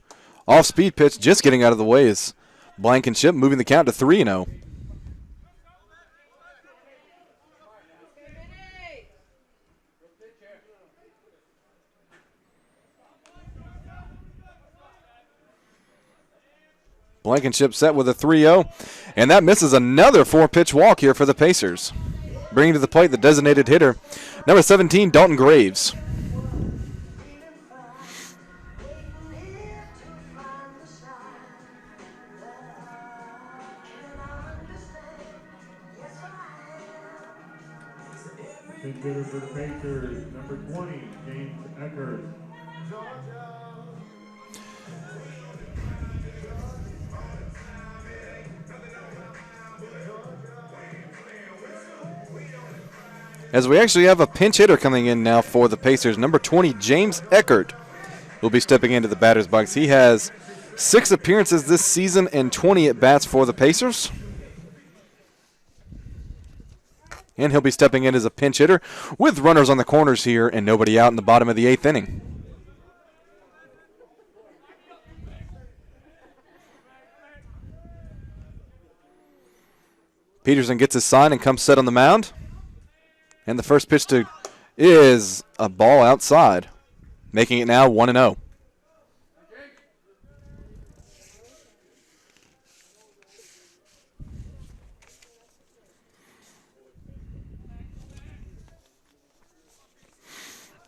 Off-speed pitch just getting out of the way is Blankenship, moving the count to 3-0. Blankenship set with a 3-0, and that misses another 4-pitch walk here for the Pacers. Bringing to the plate the designated hitter, number 17, Dalton Graves. Fifth hitter for the Pacers, number 20, James Eckert. As we actually have a pinch hitter coming in now for the Pacers. Number 20, James Eckert, will be stepping into the batter's box. He has 6 appearances this season and 20 at-bats for the Pacers. And he'll be stepping in as a pinch hitter with runners on the corners here and nobody out in the bottom of the 8th inning. Peterson gets his sign and comes set on the mound. And the first pitch is a ball outside, making it now 1-0.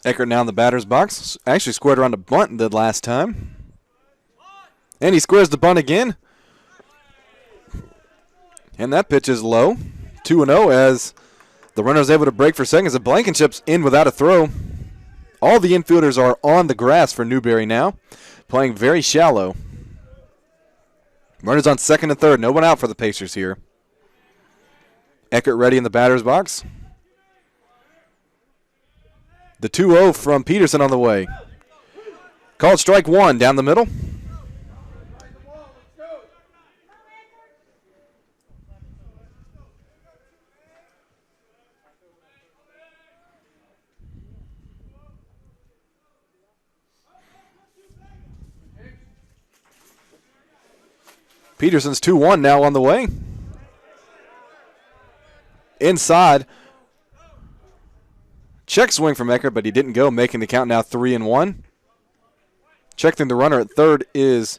Eckert now in the batter's box. Actually squared around a bunt the last time. And he squares the bunt again. And that pitch is low. 2-0 as the runner is able to break for seconds. And Blankenship's in without a throw. All the infielders are on the grass for Newberry now, playing very shallow. Runners on second and third. No one out for the Pacers here. Eckert ready in the batter's box. The 2-0 from Peterson on the way. Called strike 1 down the middle. Peterson's 2-1 now on the way. Inside. Check swing from Eckert, but he didn't go, making the count now 3-1. Checking the runner at third is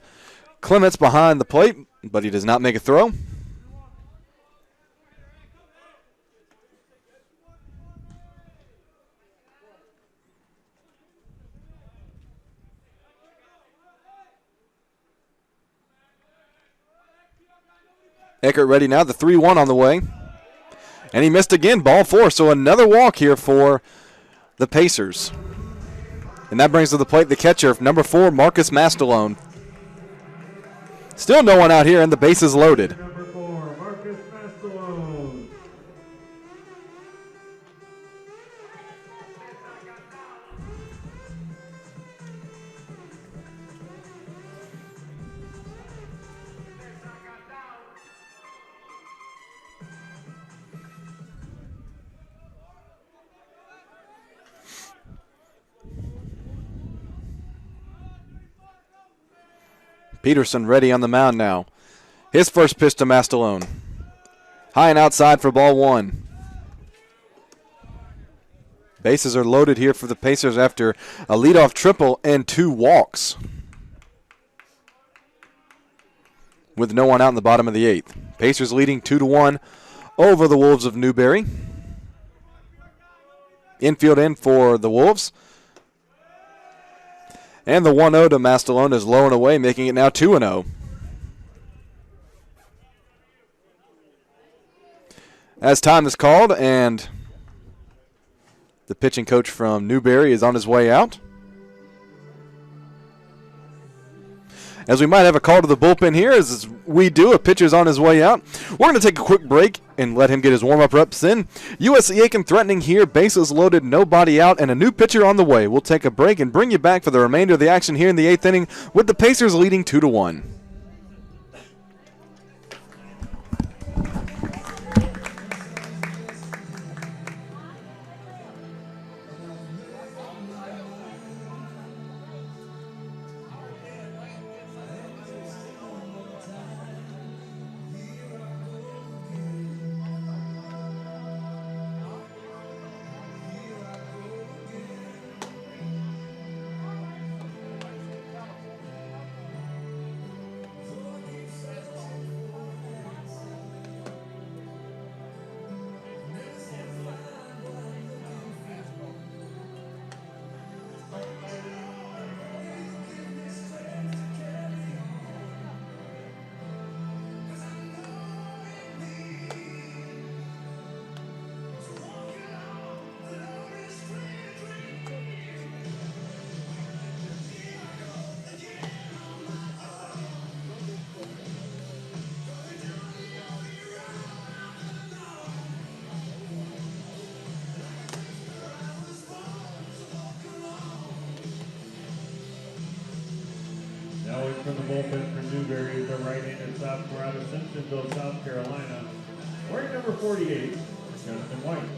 Clements behind the plate, but he does not make a throw. Eckert ready now, the 3-1 on the way. And he missed again, ball 4, so another walk here for the Pacers. And that brings to the plate the catcher, number 4, Marcus Mastalone. Still no one out here, and the base is loaded. Number 4, Marcus Mastalone. Peterson ready on the mound now. His first pitch to Mastalone. High and outside for ball 1. Bases are loaded here for the Pacers after a leadoff triple and 2 walks. With no one out in the bottom of the 8th. Pacers leading 2-1 over the Wolves of Newberry. Infield in for the Wolves. And the 1-0 to Mastalone is low and away, making it now 2-0. As time is called, and the pitching coach from Newberry is on his way out. As we might have a call to the bullpen here, as we do, a pitcher's on his way out. We're going to take a quick break and let him get his warm-up reps in. USC Aiken threatening here, bases loaded, nobody out, and a new pitcher on the way. We'll take a break and bring you back for the remainder of the action here in the 8th inning with the Pacers leading 2-1. bullpen for Newberry is the right-handed sophomore out of Simpsonville, South Carolina. Wearing number 48, Jonathan White.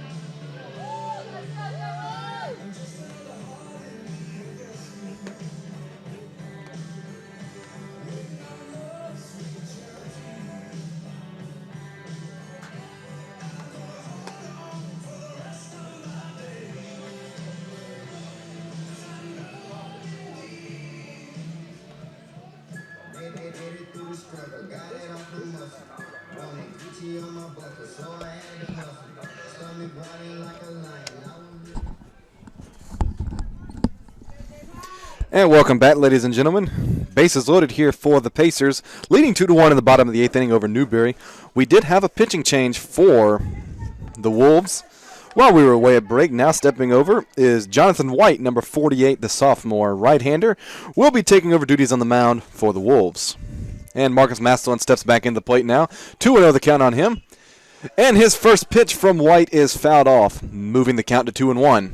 50 on my buckle, so I had to hustle. Stomach grinding like a lion. And welcome back, ladies and gentlemen. Bases loaded here for the Pacers, leading 2-1 in the bottom of the 8th inning over Newberry. We did have a pitching change for the Wolves while we were away at break. Now stepping over is Jonathan White, number 48, the sophomore right-hander, will be taking over duties on the mound for the Wolves. And Marcus Mastellon steps back into the plate now. 2-0 the count on him. And his first pitch from White is fouled off, moving the count to 2-1.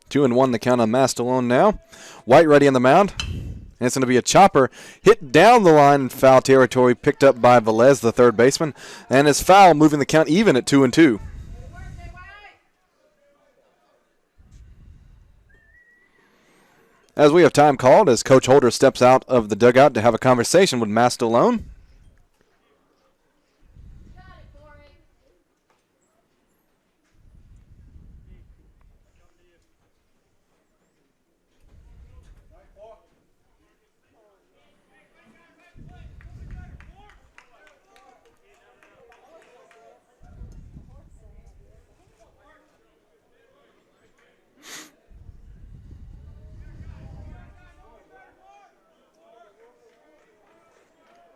Two and one, the count on Mastellon now. White ready on the mound. And it's going to be a chopper hit down the line in foul territory, picked up by Velez, the third baseman. And it's foul, moving the count even at 2-2. As we have time called, as Coach Holder steps out of the dugout to have a conversation with Mastellon.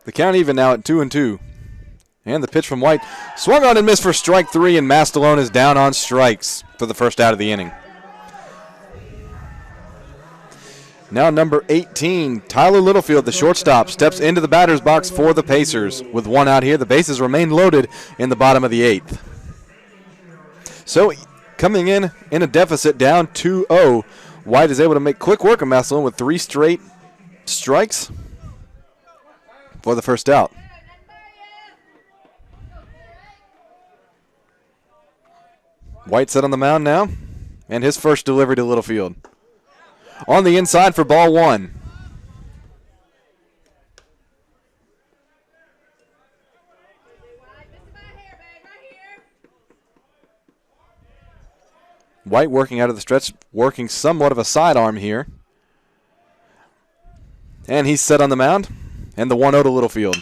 The count even now at 2-2. And the pitch from White swung on and missed for strike three, and Mastellon is down on strikes for the first out of the inning. Now number 18, Tyler Littlefield, the shortstop, steps into the batter's box for the Pacers. With one out here, the bases remain loaded in the bottom of the 8th. So coming in a deficit down 2-0, White is able to make quick work of Mastellon with 3 straight strikes for the first out. White set on the mound now, and his first delivery to Littlefield. On the inside for ball one. White working out of the stretch, working somewhat of a sidearm here. And he's set on the mound. And the 1-0 to Littlefield.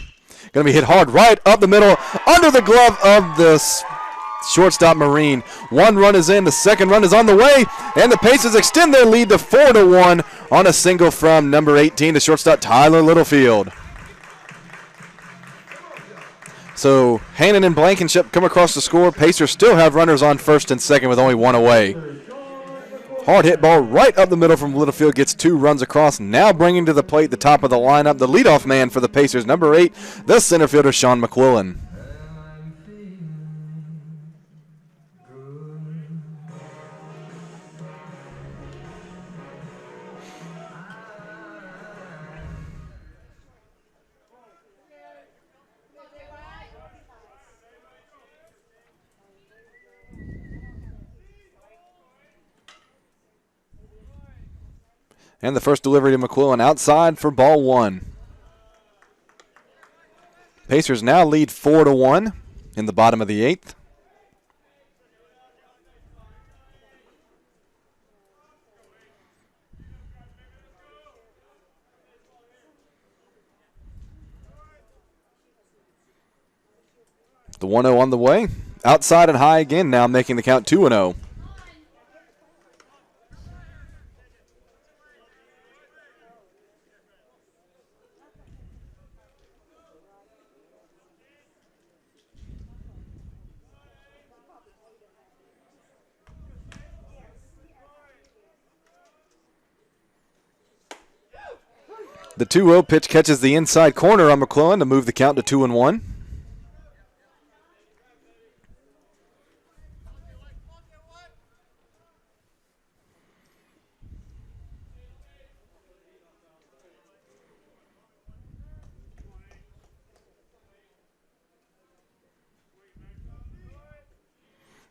Going to be hit hard right up the middle, under the glove of the shortstop Marine. One run is in, the second run is on the way, and the Pacers extend their lead to 4-1 on a single from number 18, the shortstop Tyler Littlefield. So Hannon and Blankenship come across the score. Pacers still have runners on first and second with only one away. Hard hit ball right up the middle from Littlefield, gets 2 runs across. Now bringing to the plate the top of the lineup, the leadoff man for the Pacers, number 8, the center fielder Sean McQuillan. And the first delivery to McQuillan outside for ball one. Pacers now lead 4-1 in the bottom of the 8th. The 1-0 on the way. Outside and high again, now making the count 2-0. The 2-0 pitch catches the inside corner on McClellan to move the count to 2-1.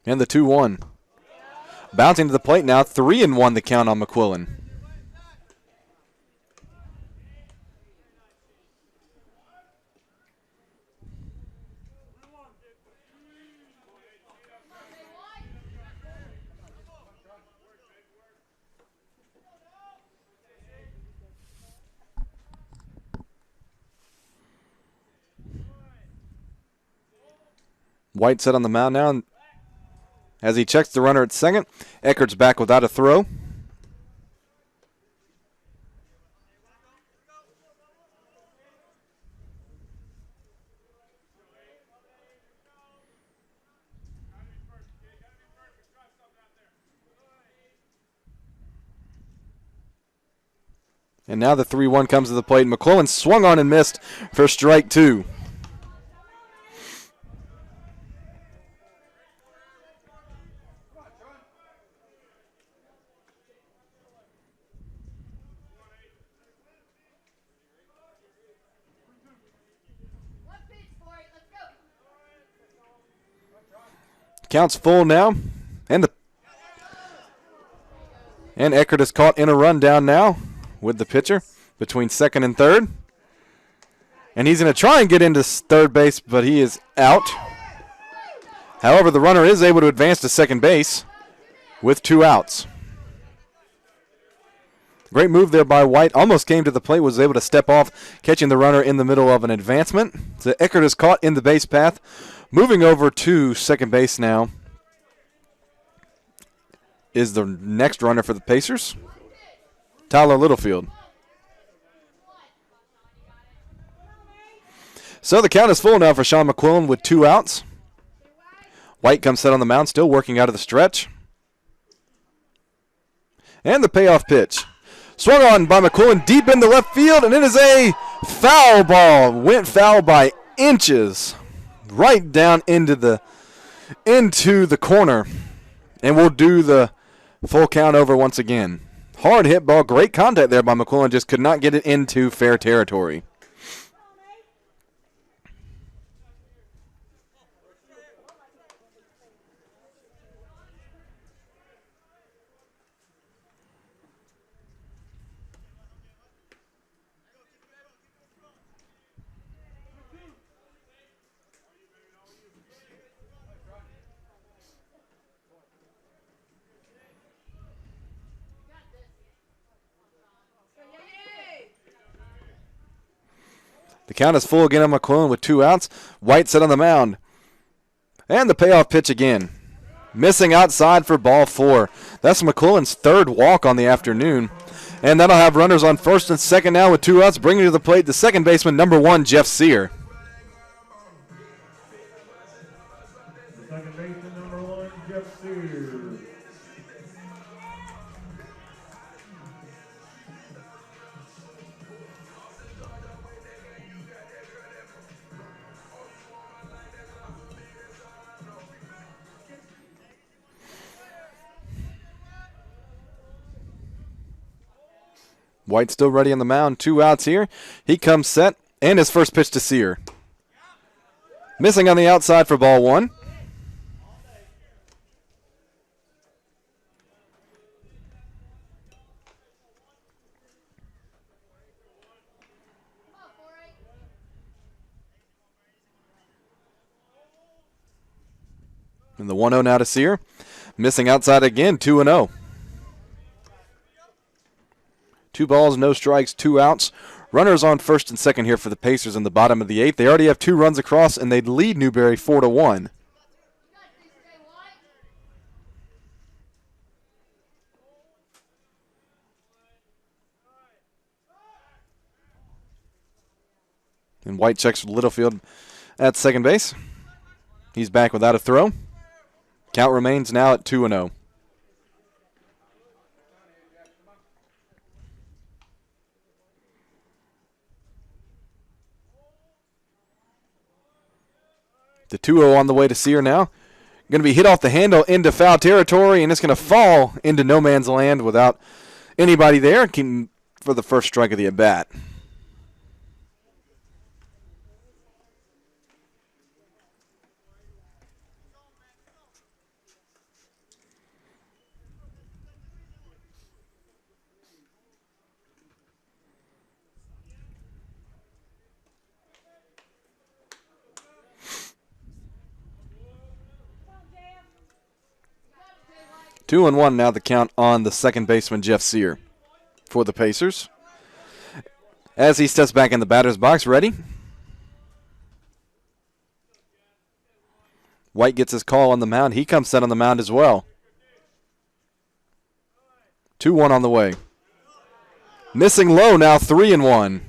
And the 2-1. Bouncing to the plate now, 3-1 the count on McQuillan. White set on the mound now. As he checks the runner at second, Eckert's back without a throw. And now the 3-1 comes to the plate. McQuillan swung on and missed for strike 2. Count's full now, and Eckert is caught in a rundown now with the pitcher between second and third. And he's going to try and get into third base, but he is out. However, the runner is able to advance to second base with 2 outs. Great move there by White. Almost came to the plate, was able to step off, catching the runner in the middle of an advancement. So Eckert is caught in the base path. Moving over to second base now is the next runner for the Pacers, Tyler Littlefield. So the count is full now for Sean McQuillan with 2 outs. White comes set on the mound, still working out of the stretch. And the payoff pitch. Swung on by McQuillan deep into left field, and it is a foul ball. Went foul by inches. Right down into the corner, and we'll do the full count over once again. Hard hit ball, great contact there by McQuillan, just could not get it into fair territory. The count is full again on McQuillan with 2 outs. White set on the mound. And the payoff pitch again. Missing outside for ball 4. That's McQuillan's 3rd walk on the afternoon. And that'll have runners on first and second now with 2 outs, bringing to the plate the second baseman, number 1, Jeff Sear. The second baseman, number 1, Jeff Sear. White still ready on the mound. 2 outs here. He comes set, and his first pitch to Sear. Missing on the outside for ball 1. And the 1-0 now to Sear. Missing outside again, 2-0. 2 balls, no strikes, 2 outs. Runners on first and second here for the Pacers in the bottom of the 8th. They already have 2 runs across, and they lead Newberry 4-1. And White checks Littlefield at second base. He's back without a throw. Count remains now at 2-0. The 2-0 on the way to Sear now. Going to be hit off the handle into foul territory, and it's going to fall into no man's land without anybody there for the first strike of the at-bat. 2-1 now the count on the second baseman, Jeff Sear, for the Pacers. As he steps back in the batter's box, ready. White gets his call on the mound. He comes set on the mound as well. 2-1 on the way. Missing low now, 3-1.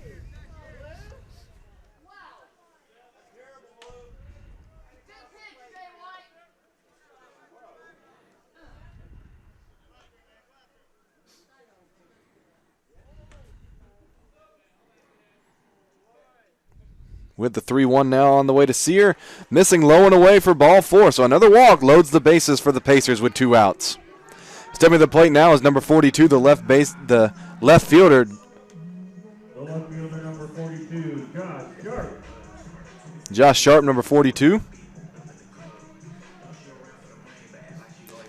With the 3-1 now on the way to Sear. Missing low and away for ball 4. So another walk loads the bases for the Pacers with 2 outs. Stepping to the plate now is number 42, the left fielder. The left fielder, number 42, Josh Sharp. Josh Sharp, number 42.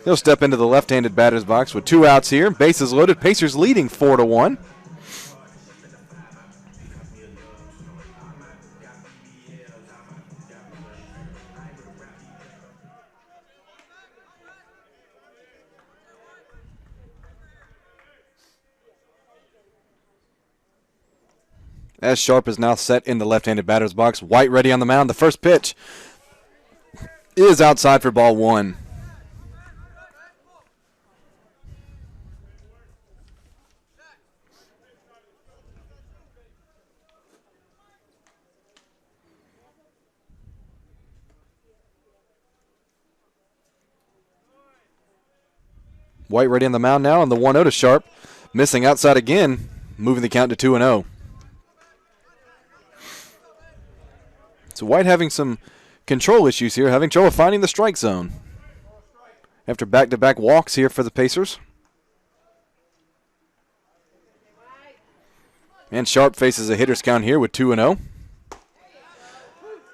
He'll step into the left-handed batter's box with 2 outs here. Bases loaded. Pacers leading 4-1. As Sharp is now set in the left-handed batter's box. White ready on the mound. The first pitch is outside for ball 1. White ready on the mound now, and the 1-0 to Sharp. Missing outside again, moving the count to 2-0. So White having some control issues here, having trouble finding the strike zone. After back-to-back walks here for the Pacers. And Sharp faces a hitter's count here with 2-0.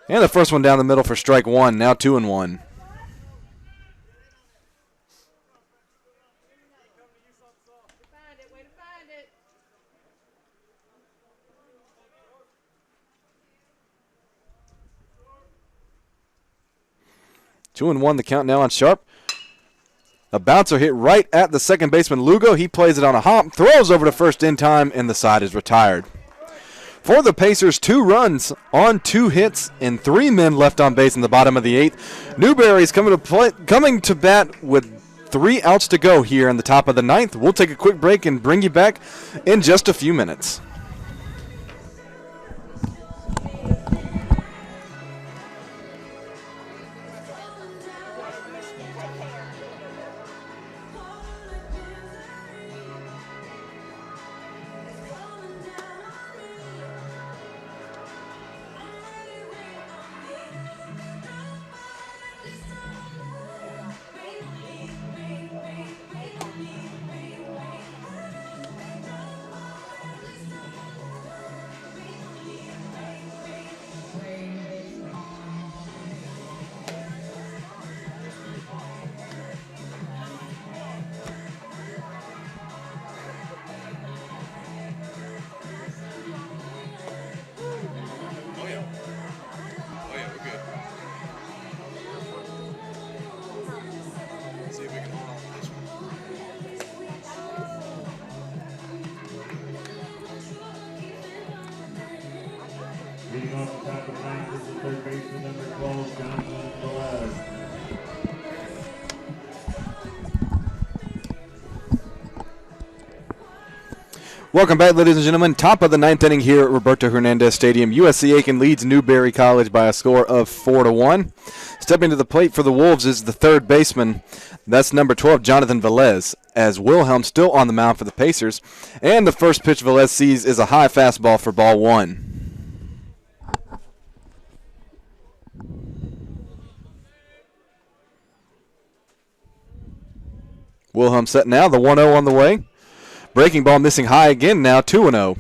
And the first one down the middle for strike 1, now 2-1. 2-1 the count now on Sharp. A bouncer hit right at the second baseman, Lugo. He plays it on a hop, throws over to first in time, and the side is retired. For the Pacers, 2 runs on 2 hits and 3 men left on base in the bottom of the 8th. Newberry is coming to bat with 3 outs to go here in the top of the 9th. We'll take a quick break and bring you back in just a few minutes. Leading off the top of the 9th is the third baseman, number 12, Jonathan Velez. Welcome back, ladies and gentlemen. Top of the 9th inning here at Roberto Hernandez Stadium. USC Aiken leads Newberry College by a score of 4-1. Stepping to the plate for the Wolves is the third baseman. That's number 12, Jonathan Velez, as Wilhelm still on the mound for the Pacers. And the first pitch Velez sees is a high fastball for ball 1. Wilhelm set now, the 1-0 on the way. Breaking ball missing high again now, 2-0.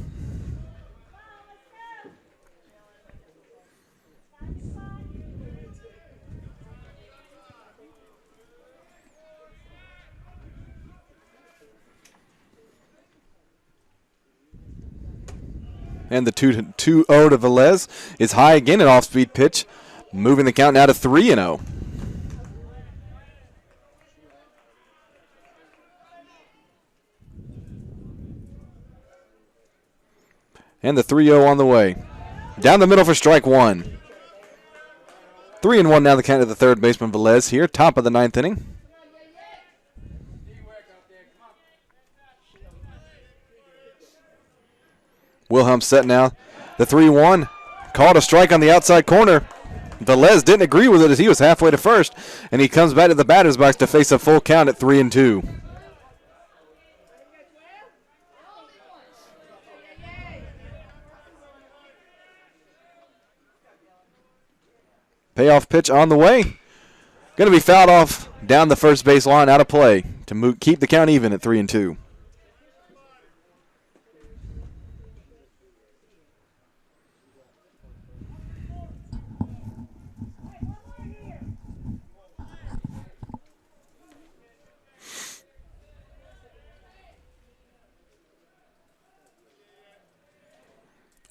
And the 2-0 to Velez is high again, an off-speed pitch, moving the count now to 3-0. And the 3-0 on the way. Down the middle for strike one. 3-1 now the count of the third baseman Velez here, top of the ninth inning. Wilhelm set now. The 3-1. Called a strike on the outside corner. Velez didn't agree with it as he was halfway to first, and he comes back to the batter's box to face a full count at 3-2. Payoff pitch on the way. Going to be fouled off down the first base line, out of play to keep the count even at 3-2.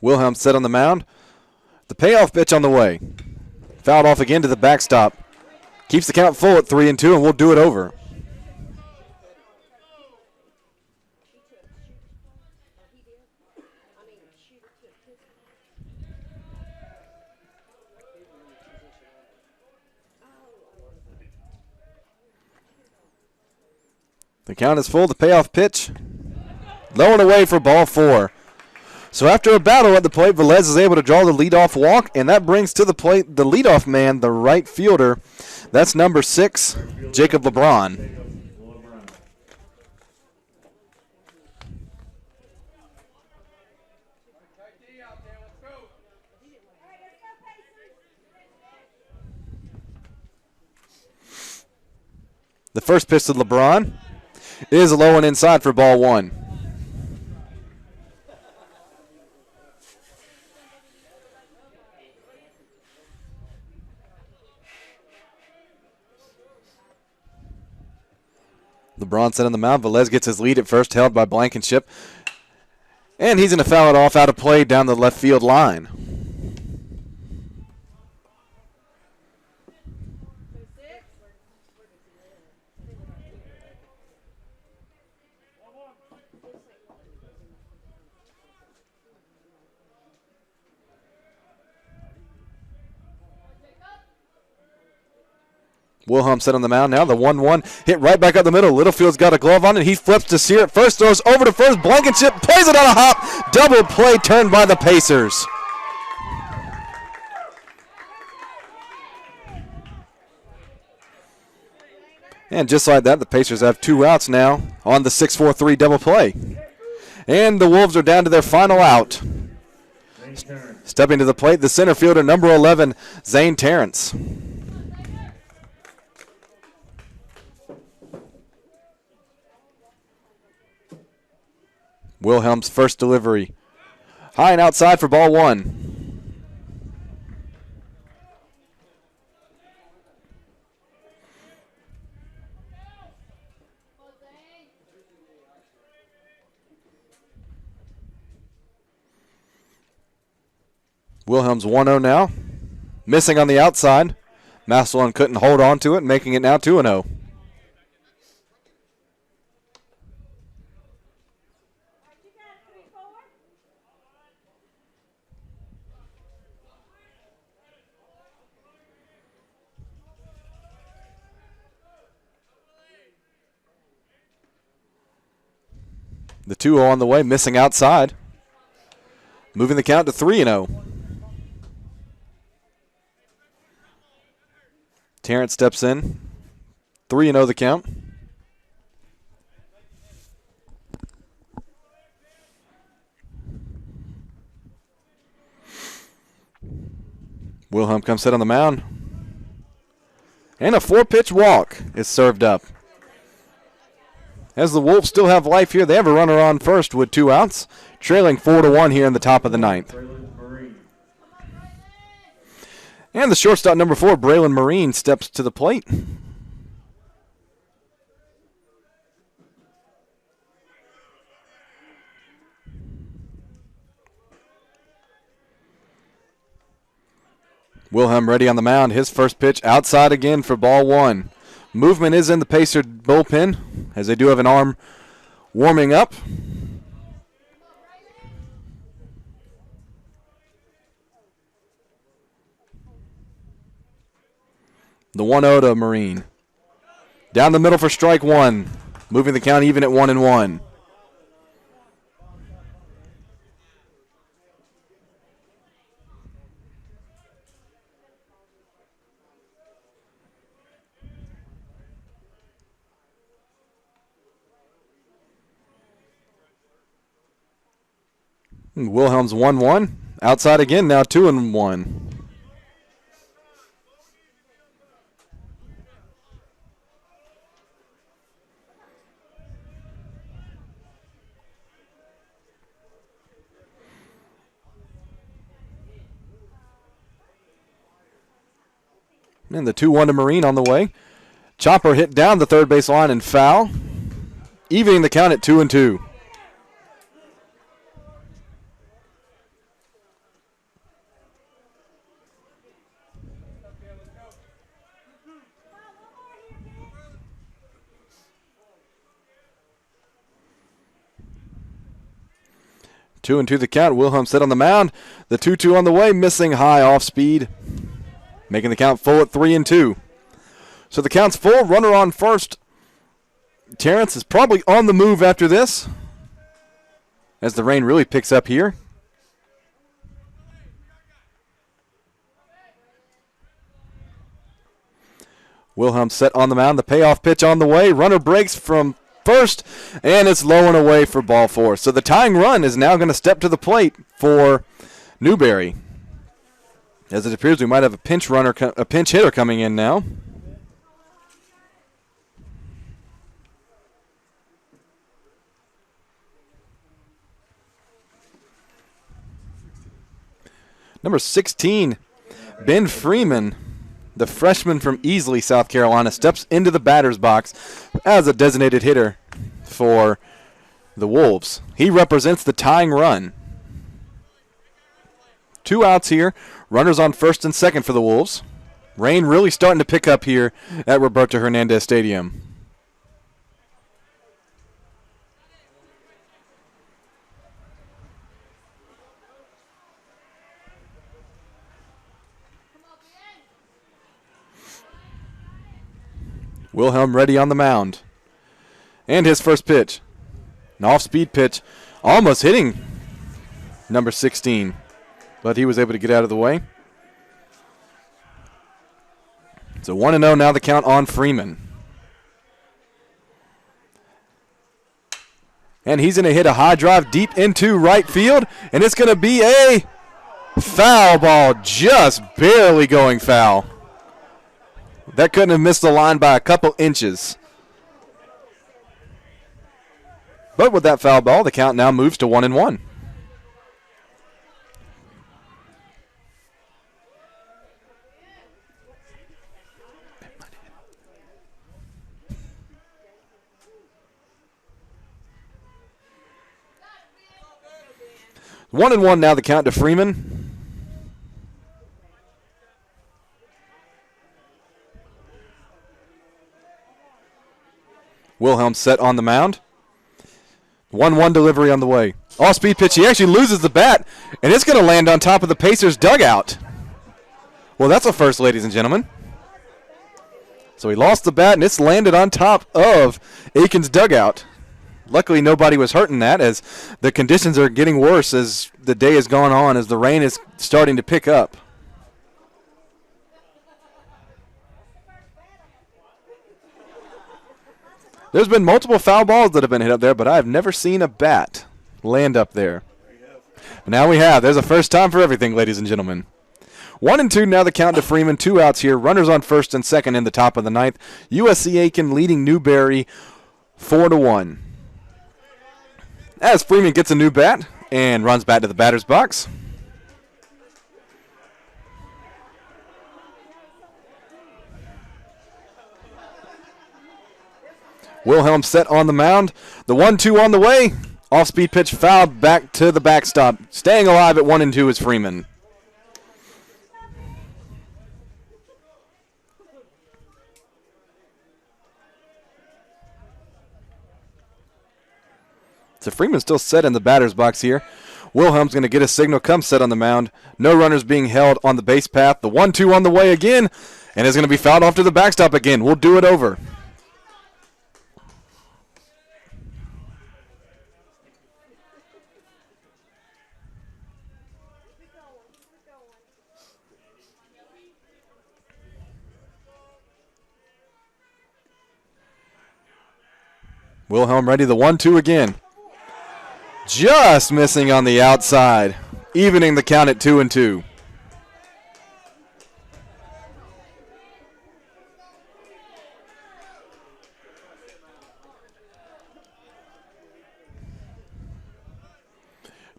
Wilhelm set on the mound. The payoff pitch on the way. Fouled off again to the backstop. Keeps the count full at 3-2, and we'll do it over. The count is full. The payoff pitch. Low and away for ball 4. So after a battle at the plate, Velez is able to draw the leadoff walk, and that brings to the plate the leadoff man, the right fielder. That's number 6, Jacob LeBron. The first pitch to LeBron is low and inside for ball 1. LeBron set on the mound. Velez gets his lead at first, held by Blankenship. And he's going to foul it off out of play down the left field line. Wilhelm set on the mound now. The 1-1 hit right back up the middle. Littlefield's got a glove on it. He flips to Sear at first, throws over to first. Blankenship plays it on a hop. Double play turned by the Pacers. And just like that, the Pacers have 2 outs now on the 6-4-3 double play. And the Wolves are down to their final out. Stepping to the plate, the center fielder, number 11, Zane Terrence. Wilhelm's first delivery. High and outside for ball 1. Wilhelm's 1-0 now. Missing on the outside. Massillon couldn't hold on to it, making it now 2-0. The 2-0 on the way, missing outside. Moving the count to 3-0. Terrence steps in. 3-0 the count. Wilhelm comes set on the mound. And a 4-pitch walk is served up. As the Wolves still have life here, they have a runner on first with 2 outs, trailing 4-1 here in the top of the 9th. And the shortstop, number 4, Braylon Marine, steps to the plate. Wilhelm ready on the mound. His first pitch outside again for ball 1. Movement is in the Pacer bullpen, as they do have an arm warming up. The 1-0 to Marine. Down the middle for strike one. Moving the count even at 1-1. Wilhelm's 1-1. Outside again, now 2-1. And the 2-1 to Marine on the way. Chopper hit down the third base line and foul. Evening the count at 2-2. Two and two the count. Wilhelm set on the mound. The 2-2 on the way, missing high off speed. Making the count full at 3-2. So the count's full. Runner on first. Terrence is probably on the move after this, as the rain really picks up here. Wilhelm set on the mound. The payoff pitch on the way. Runner breaks from first, and it's low and away for ball four. So the tying run is now going to step to the plate for Newberry, as it appears we might have a pinch hitter coming in now. Number 16, Ben Freeman, the freshman from Easley, South Carolina, steps into the batter's box as a designated hitter for the Wolves. He represents the tying run. 2 outs here. Runners on first and second for the Wolves. Rain really starting to pick up here at Roberto Hernandez Stadium. Wilhelm ready on the mound. And his first pitch. An off-speed pitch. Almost hitting number 16. But he was able to get out of the way. So 1-0 now the count on Freeman. And he's going to hit a high drive deep into right field. And it's going to be a foul ball. Just barely going foul. That couldn't have missed the line by a couple inches. But with that foul ball, the count now moves to 1-1. One and one now the count to Freeman. Wilhelm set on the mound. 1-1 delivery on the way. Off-speed pitch. He actually loses the bat, and it's going to land on top of the Pacers' dugout. Well, that's a first, ladies and gentlemen. So he lost the bat, and it's landed on top of Aiken's dugout. Luckily, nobody was hurt in that, as the conditions are getting worse as the day has gone on, as the rain is starting to pick up. There's been multiple foul balls that have been hit up there, but I've never seen a bat land up there. But now we have. There's a first time for everything, ladies and gentlemen. 1-2 now the count to Freeman. 2 outs here. Runners on first and second in the top of the ninth. USC Aiken leading Newberry 4-1. As Freeman gets a new bat and runs back to the batter's box. Wilhelm set on the mound. The 1-2 on the way. Off-speed pitch fouled back to the backstop. Staying alive at 1-2 is Freeman. So Freeman's still set in the batter's box here. Wilhelm's going to get a signal, come set on the mound. No runners being held on the base path. The 1-2 on the way again. And it's going to be fouled off to the backstop again. We'll do it over. Wilhelm ready, the 1-2 again. Just missing on the outside, evening the count at 2-2.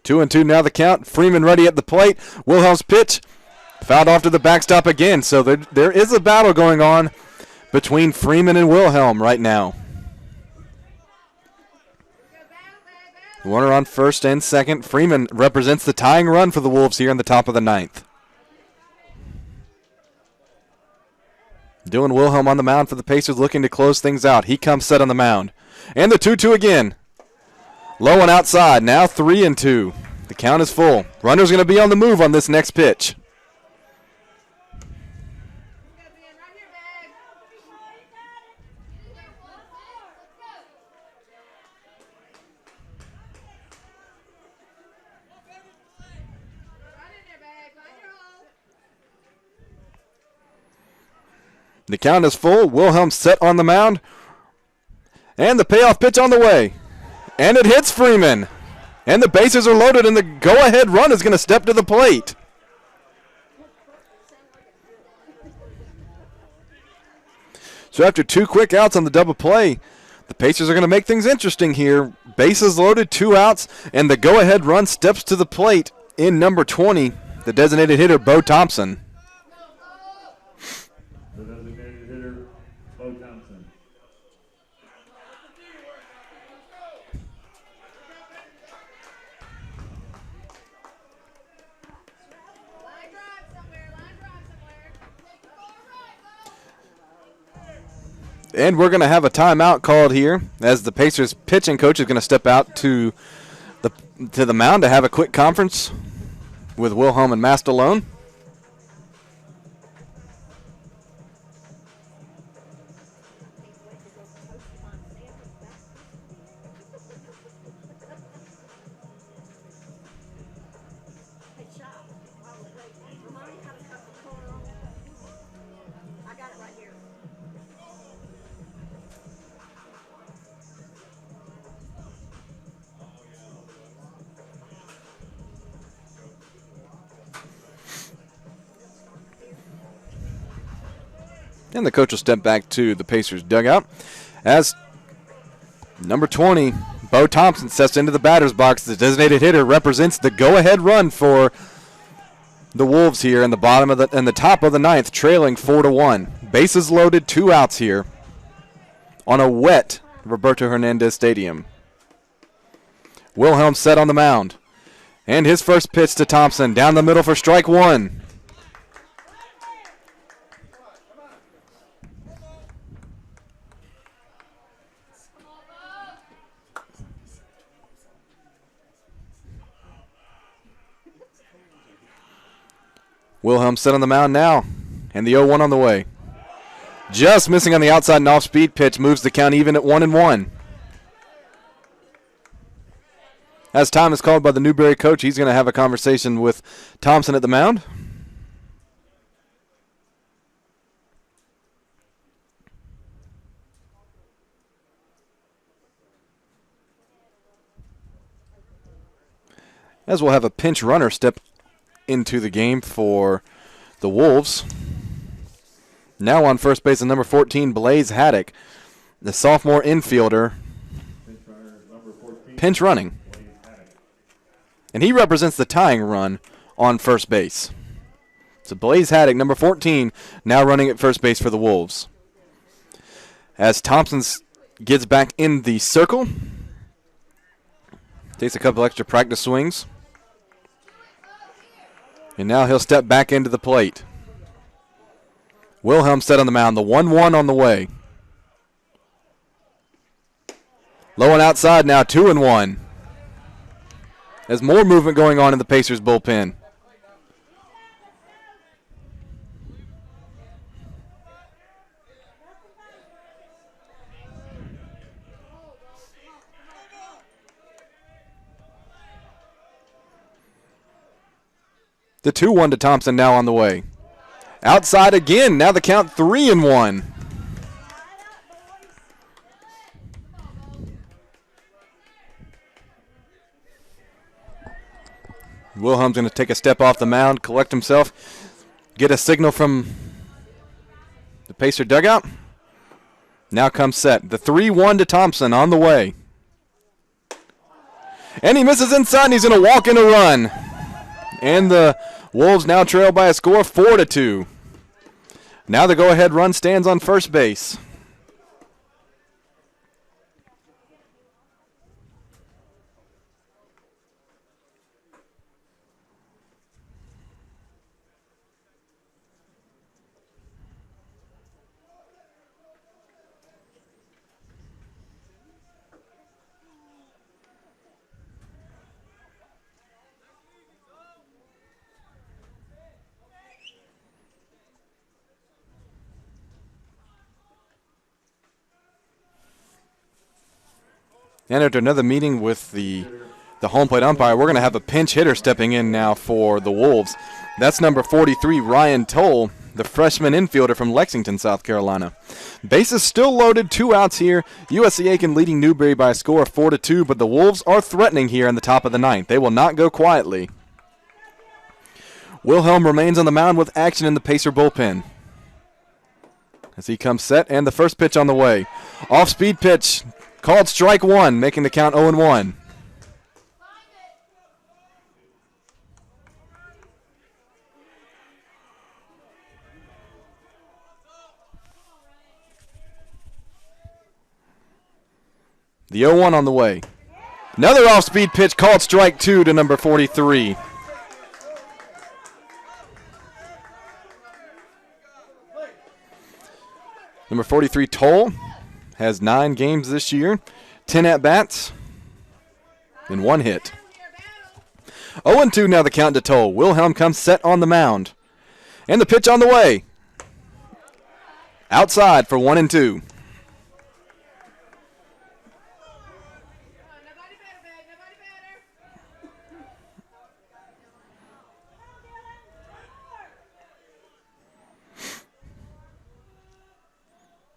Two and two now the count. Freeman ready at the plate. Wilhelm's pitch fouled off to the backstop again. So there is a battle going on between Freeman and Wilhelm right now. Runner on first and second. Freeman represents the tying run for the Wolves here in the top of the ninth. Dylan Wilhelm on the mound for the Pacers, looking to close things out. He comes set on the mound. And the 2-2 again. Low and outside, now 3-2. The count is full. Runner's going to be on the move on this next pitch. The count is full. Wilhelm set on the mound. And the payoff pitch on the way. And it hits Freeman. And the bases are loaded, and the go-ahead run is going to step to the plate. So after two quick outs on the double play, the Pacers are going to make things interesting here. Bases loaded, 2 outs, and the go-ahead run steps to the plate in number 20, the designated hitter, Bo Thompson. The designated hitter, Bo Thompson. And we're going to have a timeout called here as the Pacers pitching coach is going to step out to the mound to have a quick conference with Wilhelm and Mastalone. And the coach will step back to the Pacers dugout as number 20, Bo Thompson, steps into the batter's box. The designated hitter represents the go-ahead run for the Wolves here in the top of the ninth, trailing 4-1. Bases loaded, 2 outs here on a wet Roberto Hernandez Stadium. Wilhelm set on the mound. And his first pitch to Thompson, down the middle for strike one. Wilhelm set on the mound now, and the 0-1 on the way. Just missing on the outside and off-speed pitch moves the count even at 1-1. As time is called by the Newberry coach, he's going to have a conversation with Thompson at the mound. As we'll have a pinch runner step into the game for the Wolves. Now on first base is number 14, Blaze Haddock, the sophomore infielder, pinch running. And he represents the tying run on first base. So Blaze Haddock, number 14, now running at first base for the Wolves. As Thompson gets back in the circle, takes a couple extra practice swings. And now he'll step back into the plate. Wilhelm set on the mound, the 1-1 on the way. Low and outside now, 2-1. There's more movement going on in the Pacers bullpen. The 2-1 to Thompson now on the way. Outside again. Now the count 3-1. Wilhelm's going to take a step off the mound, collect himself, get a signal from the Pacer dugout. Now comes set. The 3-1 to Thompson on the way. And he misses inside, and he's going to walk in a run. And the Wolves now trail by a score 4-2. Now the go-ahead run stands on first base. And after another meeting with the home plate umpire, we're going to have a pinch hitter stepping in now for the Wolves. That's number 43, Ryan Toll, the freshman infielder from Lexington, South Carolina. Bases still loaded, 2 outs here. USC Aiken leading Newberry by a score of 4-2, but the Wolves are threatening here in the top of the ninth. They will not go quietly. Wilhelm remains on the mound with action in the Pacer bullpen. As he comes set, and the first pitch on the way. Off-speed pitch. Called strike 1, making the count 0-1. The 0-1 on the way. Another off-speed pitch called strike 2 to number 43. Number 43, Toll, has 9 games this year, 10 at-bats, and 1 hit. 0-2 now the count to Toll. Wilhelm comes set on the mound. And the pitch on the way. Outside for 1-2.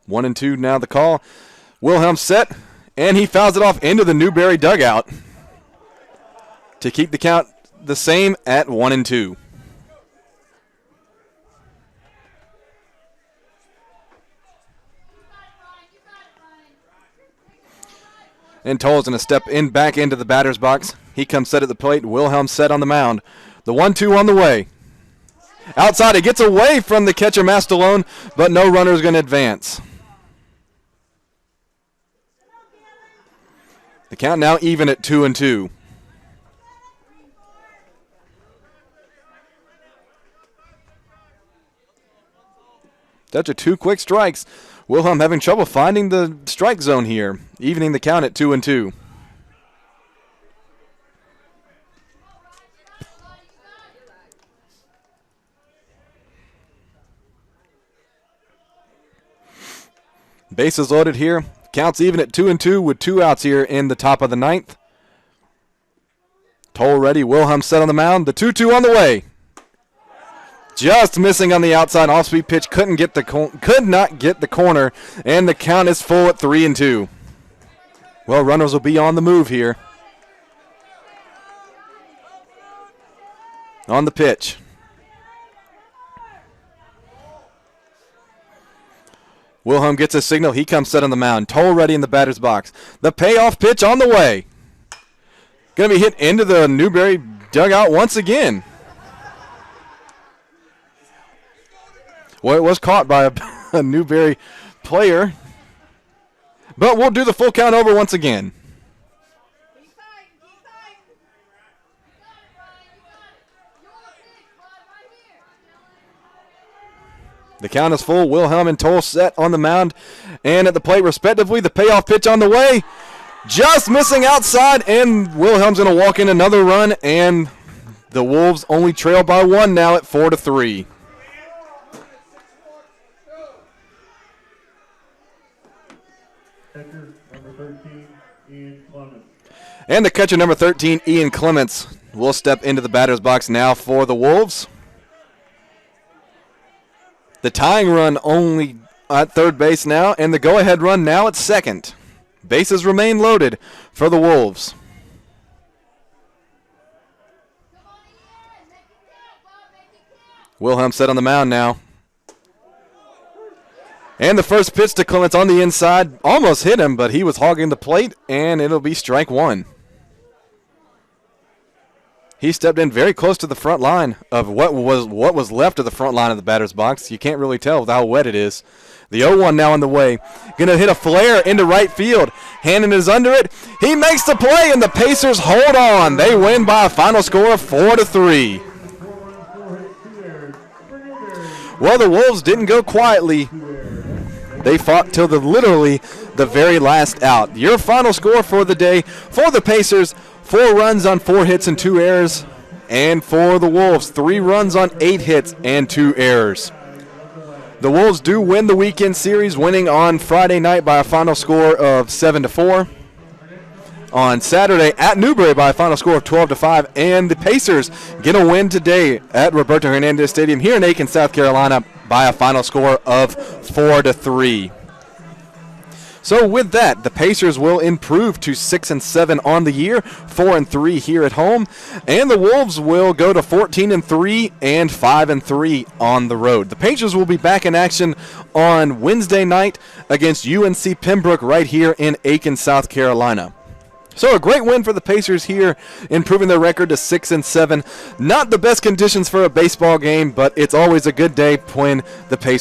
One and two now the call. Wilhelm set, and he fouls it off into the Newberry dugout to keep the count the same at 1-2. And Toll is going to step in back into the batter's box. He comes set at the plate. Wilhelm set on the mound. The 1-2 on the way. Outside, it gets away from the catcher Mastalone, but no runner is going to advance. The count now even at 2-2. After 2 quick strikes, Wilhelm having trouble finding the strike zone here, evening the count at 2-2. Bases loaded here. Counts even at 2-2 with 2 outs here in the top of the ninth. Toll ready. Wilhelm set on the mound. The 2-2 on the way. Just missing on the outside. Off-speed pitch could not get the corner, and the count is full at 3-2. Well, runners will be on the move here. On the pitch. Wilhelm gets a signal. He comes set on the mound. Toll ready in the batter's box. The payoff pitch on the way. Going to be hit into the Newberry dugout once again. Well, it was caught by a Newberry player. But we'll do the full count over once again. The count is full. Wilhelm and Toll set on the mound and at the plate respectively. The payoff pitch on the way. Just missing outside, and Wilhelm's going to walk in another run, and the Wolves only trail by 1 now at 4-3. Catcher, number 13, Ian Clemens. And the catcher, number 13, Ian Clements, will step into the batter's box now for the Wolves. The tying run only at third base now, and the go-ahead run now at second. Bases remain loaded for the Wolves. Wilhelm set on the mound now. And the first pitch to Clements on the inside almost hit him, but he was hogging the plate, and it'll be strike one. He stepped in very close to the front line of what was left of the front line of the batter's box. You can't really tell with how wet it is. The 0-1 now on the way. Going to hit a flare into right field. Hannon is under it. He makes the play, and the Pacers hold on. They win by a final score of 4-3. Well, the Wolves didn't go quietly. They fought till literally the very last out. Your final score for the day for the Pacers, 4 runs on 4 hits and 2 errors. And for the Wolves, 3 runs on 8 hits and 2 errors. The Wolves do win the weekend series, winning on Friday night by a final score of 7-4. On Saturday at Newberry by a final score of 12-5. And the Pacers get a win today at Roberto Hernandez Stadium here in Aiken, South Carolina by a final score of 4-3. So with that, the Pacers will improve to 6-7 on the year, 4-3 here at home, and the Wolves will go to 14-3 and 5-3 on the road. The Pacers will be back in action on Wednesday night against UNC Pembroke right here in Aiken, South Carolina. So a great win for the Pacers here, improving their record to 6-7. Not the best conditions for a baseball game, but it's always a good day when the Pacers